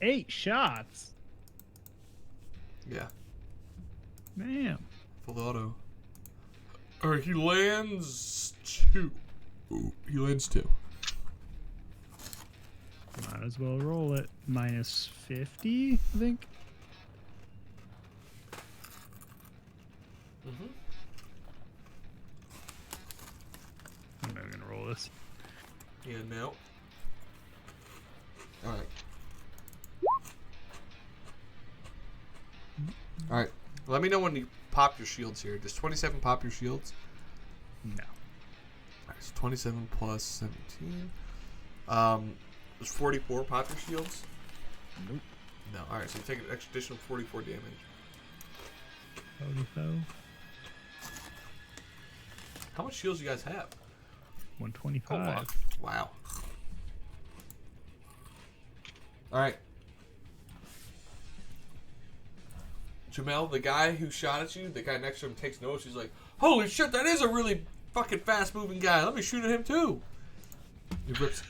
Eight shots? Yeah, Damn. full auto. All right, he lands 2. Ooh, he lands 2. Might as well roll it. Minus 50, I think. I'm never gonna roll this. Yeah, no. All right. All right. Let me know when you pop your shields here. Does 27 pop your shields? No. All right, so 27 plus 17. Does 44 pop your shields? Nope. No. All right, so you take an extra additional 44 damage. How much shields do you guys have? 125. Wow. All right. Jamel, the guy who shot at you, the guy next to him takes notice. He's like, holy shit, that is a really fucking fast-moving guy. Let me shoot at him, too. He rips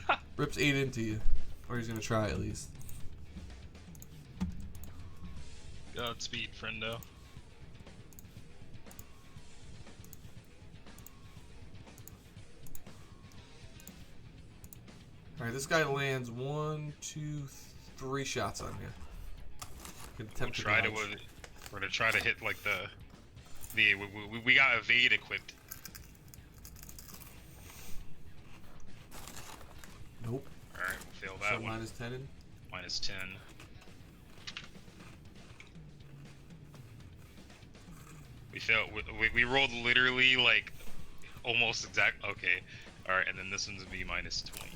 8 into you. Or he's going to try, at least. Godspeed, friendo. All right, this guy lands 1, 2, 3 shots on you. We'll try to. We're gonna try to hit like we got evade equipped. Nope. All right, we'll fail that So one. minus 10 in. Minus 10. We failed. We rolled literally like almost exact. Okay. All right, and then this one's be minus 20.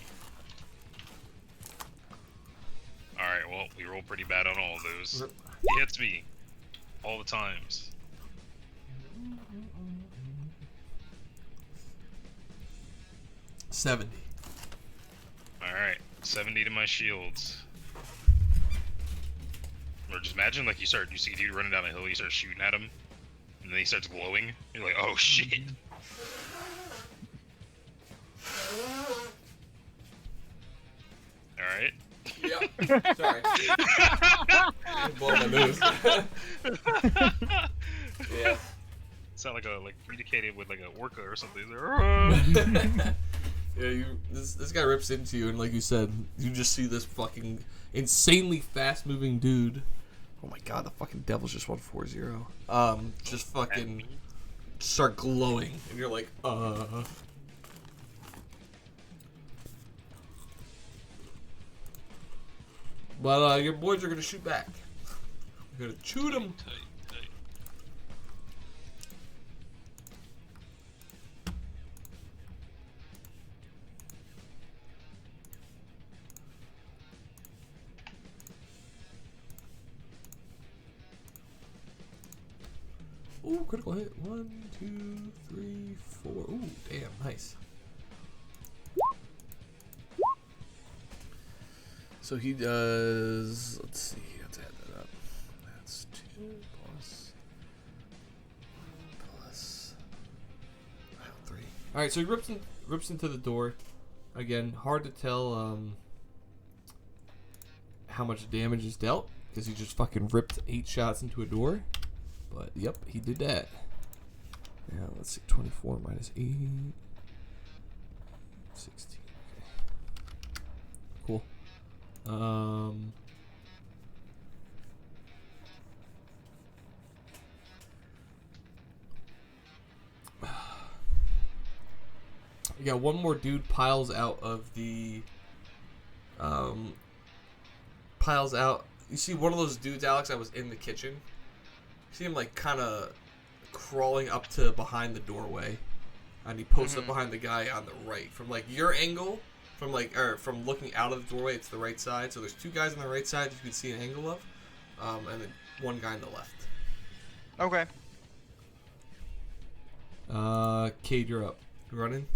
All right. Well, we roll pretty bad on all of those. Rip. He hits me all the times. 70. All right, 70 to my shields. Or just imagine like you see a dude running down a hill, you start shooting at him, and then he starts glowing. You're like, oh shit. All right. Yep. Sorry. Blow my nose. Yeah. Sound like communicated with like a orca or something. Yeah, this guy rips into you, and like you said, you just see this fucking insanely fast-moving dude. Oh my god, the fucking Devils just won 4-0. Just fucking start glowing, and you're like, But your boys are gonna shoot back. You're gonna shoot them. Tight. Ooh, critical hit. 1, 2, 3, 4. Ooh, damn, nice. So he does. Let's see. Let's add that up. That's 2 plus 3. All right, so he rips into the door. Again, hard to tell how much damage is dealt because he just fucking ripped 8 shots into a door. But, yep, he did that. Now, let's see. 24 minus 8. 16. Okay. Cool. Yeah, one more dude piles out of the... Piles out... You see one of those dudes, Alex, that was in the kitchen? See him like kind of crawling up to behind the doorway, and he posts up behind the guy on the right. From like your angle, from looking out of the doorway, it's the right side. So there's 2 guys on the right side you can see an angle of, and then 1 guy on the left. Okay. Cade, you're up. You running?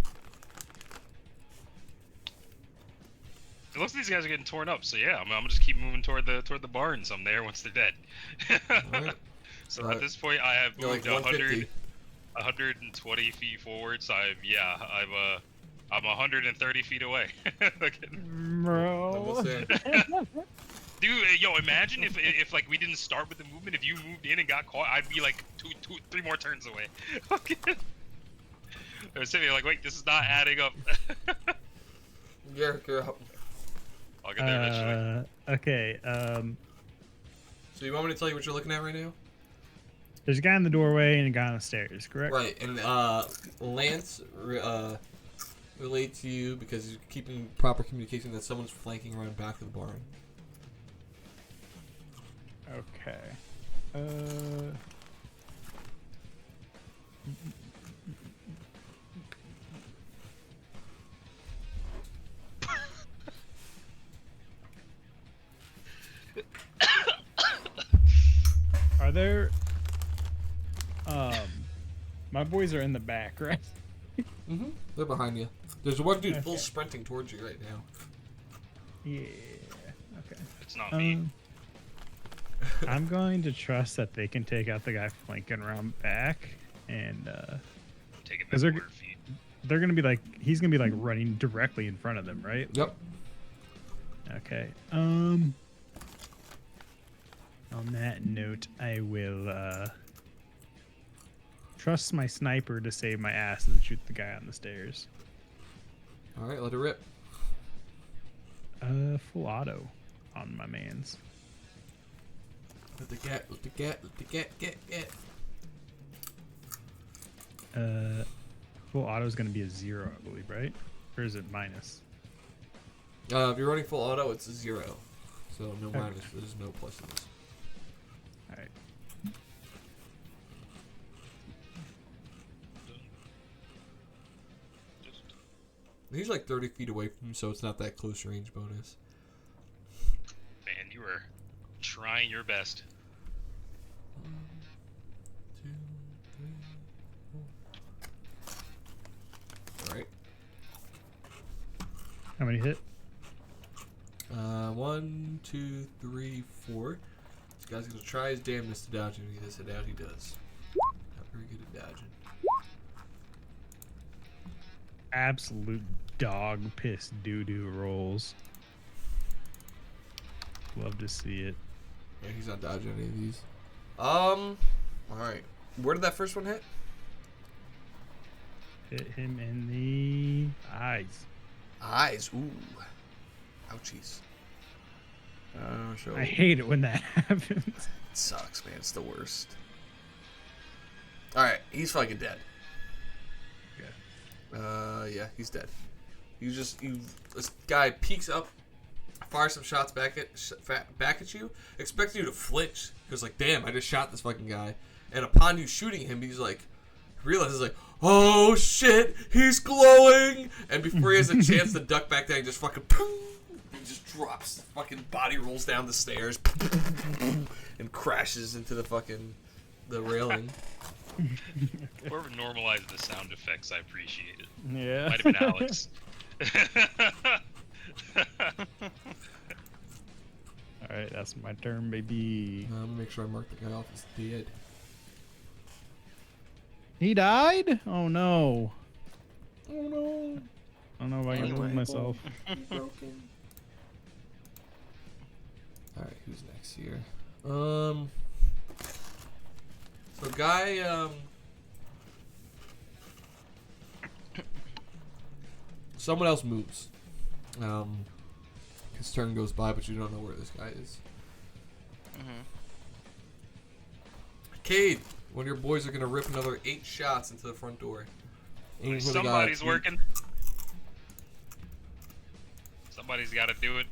It looks like these guys are getting torn up, so yeah, I'm gonna just keep moving toward the barn. So I'm there once they're dead. All right. So at this point, I have You're moved like 150. 120 feet forward. So I'm 130 feet away. Almost Bro. there. Dude, yo, imagine if like we didn't start with the movement. If you moved in and got caught, I'd be like 3 more turns away. I was sitting there like, wait, this is not adding up. Garrick, you're up. I'll get there eventually. Okay. So you want me to tell you what you're looking at right now? There's a guy in the doorway and a guy on the stairs, correct? Right, and Lance relayed to you because he's keeping proper communication that someone's flanking around back of the barn. Okay. Are there... My boys are in the back, right? Mm-hmm. They're behind you. There's one dude full Okay. sprinting towards you right now. Yeah. Okay. It's not me. I'm going to trust that they can take out the guy flanking around back, and Taking Is that there- 4 feet. they're gonna be like, he's gonna be like running directly in front of them, right? Yep. Okay. On that note, I will trust my sniper to save my ass and shoot the guy on the stairs. All right, let it rip. Full auto on my man's. Let the get. Full auto is going to be a 0, I believe, right? Or is it minus? If you're running full auto, it's a 0. So no Okay. minus. There's no pluses. All right. He's like 30 feet away from him, so it's not that close range bonus. Man, you were trying your best. 1, 2, 3, 4. All right. How many hit? 1, 2, 3, 4. This guy's gonna try his damnedest to dodge, and if he does it out, he does. Not very good at dodging. Absolute dog piss doo-doo rolls. Love to see it. Yeah, he's not dodging any of these. All right. Where did that first one hit? Hit him in the eyes. Eyes. Ooh. Ouchies. So I hate it when that happens. it sucks, man. It's the worst. All right, he's fucking dead. Yeah, he's dead. This guy peeks up, fires some shots back at you, expecting you to flinch. Because like, damn, I just shot this fucking guy. And upon you shooting him, he's like, realizes like, oh shit, he's glowing. And before he has a chance to duck back down, he just fucking, he just drops. Fucking body rolls down the stairs and crashes into the railing. Whoever normalized the sound effects, I appreciate it. Yeah. Might have been Alex. All right, that's my turn, baby. I'm gonna make sure I mark the guy off as dead. He died? Oh no. Oh no. I don't know if I can move myself. Broken. Alright, who's next here? So guy, someone else moves. His turn goes by, but you don't know where this guy is. Cade, one of your boys are gonna rip another 8 shots into the front door. Aim for the guy. Somebody's working. Somebody's got to do it.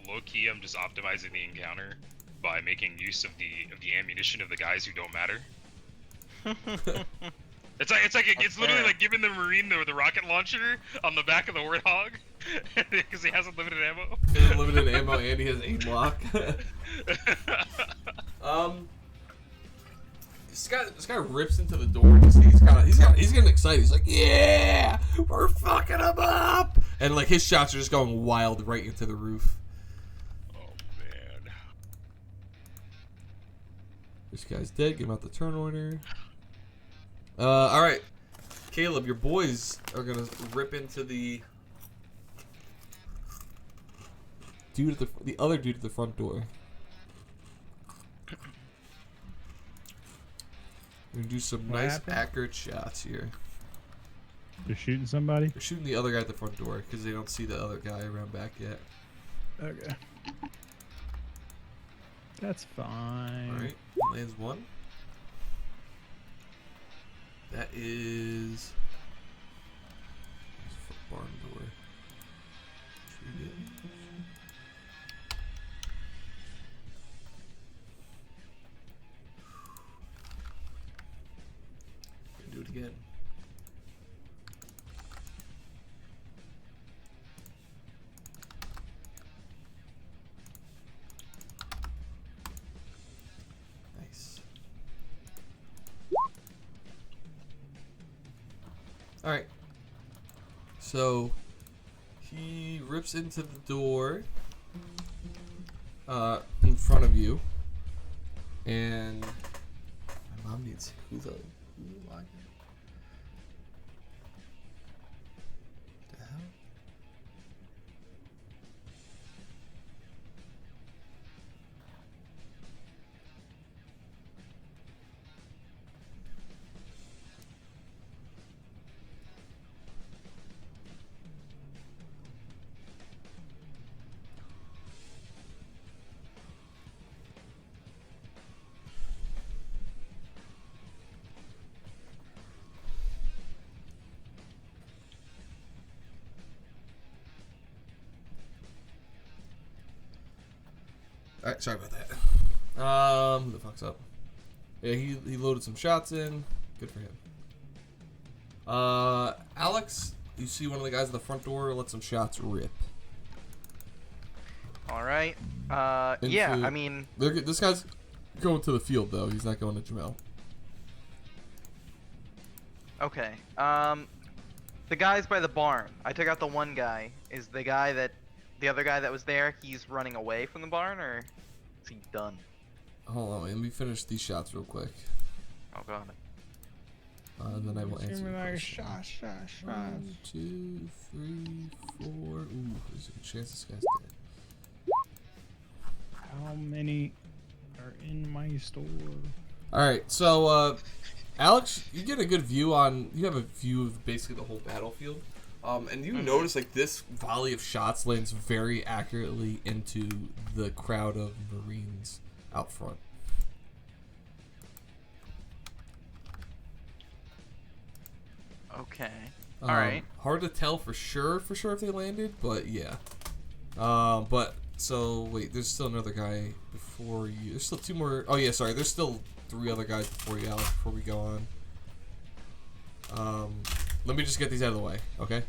Low key, I'm just optimizing the encounter by making use of the ammunition of the guys who don't matter. It's literally like giving the Marine the rocket launcher on the back of the Warthog because he has unlimited ammo. He has limited ammo and he has aim lock. This guy rips into the door. He's getting excited. He's like, yeah, we're fucking him up, and like his shots are just going wild right into the roof. Oh man. This guy's dead. Give him out the turn order. All right, Caleb, your boys are gonna rip into the dude at the other dude at the front door. We're gonna do some What nice happened? accurate shots here. You're shooting somebody? They're shooting the other guy at the front door because they don't see the other guy around back yet. Okay. That's fine. All right, lands 1. That is barn door. Treat it. Do it again. Nice. All right. So he rips into the door in front of you, and my mom needs who's logging. The hell? Alright, sorry about that. Who the fuck's up? Yeah, he loaded some shots in. Good for him. Alex, you see one of the guys at the front door, let some shots rip. Alright. Yeah, I mean... This guy's going to the field, though. He's not going to Jamel. Okay. The guy's by the barn. I took out the one guy. Is the other guy that was there, he's running away from the barn, or is he done? Hold on, let me finish these shots real quick. Oh, God. And then I will answer your question. Shot. 1, 2, 3, 4. Ooh, there's a good chance this guy's dead. How many are in my store? Alright, so, Alex, you get a good view you have a view of basically the whole battlefield. And you notice, like, this volley of shots lands very accurately into the crowd of Marines out front. Okay. Alright. Hard to tell for sure if they landed, but yeah. So, wait, there's still another guy before you. There's still 2 more. Oh, yeah, sorry. There's still 3 other guys before you, Alex, before we go on. Let me just get these out of the way, okay?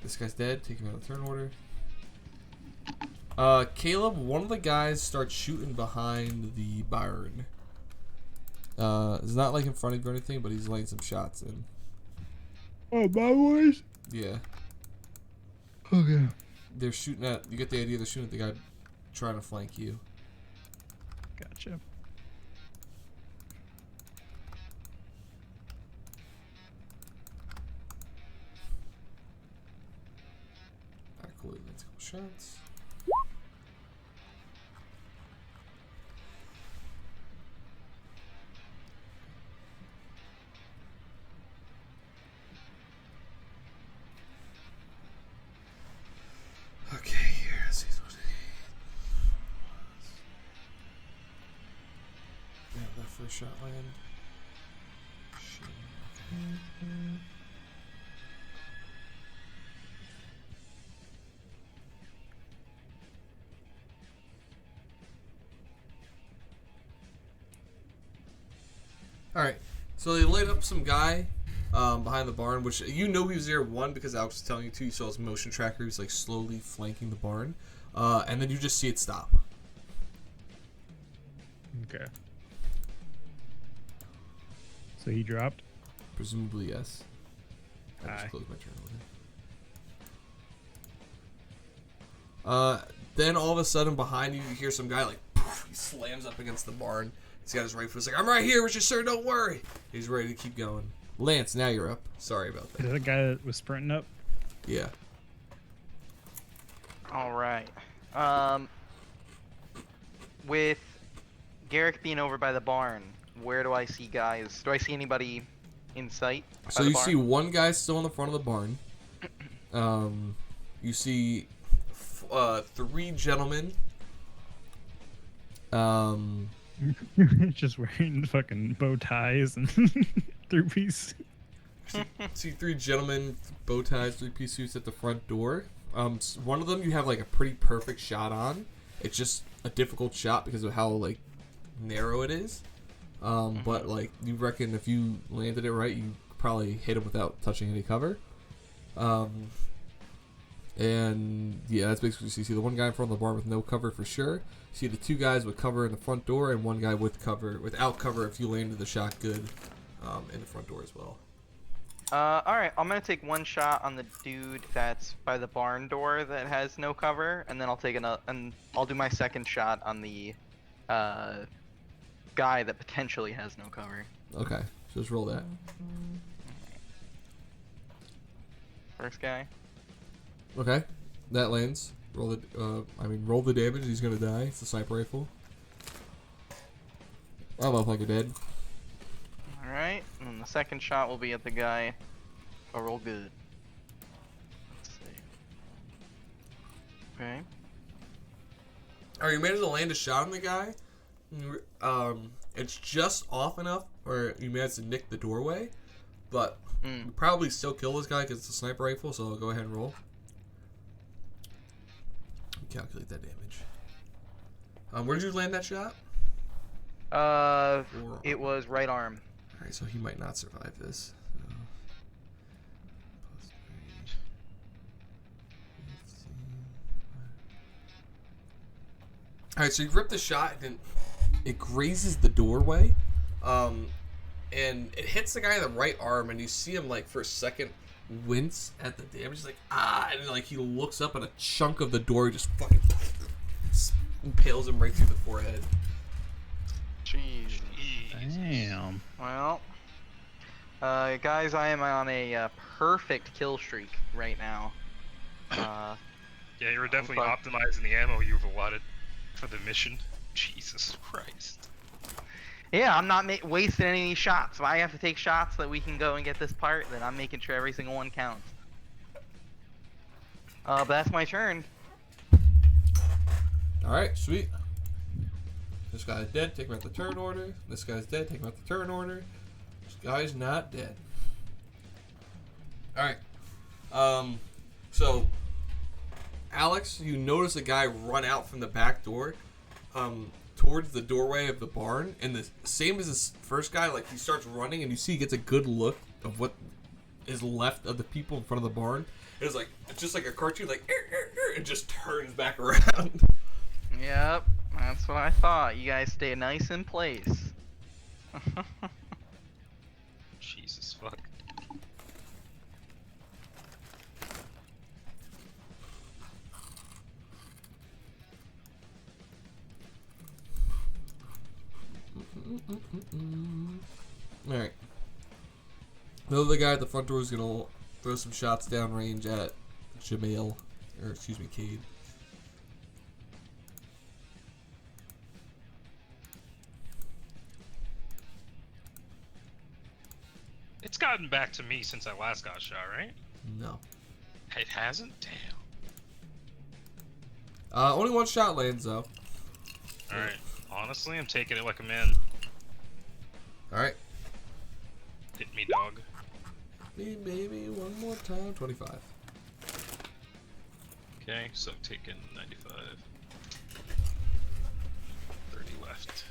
This guy's dead. Take him out of turn order. Caleb, one of the guys starts shooting behind the barn. It's not like in front of you or anything, but he's laying some shots in. Oh, my boys? Yeah. Okay. They're shooting at, you get the idea, they're shooting at the guy trying to flank you. Gotcha. Alright, cool. Let's go shots. Okay, here, let's see what it is. Yeah, that first shot land. Shit, okay. Alright, so they laid up some guy behind the barn, which you know he was there, one, because Alex was telling you to. You saw his motion tracker. He was like slowly flanking the barn. And then you just see it stop. Okay. So he dropped? Presumably, yes. I just Aye. closed my turn over. Then all of a sudden behind you, you hear some guy like, poof, he slams up against the barn. He's got his rifle. He's like, I'm right here with you, sir. Don't worry. He's ready to keep going. Lance, now you're up. Sorry about Is that. that the guy that was sprinting up? Yeah. Alright. With Garrick being over by the barn, where do I see guys? Do I see anybody in sight? So you see one guy still in the front of the barn. You see 3 gentlemen. Just wearing fucking bow ties and 3-piece. See 3 gentlemen, bow ties, 3-piece suits at the front door. One of them you have like a pretty perfect shot on. It's just a difficult shot because of how like narrow it is. But like you reckon if you landed it right, you probably hit him without touching any cover. And yeah, that's basically what you see. The one guy in front of the barn with no cover for sure. You see the 2 guys with cover in the front door, and one guy with cover, without cover if you landed the shot good, in the front door as well. Alright, I'm gonna take one shot on the dude that's by the barn door that has no cover, and then I'll take another, and I'll do my second shot on the guy that potentially has no cover. Okay, so just roll that. First guy. Okay, that lands. Roll the damage. He's gonna die. It's a sniper rifle. I love like you're dead. Alright, and then the second shot will be at the guy. Oh, roll good. Let's see. Okay. Alright, you managed to land a shot on the guy. It's just off enough, or you managed to nick the doorway, but you probably still kill this guy because it's a sniper rifle. So go ahead and roll. Calculate that damage. Where did you land that shot? It was right arm. All right, so he might not survive this. So. Plus 3, 15. All right, so you rip the shot, and then it grazes the doorway, and it hits the guy in the right arm, and you see him like for a second wince at the damage, like and then, like he looks up, and a chunk of the door just fucking impales him right through the forehead. Jeez. Damn. Well, guys, I am on a perfect kill streak right now. Yeah, you were definitely fuck. optimizing the ammo you've allotted for the mission. Jesus Christ. Yeah, I'm not wasting any of these shots. If I have to take shots so that we can go and get this part, then I'm making sure every single one counts. But that's my turn. Alright, sweet. This guy's dead, take him out the turn order. This guy's dead, take him out the turn order. This guy's not dead. Alright. So Alex, you notice a guy run out from the back door, towards the doorway of the barn, and the same as this first guy, like he starts running and you see he gets a good look of what is left of the people in front of the barn. It's just like a cartoon, like it just turns back around. Yep, that's what I thought. You guys stay nice in place. Jesus fuck. Alright. The other guy at the front door is gonna throw some shots downrange at Jamil, or excuse me, Cade. It's gotten back to me since I last got shot, right? No. It hasn't? Damn. Only one shot lands though. Alright. Honestly, I'm taking it like a man. Alright. Hit me, dog. Me baby one more time. 25. Okay, so taking 95. 30 left.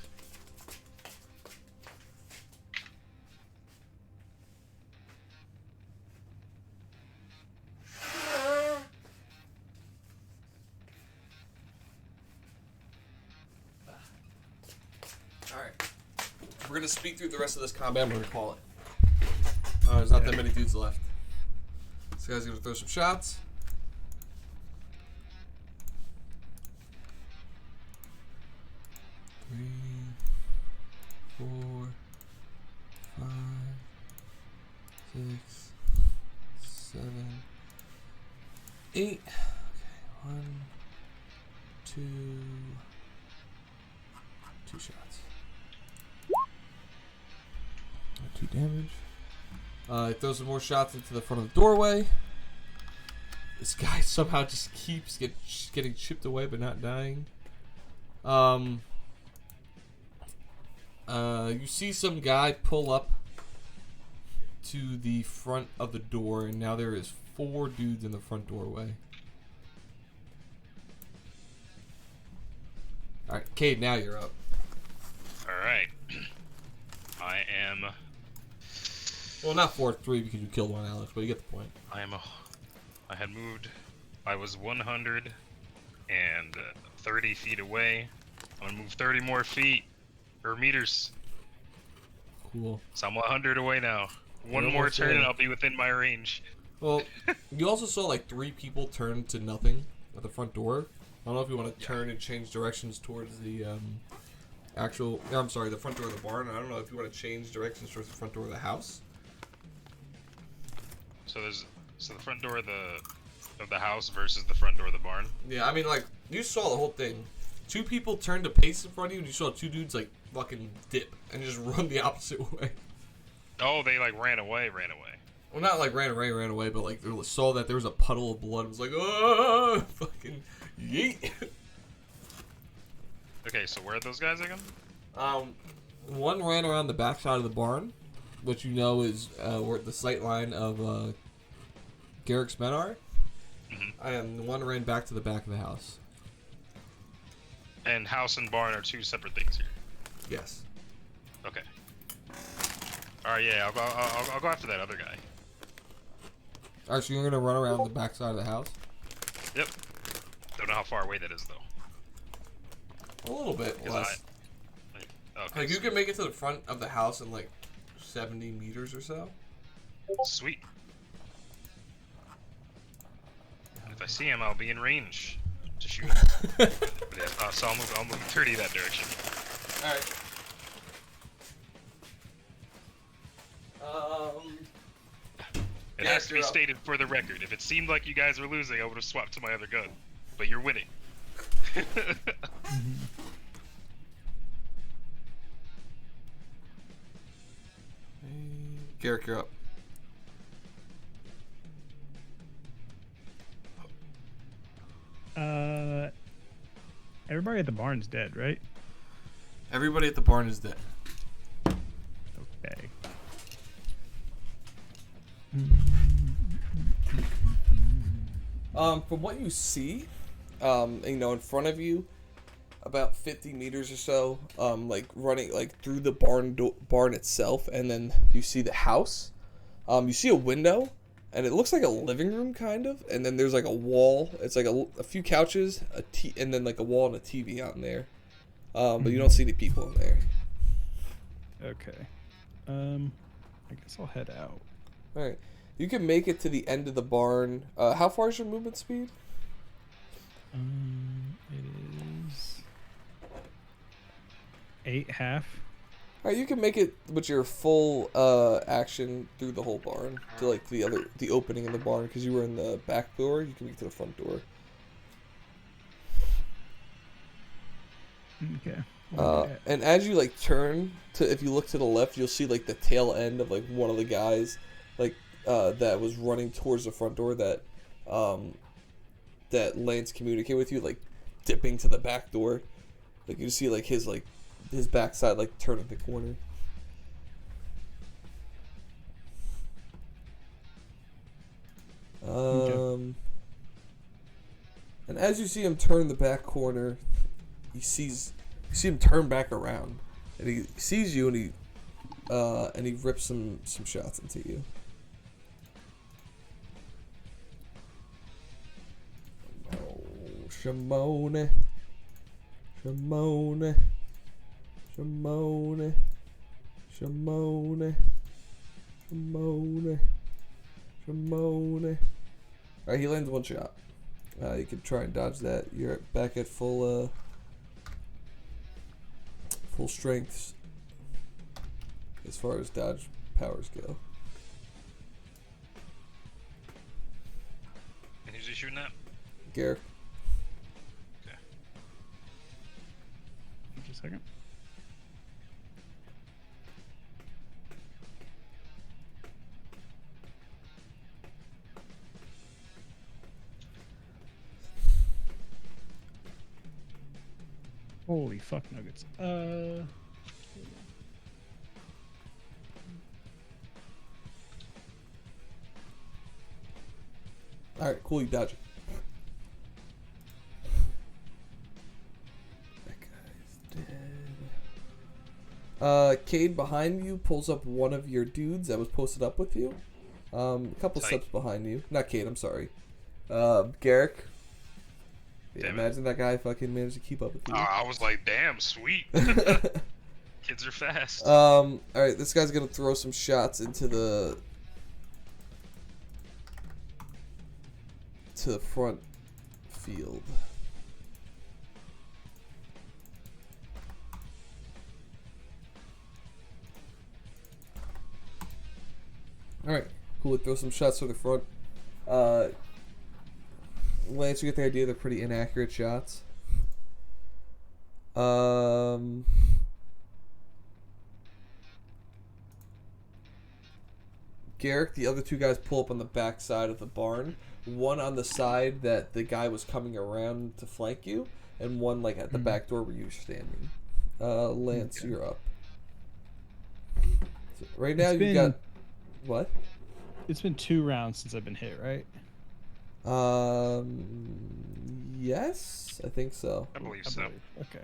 Alright. We're gonna speak through the rest of this combat and we're gonna call it. There's not that many dudes left. This guy's gonna throw some shots. Three, 4, 5, 6, 7, 8. Okay, 1, 2, 2 shots. 2 damage. It throws some more shots into the front of the doorway. This guy somehow just keeps getting chipped away but not dying. You see some guy pull up to the front of the door, and now there is 4 dudes in the front doorway. Alright, Cade, now you're up. Alright. I am... Well, not 4-3 because you killed one, Alex, but you get the point. I had moved. I was 130 feet away. I'm gonna move 30 more feet. Or meters. Cool. So I'm 100 away now. One You're more almost turn there. and I'll be within my range. Well, you also saw like 3 people turn to nothing at the front door. I don't know if you want to turn and change directions towards the the front door of the barn. I don't know if you want to change directions towards the front door of the house. So the front door of the house versus the front door of the barn. Yeah, I mean, like, you saw the whole thing. 2 people turned to pace in front of you, and you saw 2 dudes like fucking dip and just run the opposite way. Oh, they like ran away. Well, not like ran away, but like they saw that there was a puddle of blood. It was like, oh, fucking yeet. Okay, so where are those guys again? One ran around the back side of the barn, which you know is where the sight line of Garrick's men are, and one ran back to the back of the house. And house and barn are two separate things here. Yes. Okay. All right, yeah, I'll go after that other guy. Alright, so you're gonna run around the back side of the house? Yep. Don't know how far away that is though. A little bit 'Cause less. Okay. Like, you can make it to the front of the house in like 70 meters or so. Sweet. And if I see him, I'll be in range to shoot him. But yeah, so I'll move 30 that direction. Alright. It Yeah, has to be you're up. stated for the record. If it seemed like you guys were losing, I would have swapped to my other gun. But you're winning. Garrick, you're up. Everybody at the barn's dead, right? Everybody at the barn is dead. Okay. From what you see, in front of you, about 50 meters or so, like running like through the barn itself, and then you see the house. You see a window, and it looks like a living room kind of, and then there's like a wall. It's like a few couches, and then like a wall and a TV out in there. But you don't see any people in there. Okay. I guess I'll head out. All right, you can make it to the end of the barn. How far is your movement speed? It is 8.5. All right, you can make it with your full action through the whole barn to like the opening in the barn because you were in the back door. You can make it to the front door. Okay. And as you like turn to, if you look to the left, you'll see like the tail end of like one of the guys, like that was running towards the front door that that Lance communicated with you, like dipping to the back door. Like you see like his backside like turning the corner. And as you see him turn the back corner, you see him turn back around, and he sees you, and he rips some shots into you. Oh, Shimone, Shimone, Shimone, Shimone, Shimone, Shimone. Alright, he lands one shot. You can try and dodge that. You're back at full strengths as far as dodge powers go. And who's he shooting at? Garrick. Okay. Just a second. Holy fuck nuggets. Alright, cool, you dodge it. That guy's dead. Cade behind you pulls up one of your dudes that was posted up with you. A couple Tight. steps behind you. Not Cade, I'm sorry. Garrick. Yeah, Damn it. imagine that guy fucking managed to keep up with you. I was like, damn, sweet. Kids are fast. Alright, this guy's gonna throw some shots into the front field. Alright, cool. Throw some shots to the front. Lance, you get the idea they're pretty inaccurate shots. Garrick, the other two guys pull up on the back side of the barn. One on the side that the guy was coming around to flank you, and one like at the back door where you were standing. Lance, you're up. So right now you got what? It's been 2 rounds since I've been hit, right? Yes, I think so. I believe I so. believe. Okay.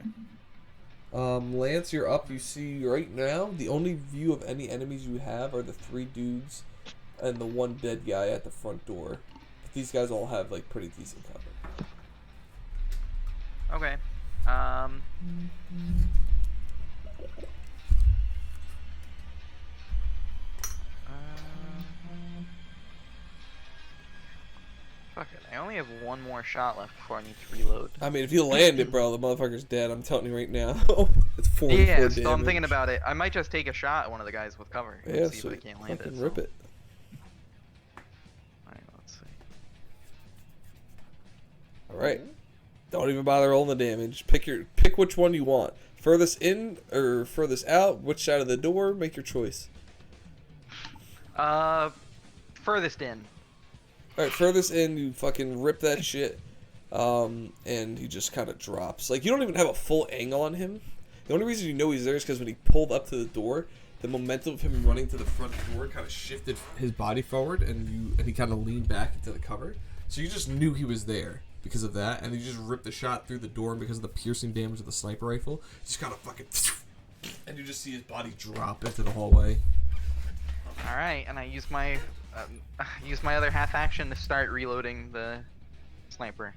Lance, you're up. You see right now the only view of any enemies you have are the 3 dudes and the 1 dead guy at the front door. But these guys all have like pretty decent cover. Okay. Fuck it. I only have 1 more shot left before I need to reload. I mean, if you land it, bro, the motherfucker's dead. I'm telling you right now. It's 44 Yeah, damage. so I'm thinking about it. I might just take a shot at one of the guys with cover and Yeah, see if I can't land it. fucking rip it. Alright, let's see. All right. Don't even bother rolling the damage. Pick which one you want. Furthest in or furthest out. Which side of the door? Make your choice. Furthest in. All right, furthest in, you fucking rip that shit, and he just kind of drops. Like, you don't even have a full angle on him. The only reason you know he's there is because when he pulled up to the door, the momentum of him running to the front door kind of shifted his body forward, and he kind of leaned back into the cover. So you just knew he was there because of that, and you just ripped the shot through the door, and because of the piercing damage of the sniper rifle, just kind of fucking, and you just see his body drop into the hallway. Alright, and I use my other half action to start reloading the sniper.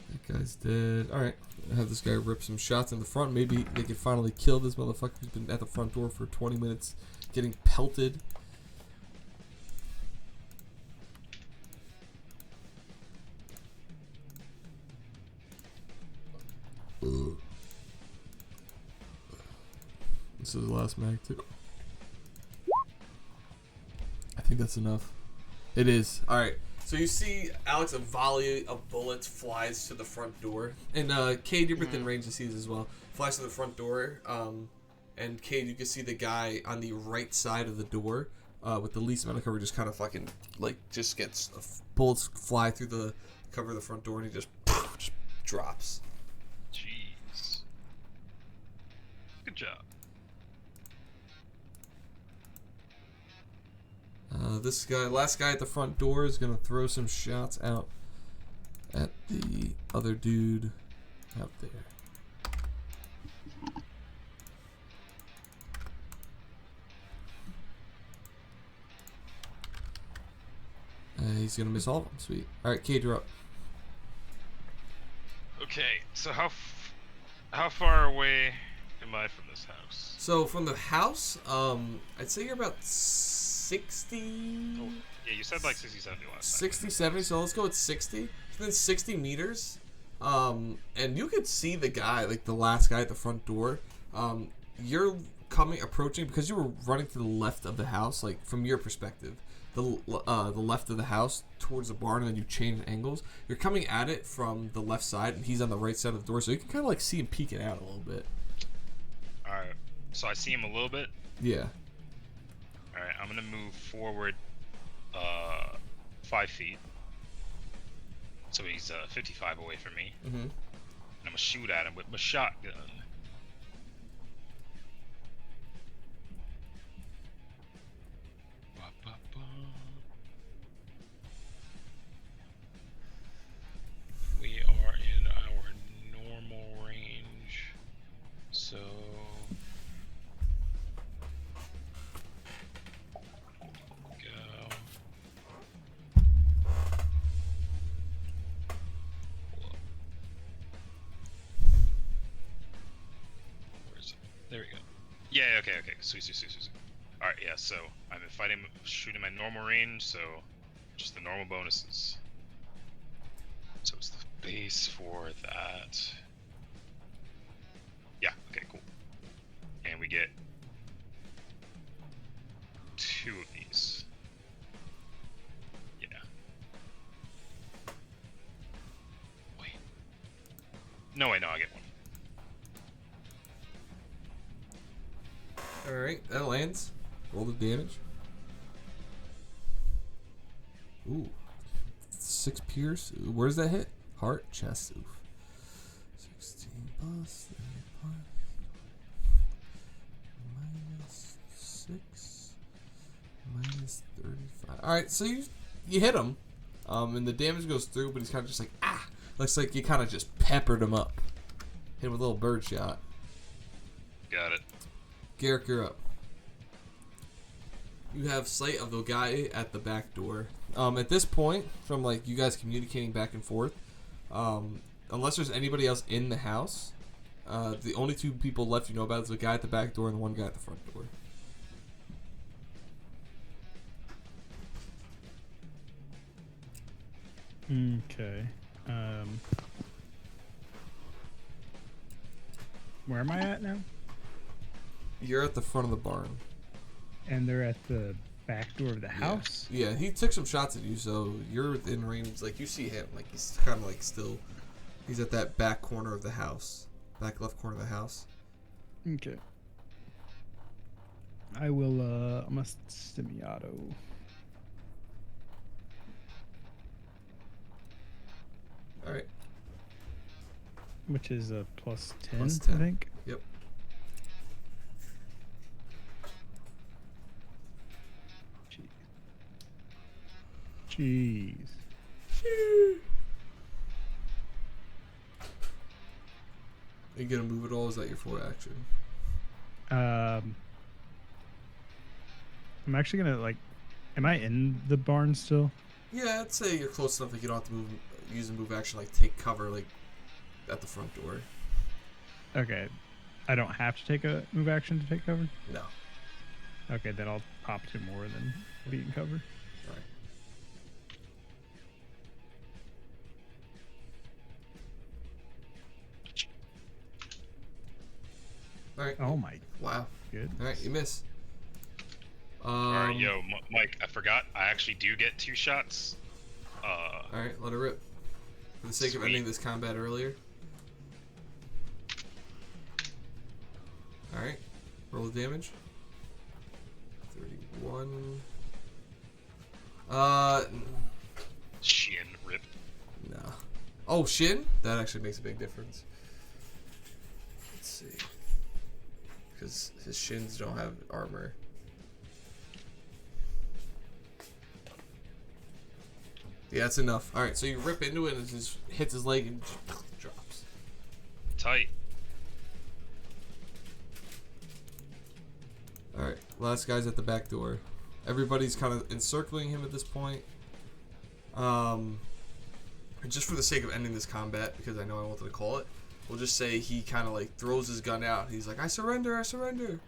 That guy's dead. Alright, have this guy rip some shots in the front. Maybe they can finally kill this motherfucker who's been at the front door for 20 minutes getting pelted. This is the last mag too. I think that's enough. It is. Alright. So you see, Alex, a volley of bullets flies to the front door. And Cade, you're within range to see this as well. Flies to the front door. And Cade, you can see the guy on the right side of the door with the least amount of cover just kind of fucking, like, just gets bullets fly through the cover of the front door and he just drops. Jeez. Good job. This guy, last guy at the front door, is gonna throw some shots out at the other dude out there. He's gonna miss all of them. Sweet. All right, Cade, you're up. Okay, so how far away am I from this house? So from the house, I'd say you're about 60. Yeah, you said like 60, 70 last time. 60, 70. So let's go with 60. Within 60 meters. And you could see the guy, like the last guy at the front door. You're approaching because you were running to the left of the house, like from your perspective. The left of the house towards the barn, and then you change angles. You're coming at it from the left side, and he's on the right side of the door, so you can kind of like see him peeking out a little bit. Alright, so I see him a little bit. Yeah. Alright, I'm gonna move forward 5 feet. So he's 55 away from me. Mm-hmm. And I'm gonna shoot at him with my shotgun. We are in our normal range. So go. Where is it? There we go. Yeah, okay. Sweet. Alright, yeah, so I'm fighting, shooting my normal range, so just the normal bonuses. So it's the base for that. Yeah, okay, cool. And we get 2 of these. Yeah. Wait. No, wait, no, I get 1. Alright, that lands. Roll the damage. Ooh. 6 pierce. Where's that hit? Heart, chest. Oof. 16. plus 3 plus minus 6 minus 35. All right, so you hit him, and the damage goes through, but he's kind of just like looks like you kind of just peppered him up, hit him with a little bird shot. Got it. Garrick, you're up. You have sight of the guy at the back door. At this point, from like you guys communicating back and forth, unless there's anybody else in the house, the only two people left you know about is the guy at the back door and the one guy at the front door. Okay. Where am I at now? You're at the front of the barn. And they're at the back door of the house? Yeah, he took some shots at you, so you're in range. Like, you see him. Like, he's kind of like still. He's at that back corner of the house. Back left corner of the house. Okay. I will, I'm a semi-auto. Alright. Which is a plus 10, Plus 10. I think. Yep. Jeez. Are you gonna move at all? Is that your full action? I'm actually gonna, like, am I in the barn still? Yeah, I'd say you're close enough. Like, you don't have to use a move action. Like, take cover, like, at the front door. Okay. I don't have to take a move action to take cover? No. Okay, then I'll pop 2 more than beating cover. Alright. Alright. Oh my Wow. good. Alright, you miss. Alright, yo, Mike, I forgot. I actually do get 2 shots. Alright, let it rip. For the sake of ending this combat earlier. Alright, roll the damage. 31. Shin rip. Nah. Oh, shin? That actually makes a big difference. Let's see. Because his shins don't have armor. Yeah, that's enough. Alright, so you rip into it and it just hits his leg and drops. Tight. Alright, last guy's at the back door. Everybody's kind of encircling him at this point. Just for the sake of ending this combat, because I know I wanted to call it, we'll just say he kind of like throws his gun out. He's like, I surrender, I surrender.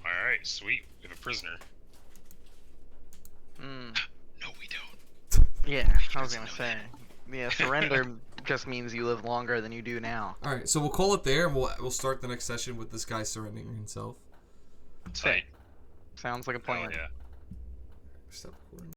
Alright, sweet. We have a prisoner. Hmm. No, we don't. Yeah, I was gonna say. Yeah, surrender just means you live longer than you do now. Alright, so we'll call it there, and we'll start the next session with this guy surrendering himself. Tight. Sounds like a Hell plan. yeah. Stop recording.